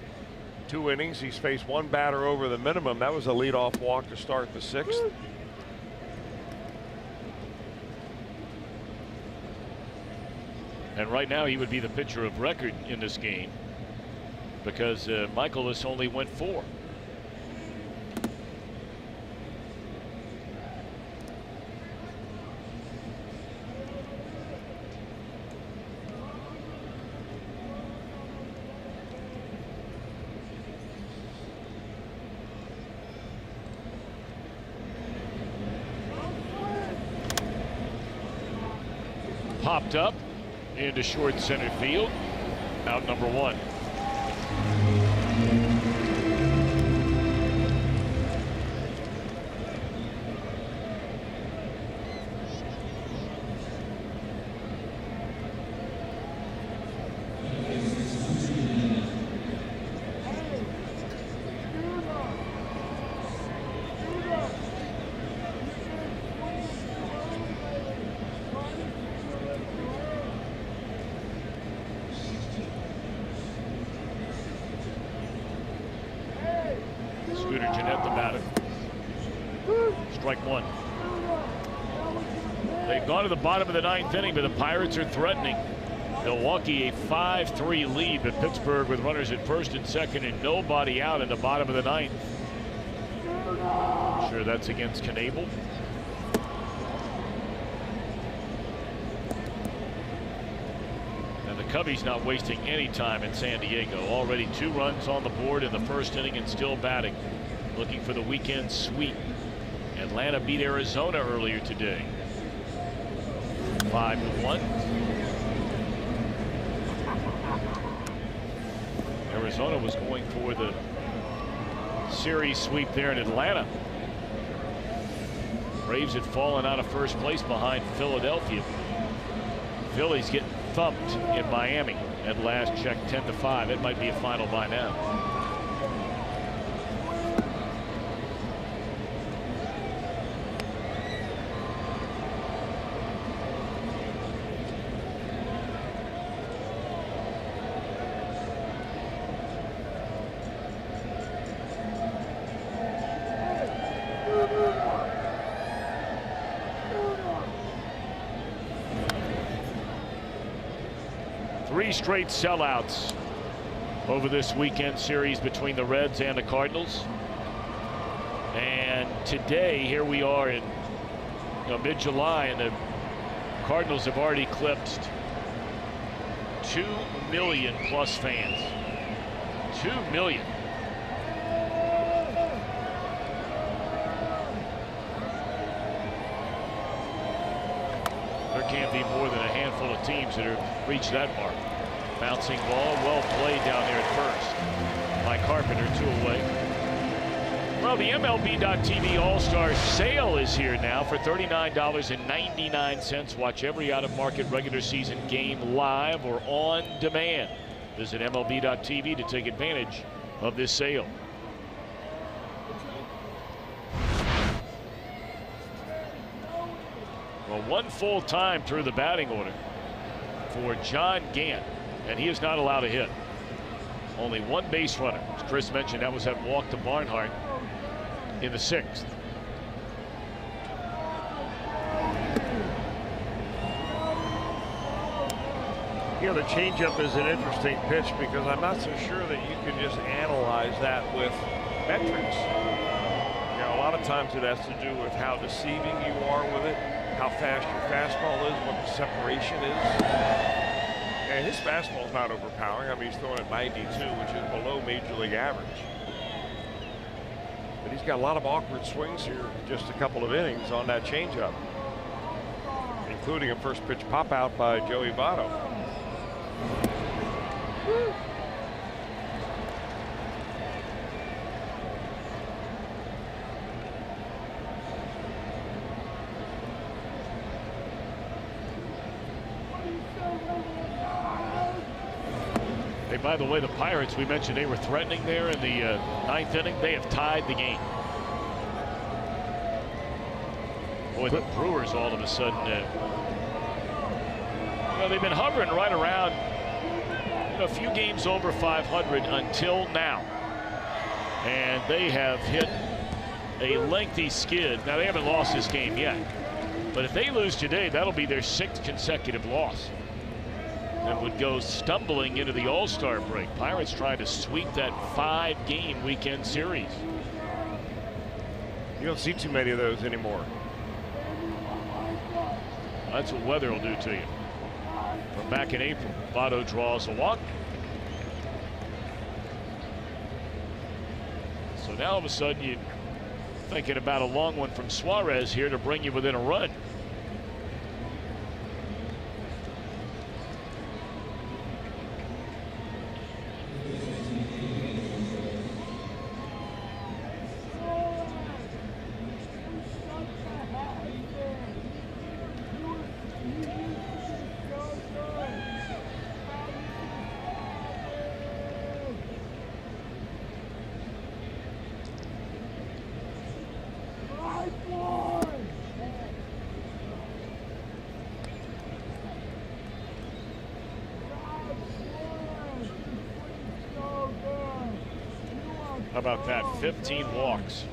2 innings, he's faced 1 batter over the minimum. That was a leadoff walk to start the 6th. And right now, he would be the pitcher of record in this game because Michaelis only went 4. Popped up into short center field. Out number 1. Jeanette, the batter. Strike 1. They've gone to the bottom of the 9th inning, but the Pirates are threatening. Milwaukee a 5-3 lead, but Pittsburgh with runners at first and second and nobody out in the bottom of the 9th. I'm sure that's against Knable. And the Cubbies not wasting any time in San Diego. Already 2 runs on the board in the first inning and still batting. looking for the weekend sweep. Atlanta beat Arizona earlier today, 5-1. Arizona was going for the series sweep there in Atlanta. Braves had fallen out of first place behind Philadelphia. Phillies get thumped in Miami at last check, 10-5. It might be a final by now. Three straight sellouts over this weekend series between the Reds and the Cardinals. And today, here we are in mid-July, and the Cardinals have already eclipsed 2 million plus fans. 2 million. There can't be more than a handful of teams that have reached that mark. Bouncing ball, well played down there at first by Carpenter, 2 away. Well, the MLB.TV All-Star Sale is here now for $39.99. Watch every out-of-market regular season game live or on demand. Visit MLB.TV to take advantage of this sale. Well, one full time through the batting order for John Gant, and he is not allowed a hit. Only one base runner. As Chris mentioned, that was that walk to Barnhart in the 6th. You know, the changeup is an interesting pitch because I'm not so sure that you can just analyze that with metrics. You know, a lot of times it has to do with how deceiving you are with it, how fast your fastball is, what the separation is. And his fastball is not overpowering. I mean, he's throwing at 92, which is below major league average. But he's got a lot of awkward swings here in just a couple of innings on that changeup, including a first pitch pop out by Joey Votto. Hey, by the way, the Pirates, we mentioned they were threatening there in the 9th inning. They have tied the game. Boy, the Brewers all of a sudden, they've been hovering right around a few games over 500 until now. And they have hit a lengthy skid. Now, they haven't lost this game yet. But if they lose today, that'll be their 6th consecutive loss. And would go stumbling into the All-Star break. Pirates trying to sweep that 5-game weekend series. You don't see too many of those anymore. That's what weather will do to you. From back in April, Votto draws a walk. So now all of a sudden you're thinking about a long one from Suarez here to bring you within a run. How about that? 15 walks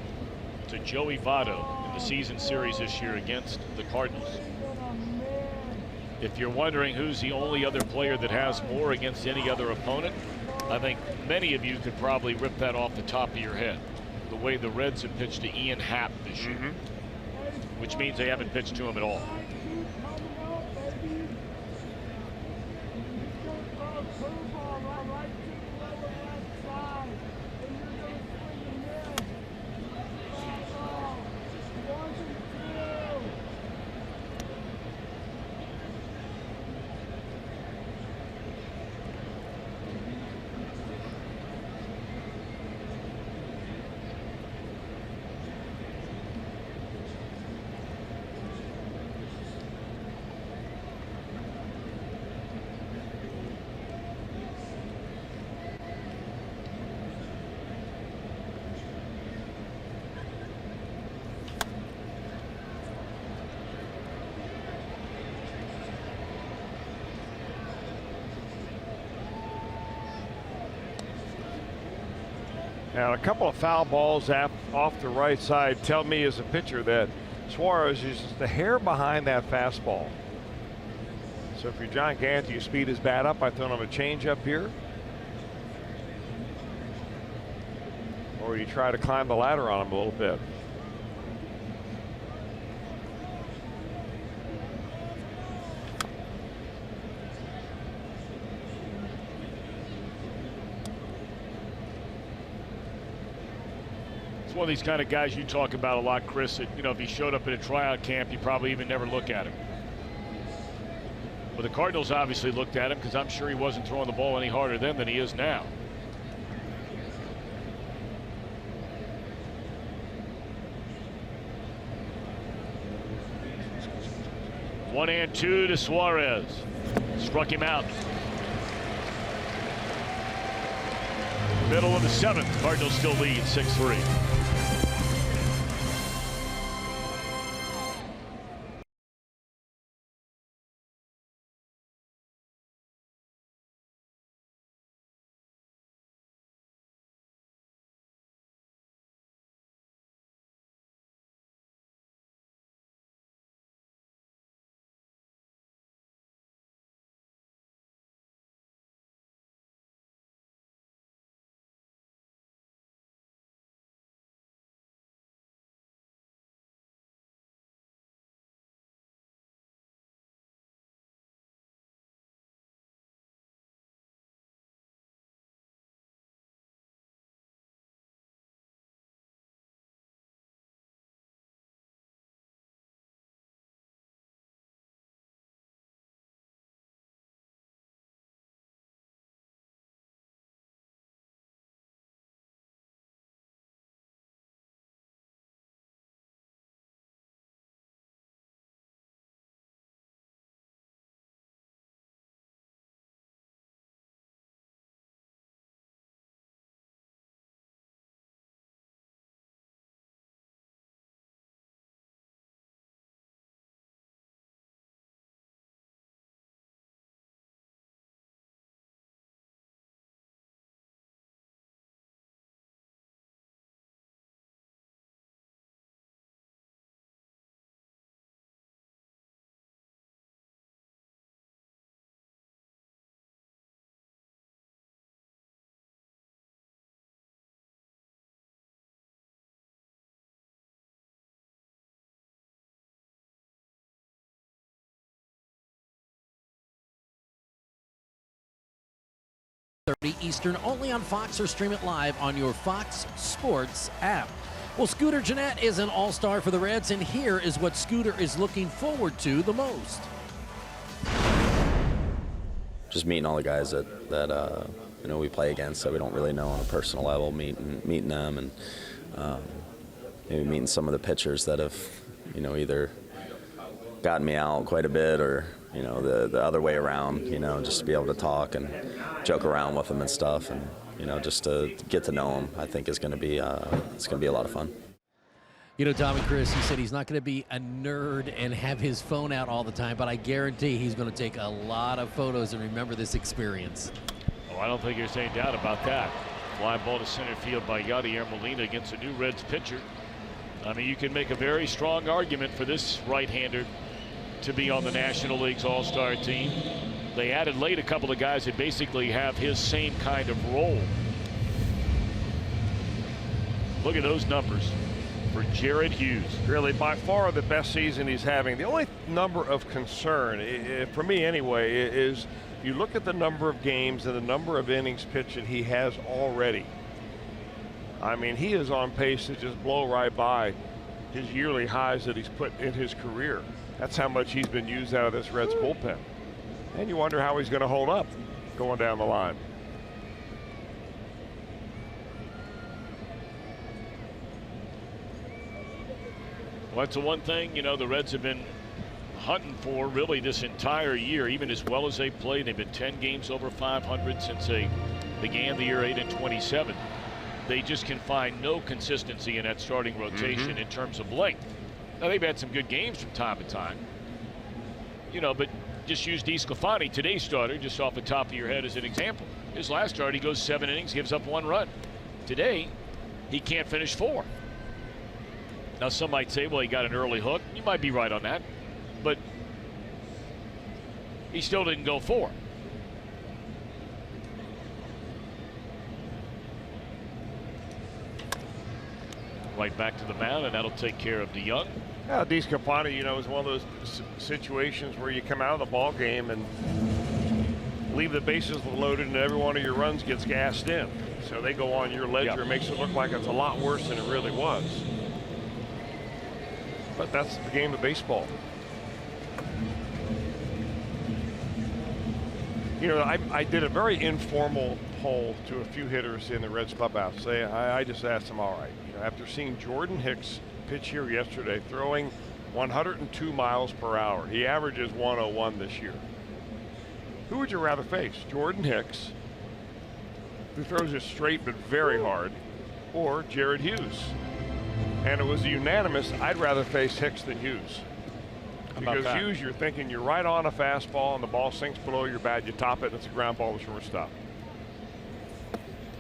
to Joey Votto in the season series this year against the Cardinals. If you're wondering who's the only other player that has more against any other opponent, I think many of you could probably rip that off the top of your head. The way the Reds have pitched to Ian Happ this year, which means they haven't pitched to him at all. And a couple of foul balls off the right side tell me as a pitcher that Suarez is just a hair behind that fastball. So if you're John Gant, you speed his bat up by throwing him a change up here. Or you try to climb the ladder on him a little bit. It's one of these kind of guys you talk about a lot, Chris, that, you know, if he showed up at a tryout camp, you probably even never look at him. But the Cardinals obviously looked at him because I'm sure he wasn't throwing the ball any harder then than he is now. One and two to Suarez. Struck him out. Middle of the seventh. Cardinals still lead 6-3. Eastern, only on Fox, or stream it live on your Fox Sports app. Well, Scooter Gennett is an all-star for the Reds, and here is what Scooter is looking forward to the most. Just meeting all the guys that you know, we play against that we don't really know on a personal level, meeting them, and maybe meeting some of the pitchers that have, you know, either gotten me out quite a bit or, you know, the other way around, you know, just to be able to talk and joke around with them and stuff, and, you know, just to get to know them, I think is going to be it's going to be a lot of fun. You know, Tom and Chris, he said he's not going to be a nerd and have his phone out all the time, but I guarantee he's going to take a lot of photos and remember this experience. Oh, I don't think there's any doubt about that. Fly ball to center field by Yadier Molina against a new Reds pitcher. I mean, you can make a very strong argument for this right-hander to be on the National League's All-Star team. They added late a couple of guys that basically have his same kind of role. Look at those numbers for Jared Hughes. Really, by far the best season he's having. The only number of concern, for me anyway, is you look at the number of games and the number of innings pitched that he has already. I mean, he is on pace to just blow right by his yearly highs that he's put in his career. That's how much he's been used out of this Reds bullpen. And you wonder how he's going to hold up going down the line. Well, that's the one thing, you know, the Reds have been hunting for really this entire year. Even as well as they played, they've been 10 games over 500 since they began the year 8-27. They just can find no consistency in that starting rotation in terms of length. Now, they've had some good games from time to time, you know, but just use DeSclafani, today's starter, just off the top of your head as an example. His last start, he goes 7 innings, gives up 1 run. Today, he can't finish 4. Now, some might say, well, he got an early hook. You might be right on that. But he still didn't go 4. Right back to the mound, and that'll take care of DeYoung. Yeah, Dees Capani, you know, is one of those situations where you come out of the ball game and leave the bases loaded and every one of your runs gets gassed in. So they go on your ledger. It makes it look like it's a lot worse than it really was. But that's the game of baseball. You know, I did a very informal poll to a few hitters in the Reds clubhouse. I just asked them, all right, you know, after seeing Jordan Hicks pitch here yesterday, throwing 102 miles per hour, he averages 101 this year. Who would you rather face, Jordan Hicks, who throws it straight but very hard, or Jared Hughes? And it was unanimous, I'd rather face Hicks than Hughes. Because Hughes, you're thinking you're right on a fastball and the ball sinks below your bat, you top it, and it's a ground ball to shortstop.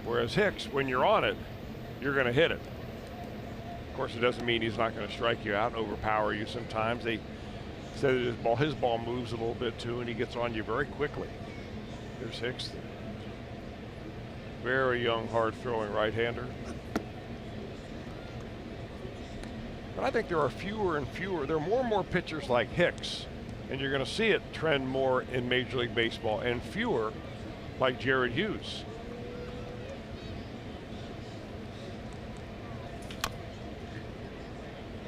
Whereas Hicks, when you're on it, you're going to hit it. Of course, it doesn't mean he's not going to strike you out and overpower you sometimes. They said that his ball moves a little bit too, and he gets on you very quickly. There's Hicks. Very young, hard-throwing right-hander. But I think there are fewer and fewer. There are more and more pitchers like Hicks, and you're going to see it trend more in Major League Baseball, and fewer like Jared Hughes.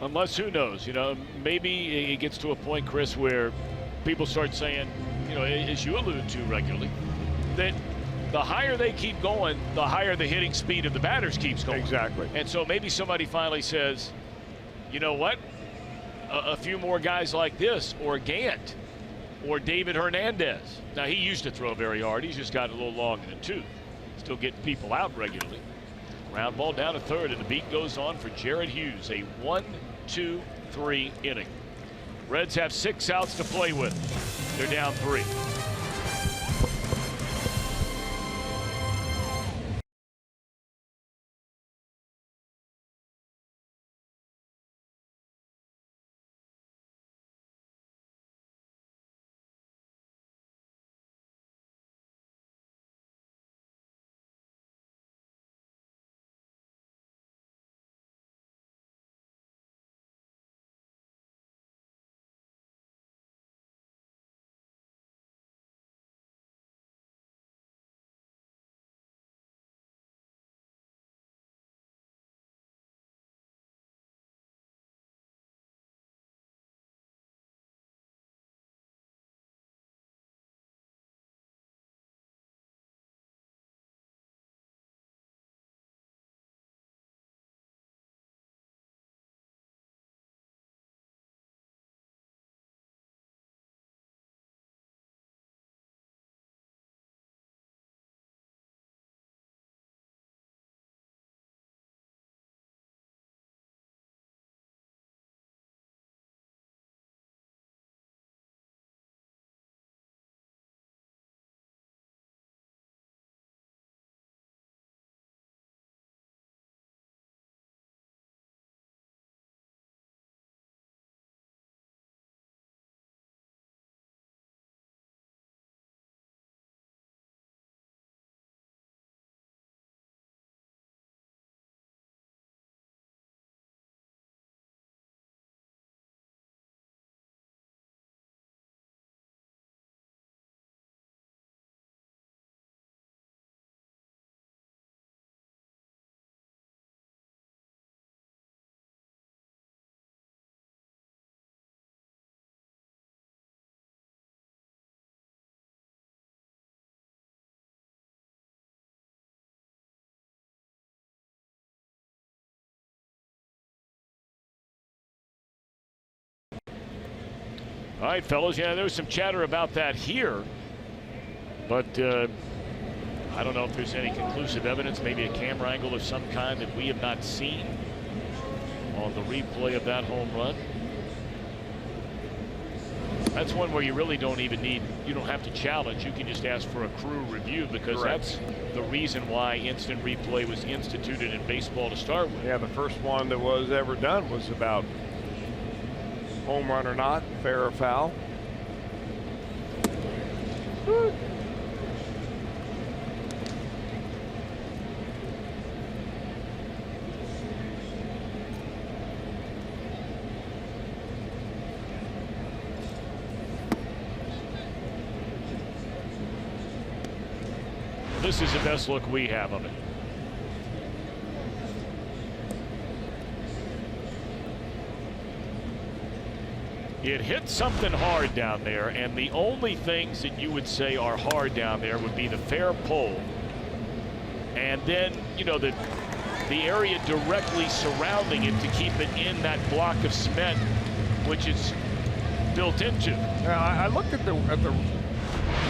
Unless, who knows, you know, maybe it gets to a point, Chris, where people start saying, you know, as you allude to regularly, that the higher they keep going, the higher the hitting speed of the batters keeps going. Exactly. And so maybe somebody finally says, you know what, a few more guys like this, or Gant, or David Hernandez. Now, he used to throw very hard. He's just got a little long in the tooth. Still getting people out regularly. Ground ball down to third, and the beat goes on for Jared Hughes. A 1-2-3 inning. Reds have 6 outs to play with. They're down 3. All right, fellas. Yeah, there was some chatter about that here, but I don't know if there's any conclusive evidence, maybe a camera angle of some kind that we have not seen on the replay of that home run. That's one where you really don't even need, you don't have to challenge. You can just ask for a crew review, because that's the reason why instant replay was instituted in baseball to start with. Yeah, the first one that was ever done was about home run or not, fair or foul. Woo. This is the best look we have of it. It hit something hard down there, and the only things that you would say are hard down there would be the fair pole, and then, you know, the area directly surrounding it to keep it in that block of cement, which it's built into. Now, I looked at the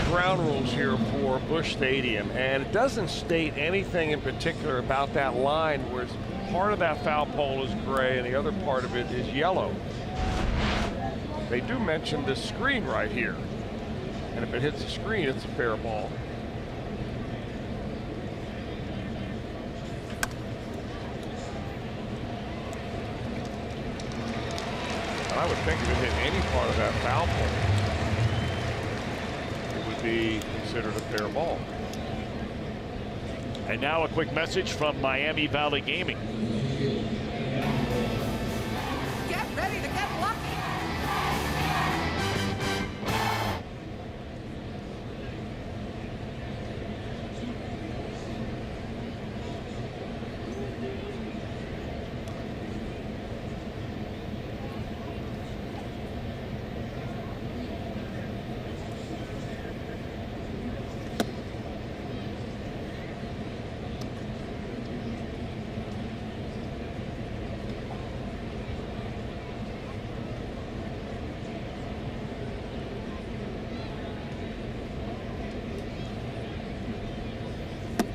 ground rules here for Busch Stadium, and it doesn't state anything in particular about that line, where part of that foul pole is gray and the other part of it is yellow. They do mention this screen right here, and if it hits the screen, it's a fair ball. And I would think if it hit any part of that foul pole, be considered a fair ball. And now a quick message from Miami Valley Gaming. Get ready to get lucky.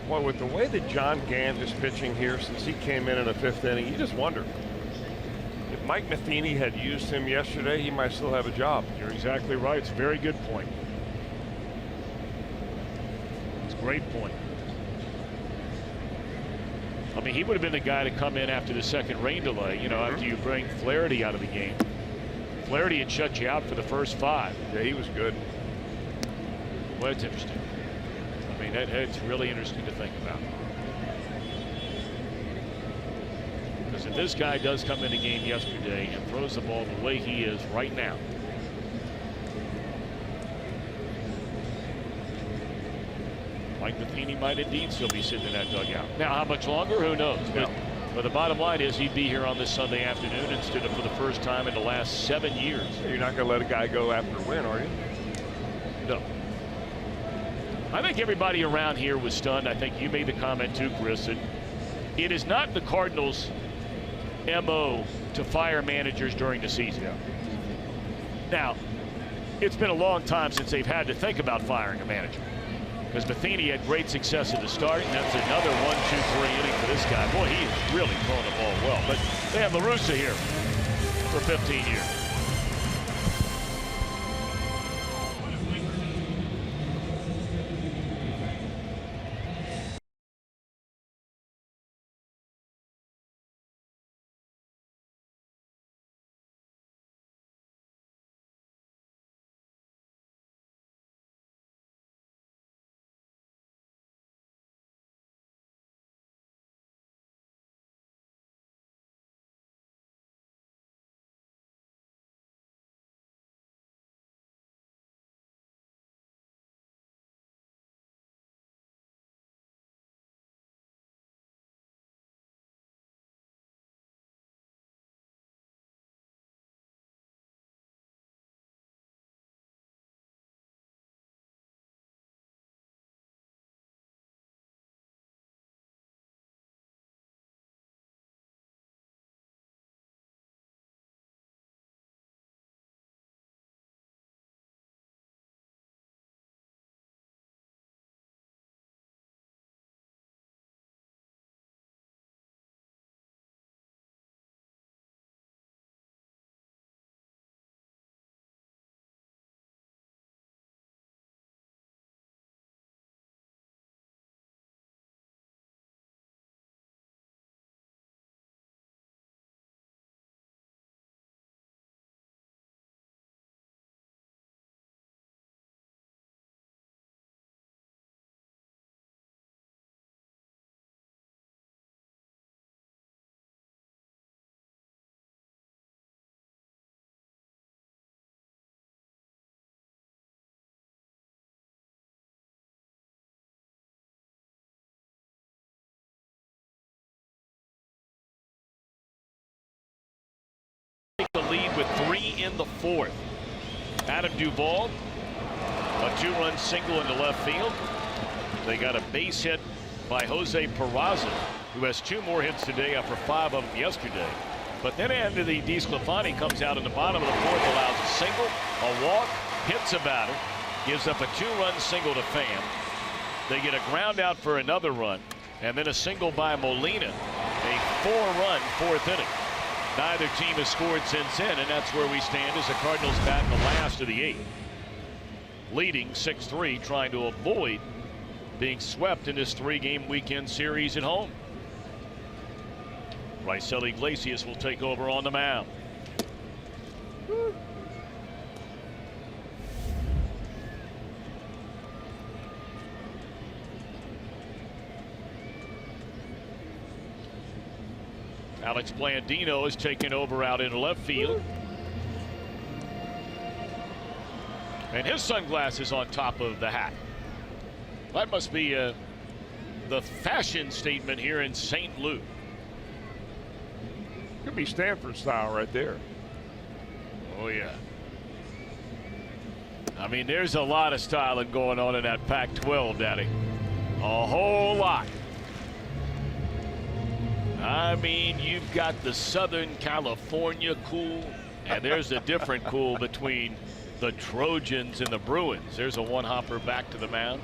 Well, with the way that John Gant is pitching here since he came in the 5th inning, you just wonder. If Mike Matheny had used him yesterday, he might still have a job. You're exactly right. It's a very good point. It's a great point. I mean, he would have been the guy to come in after the second rain delay, you know, after you bring Flaherty out of the game. Flaherty had shut you out for the first 5. Yeah, he was good. Well, it's interesting. I mean, it's really interesting to think about. Because if this guy does come in the game yesterday and throws the ball the way he is right now, Mike Matheny might indeed still be sitting in that dugout. Now, how much longer? Who knows? But the bottom line is he'd be here on this Sunday afternoon and stood up for the first time in the last 7 years. You're not going to let a guy go after a win, are you? No. I think everybody around here was stunned. I think you made the comment too, Chris, that it is not the Cardinals' MO to fire managers during the season. Yeah. Now, it's been a long time since they've had to think about firing a manager, because Matheny had great success at the start, and that's another 1, 2, 3 inning for this guy. Boy, he is really throwing the ball well. But they have La Russa here for 15 years. with 3 in the 4th. Adam Duvall, a 2-run single into left field. They got a base hit by Jose Peraza, who has 2 more hits today after 5 of them yesterday. But then Anthony DeSclafani comes out in the bottom of the 4th, allows a single, a walk, hits a batter, gives up a 2-run single to Pham. They get a ground out for another run, and then a single by Molina, a 4-run 4th inning. Neither team has scored since then, and that's where we stand as the Cardinals bat in the last of the 8th. Leading 6-3, trying to avoid being swept in this 3-game weekend series at home. Raisel Iglesias will take over on the mound. Alex Blandino is taking over out in left field. And his sunglasses on top of the hat. That must be the fashion statement here in St. Louis. Could be Stanford style right there. Oh, yeah. I mean, there's a lot of styling going on in that Pac-12, Daddy. A whole lot. I mean, you've got the Southern California cool, and there's a different cool between the Trojans and the Bruins. There's a one-hopper back to the mound.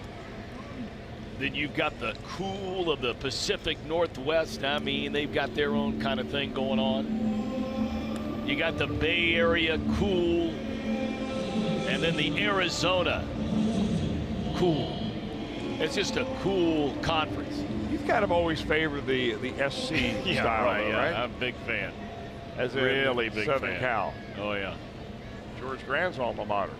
Then you've got the cool of the Pacific Northwest. I mean, they've got their own kind of thing going on. You got the Bay Area cool, and then the Arizona cool. It's just a cool conference. You've kind of always favored the SC Yeah, style, right, though, yeah. right? I'm a big fan. As in really big Southern fan. Cal. Oh, yeah. George Grant's alma mater.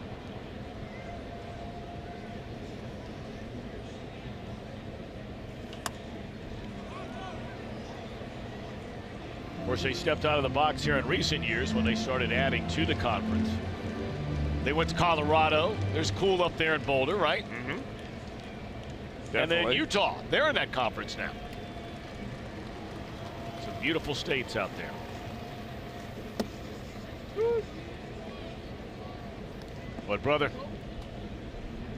Of course, they stepped out of the box here in recent years when they started adding to the conference. They went to Colorado. There's cool up there in Boulder, right? Mm-hmm. And then Definitely. Utah. They're in that conference now. Some beautiful states out there. But, brother,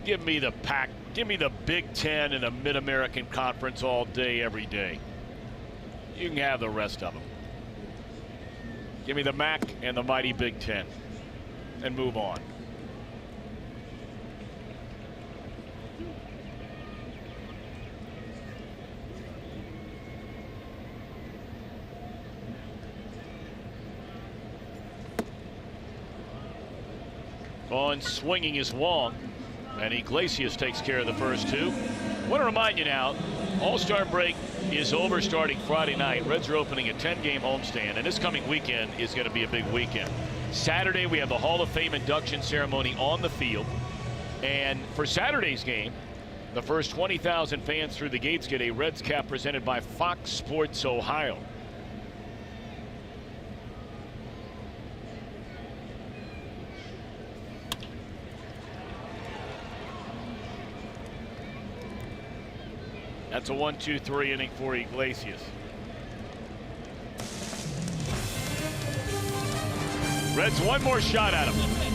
give me the Pac, give me the Big Ten and the Mid-American Conference all day, every day. You can have the rest of them. Give me the MAC and the mighty Big Ten and move on. On swinging is Wong, and Iglesias takes care of the first 2. I want to remind you now, All-Star break is over starting Friday night. Reds are opening a 10-game homestand, and this coming weekend is going to be a big weekend. Saturday, we have the Hall of Fame induction ceremony on the field. And for Saturday's game, the first 20,000 fans through the gates get a Reds cap presented by Fox Sports Ohio. That's a 1-2-3 inning for Iglesias. Reds one more shot at him.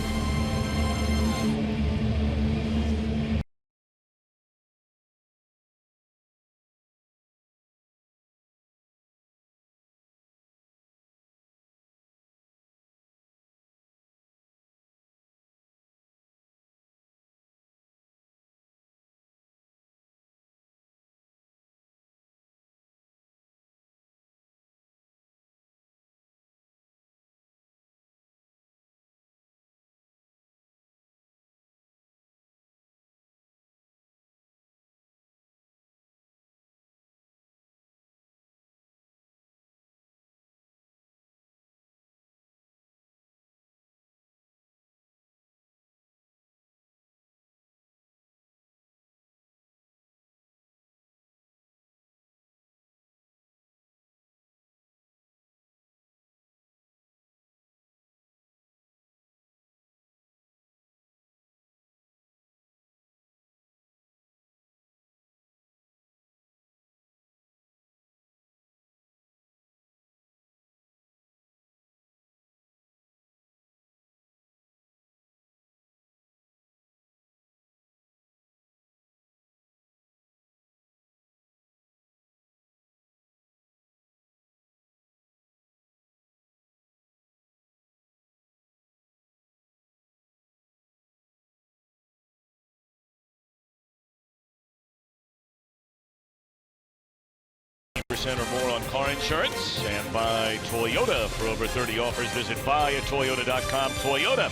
10% or more on car insurance. And by Toyota. For over 30 offers, visit buyatoyota.com. Toyota.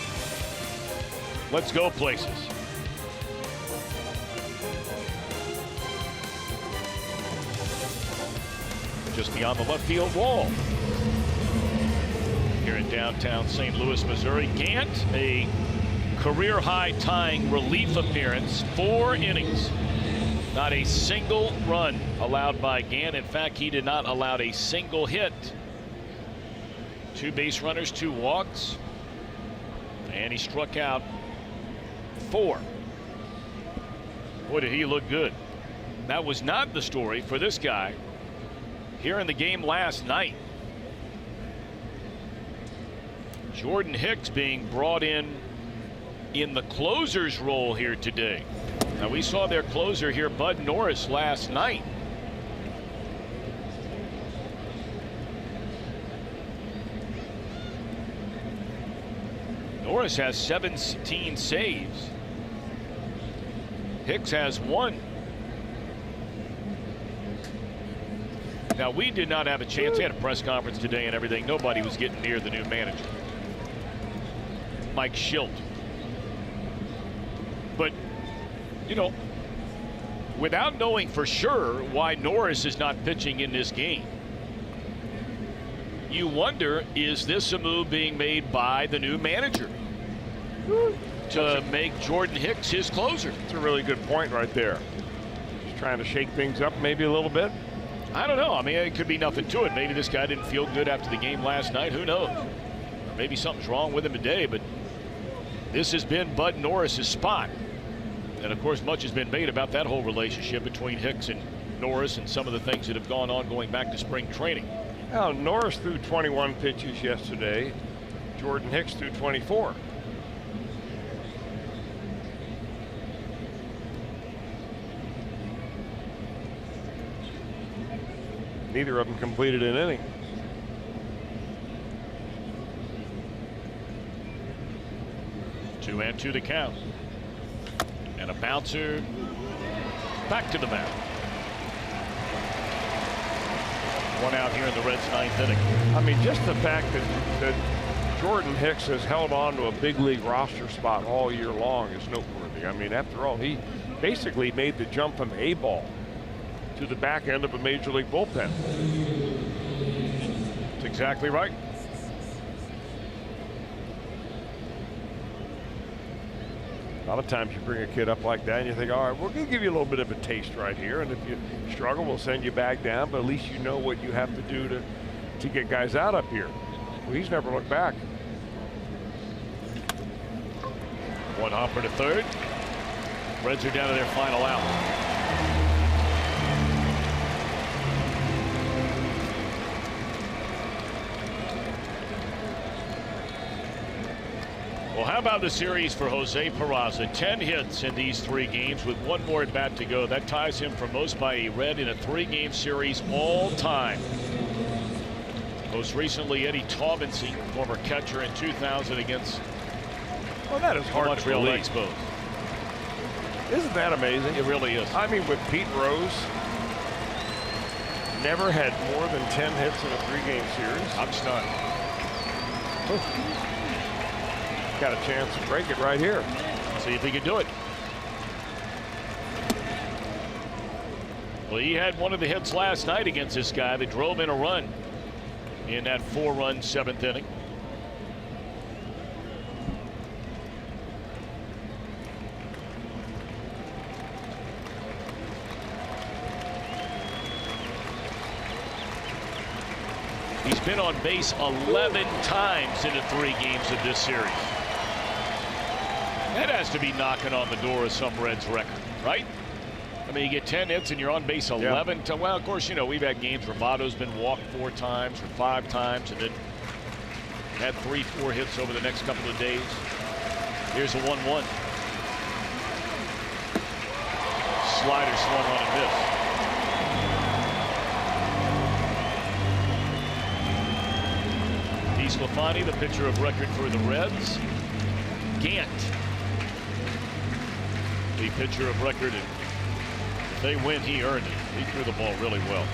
Let's go places. Just beyond the left field wall. Here in downtown St. Louis, Missouri. Gant, a career-high tying relief appearance, 4 innings. Not a single run allowed by Gant. In fact, he did not allow a single hit. 2 base runners, 2 walks, and he struck out 4. Boy, did he look good. That was not the story for this guy here in the game last night. Jordan Hicks being brought in the closer's role here today. Now, we saw their closer here, Bud Norris, last night. Norris has 17 saves. Hicks has 1. Now, we did not have a chance. They had a press conference today and everything. Nobody was getting near the new manager, Mike Schilt. But, you know, without knowing for sure why Norris is not pitching in this game, you wonder, is this a move being made by the new manager to make Jordan Hicks his closer? It's a really good point right there. Just trying to shake things up maybe a little bit. I don't know. I mean, it could be nothing to it. Maybe this guy didn't feel good after the game last night. Who knows? Or maybe something's wrong with him today. But this has been Bud Norris's spot. And, of course, much has been made about that whole relationship between Hicks and Norris and some of the things that have gone on going back to spring training. Well, Norris threw 21 pitches yesterday. Jordan Hicks threw 24. Neither of them completed an inning. Two and two to count. And a bouncer back to the mound. 1 out here in the Reds' 9th inning. I mean, just the fact that Jordan Hicks has held on to a big league roster spot all year long is noteworthy. I mean, after all, he basically made the jump from A-ball to the back end of a major league bullpen. That's exactly right. A lot of times you bring a kid up like that and you think, all right, we're going to give you a little bit of a taste right here, and if you struggle, we'll send you back down, but at least you know what you have to do to get guys out up here. Well, he's never looked back. One hopper to third. Reds are down to their final out. Well, how about the series for Jose Peraza? 10 hits in these 3 games with 1 more at bat to go. That ties him for most by a Red in a 3-game series all time. Most recently, Eddie Taubensee, former catcher in 2000 against that is hard Montreal to believe. Expos. Isn't that amazing? It really is. I mean, with Pete Rose, never had more than 10 hits in a 3-game series. I'm stunned. Got a chance to break it right here. See if he can do it. Well, he had one of the hits last night against this guy that drove in a run in that 4-run 7th inning. He's been on base 11 times in the 3 games of this series. That has to be knocking on the door of some Reds record, right? I mean, you get 10 hits and you're on base 11. Yeah. Well, of course, you know, we've had games where Votto's been walked 4 times or 5 times and then had 3-4 hits over the next couple of days. Here's a 1-1. Slider swung on and missed. Sclafani, the pitcher of record for the Reds. Gant, the pitcher of record. And if they win, he earned it. He threw the ball really well.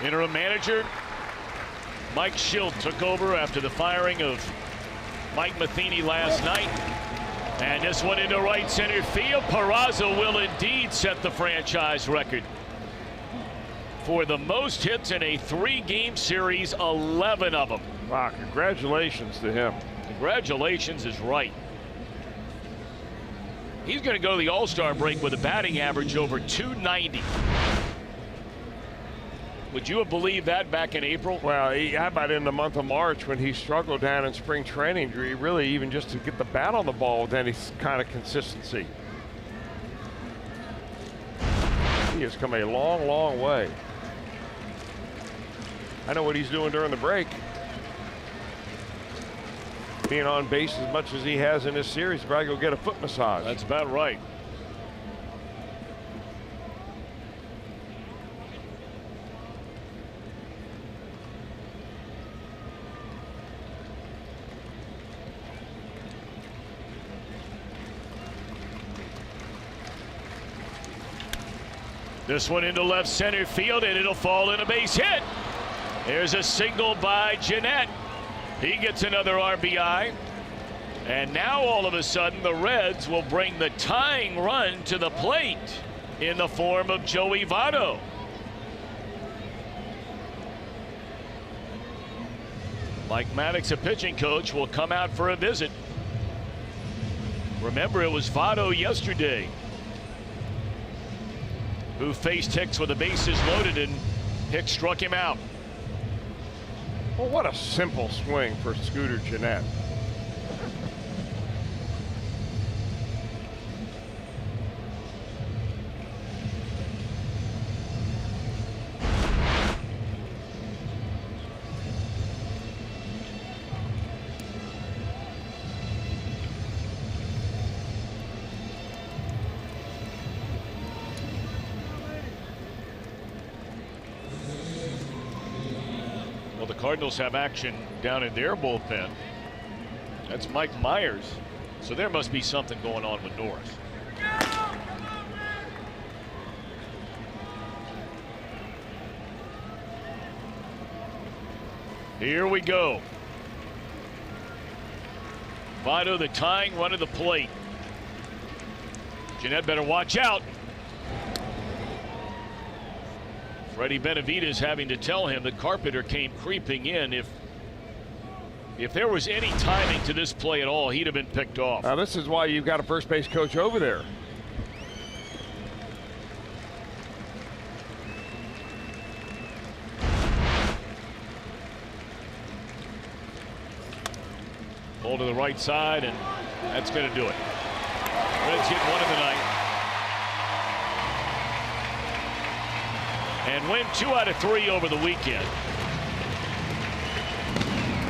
Interim manager Mike Schilt took over after the firing of Mike Matheny last night. And this one into right center field. Peraza will indeed set the franchise record for the most hits in a 3-game series, 11 of them. Wow, congratulations to him. Congratulations is right. He's going to go to the All-Star break with a batting average over 290. Would you have believed that back in April? Well, how about in the month of March when he struggled down in spring training, really even just to get the bat on the ball with any kind of consistency. He has come a long, long way. I know what he's doing during the break. Being on base as much as he has in this series, probably go get a foot massage. That's about right. This one into left center field, and it'll fall in a base hit. There's a single by Jeanette. He gets another RBI. And now all of a sudden the Reds will bring the tying run to the plate in the form of Joey Votto. Mike Maddox, a pitching coach, will come out for a visit. Remember, it was Votto yesterday who faced Hicks with the bases loaded, and Hicks struck him out. Well, what a simple swing for Scooter Jeanette. Well, the Cardinals have action down in their bullpen. That's Mike Myers. So there must be something going on with Norris. Here we go. Votto, the tying run of the plate. Jeanette better watch out. Freddie Benavidez having to tell him that Carpenter came creeping in. If there was any timing to this play at all, he'd have been picked off. Now this is why you've got a first base coach over there. Ball to the right side, and that's going to do it. Reds get one of the night. And win 2 out of 3 over the weekend.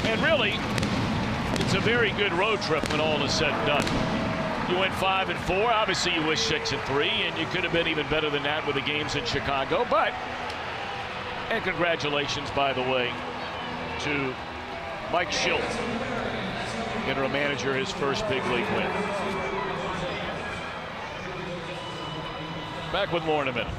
And really, it's a very good road trip when all is said and done. You went 5-4. Obviously, you wish 6-3, and you could have been even better than that with the games in Chicago. And congratulations, by the way, to Mike Schilt, interim manager, his first big league win. Back with more in a minute.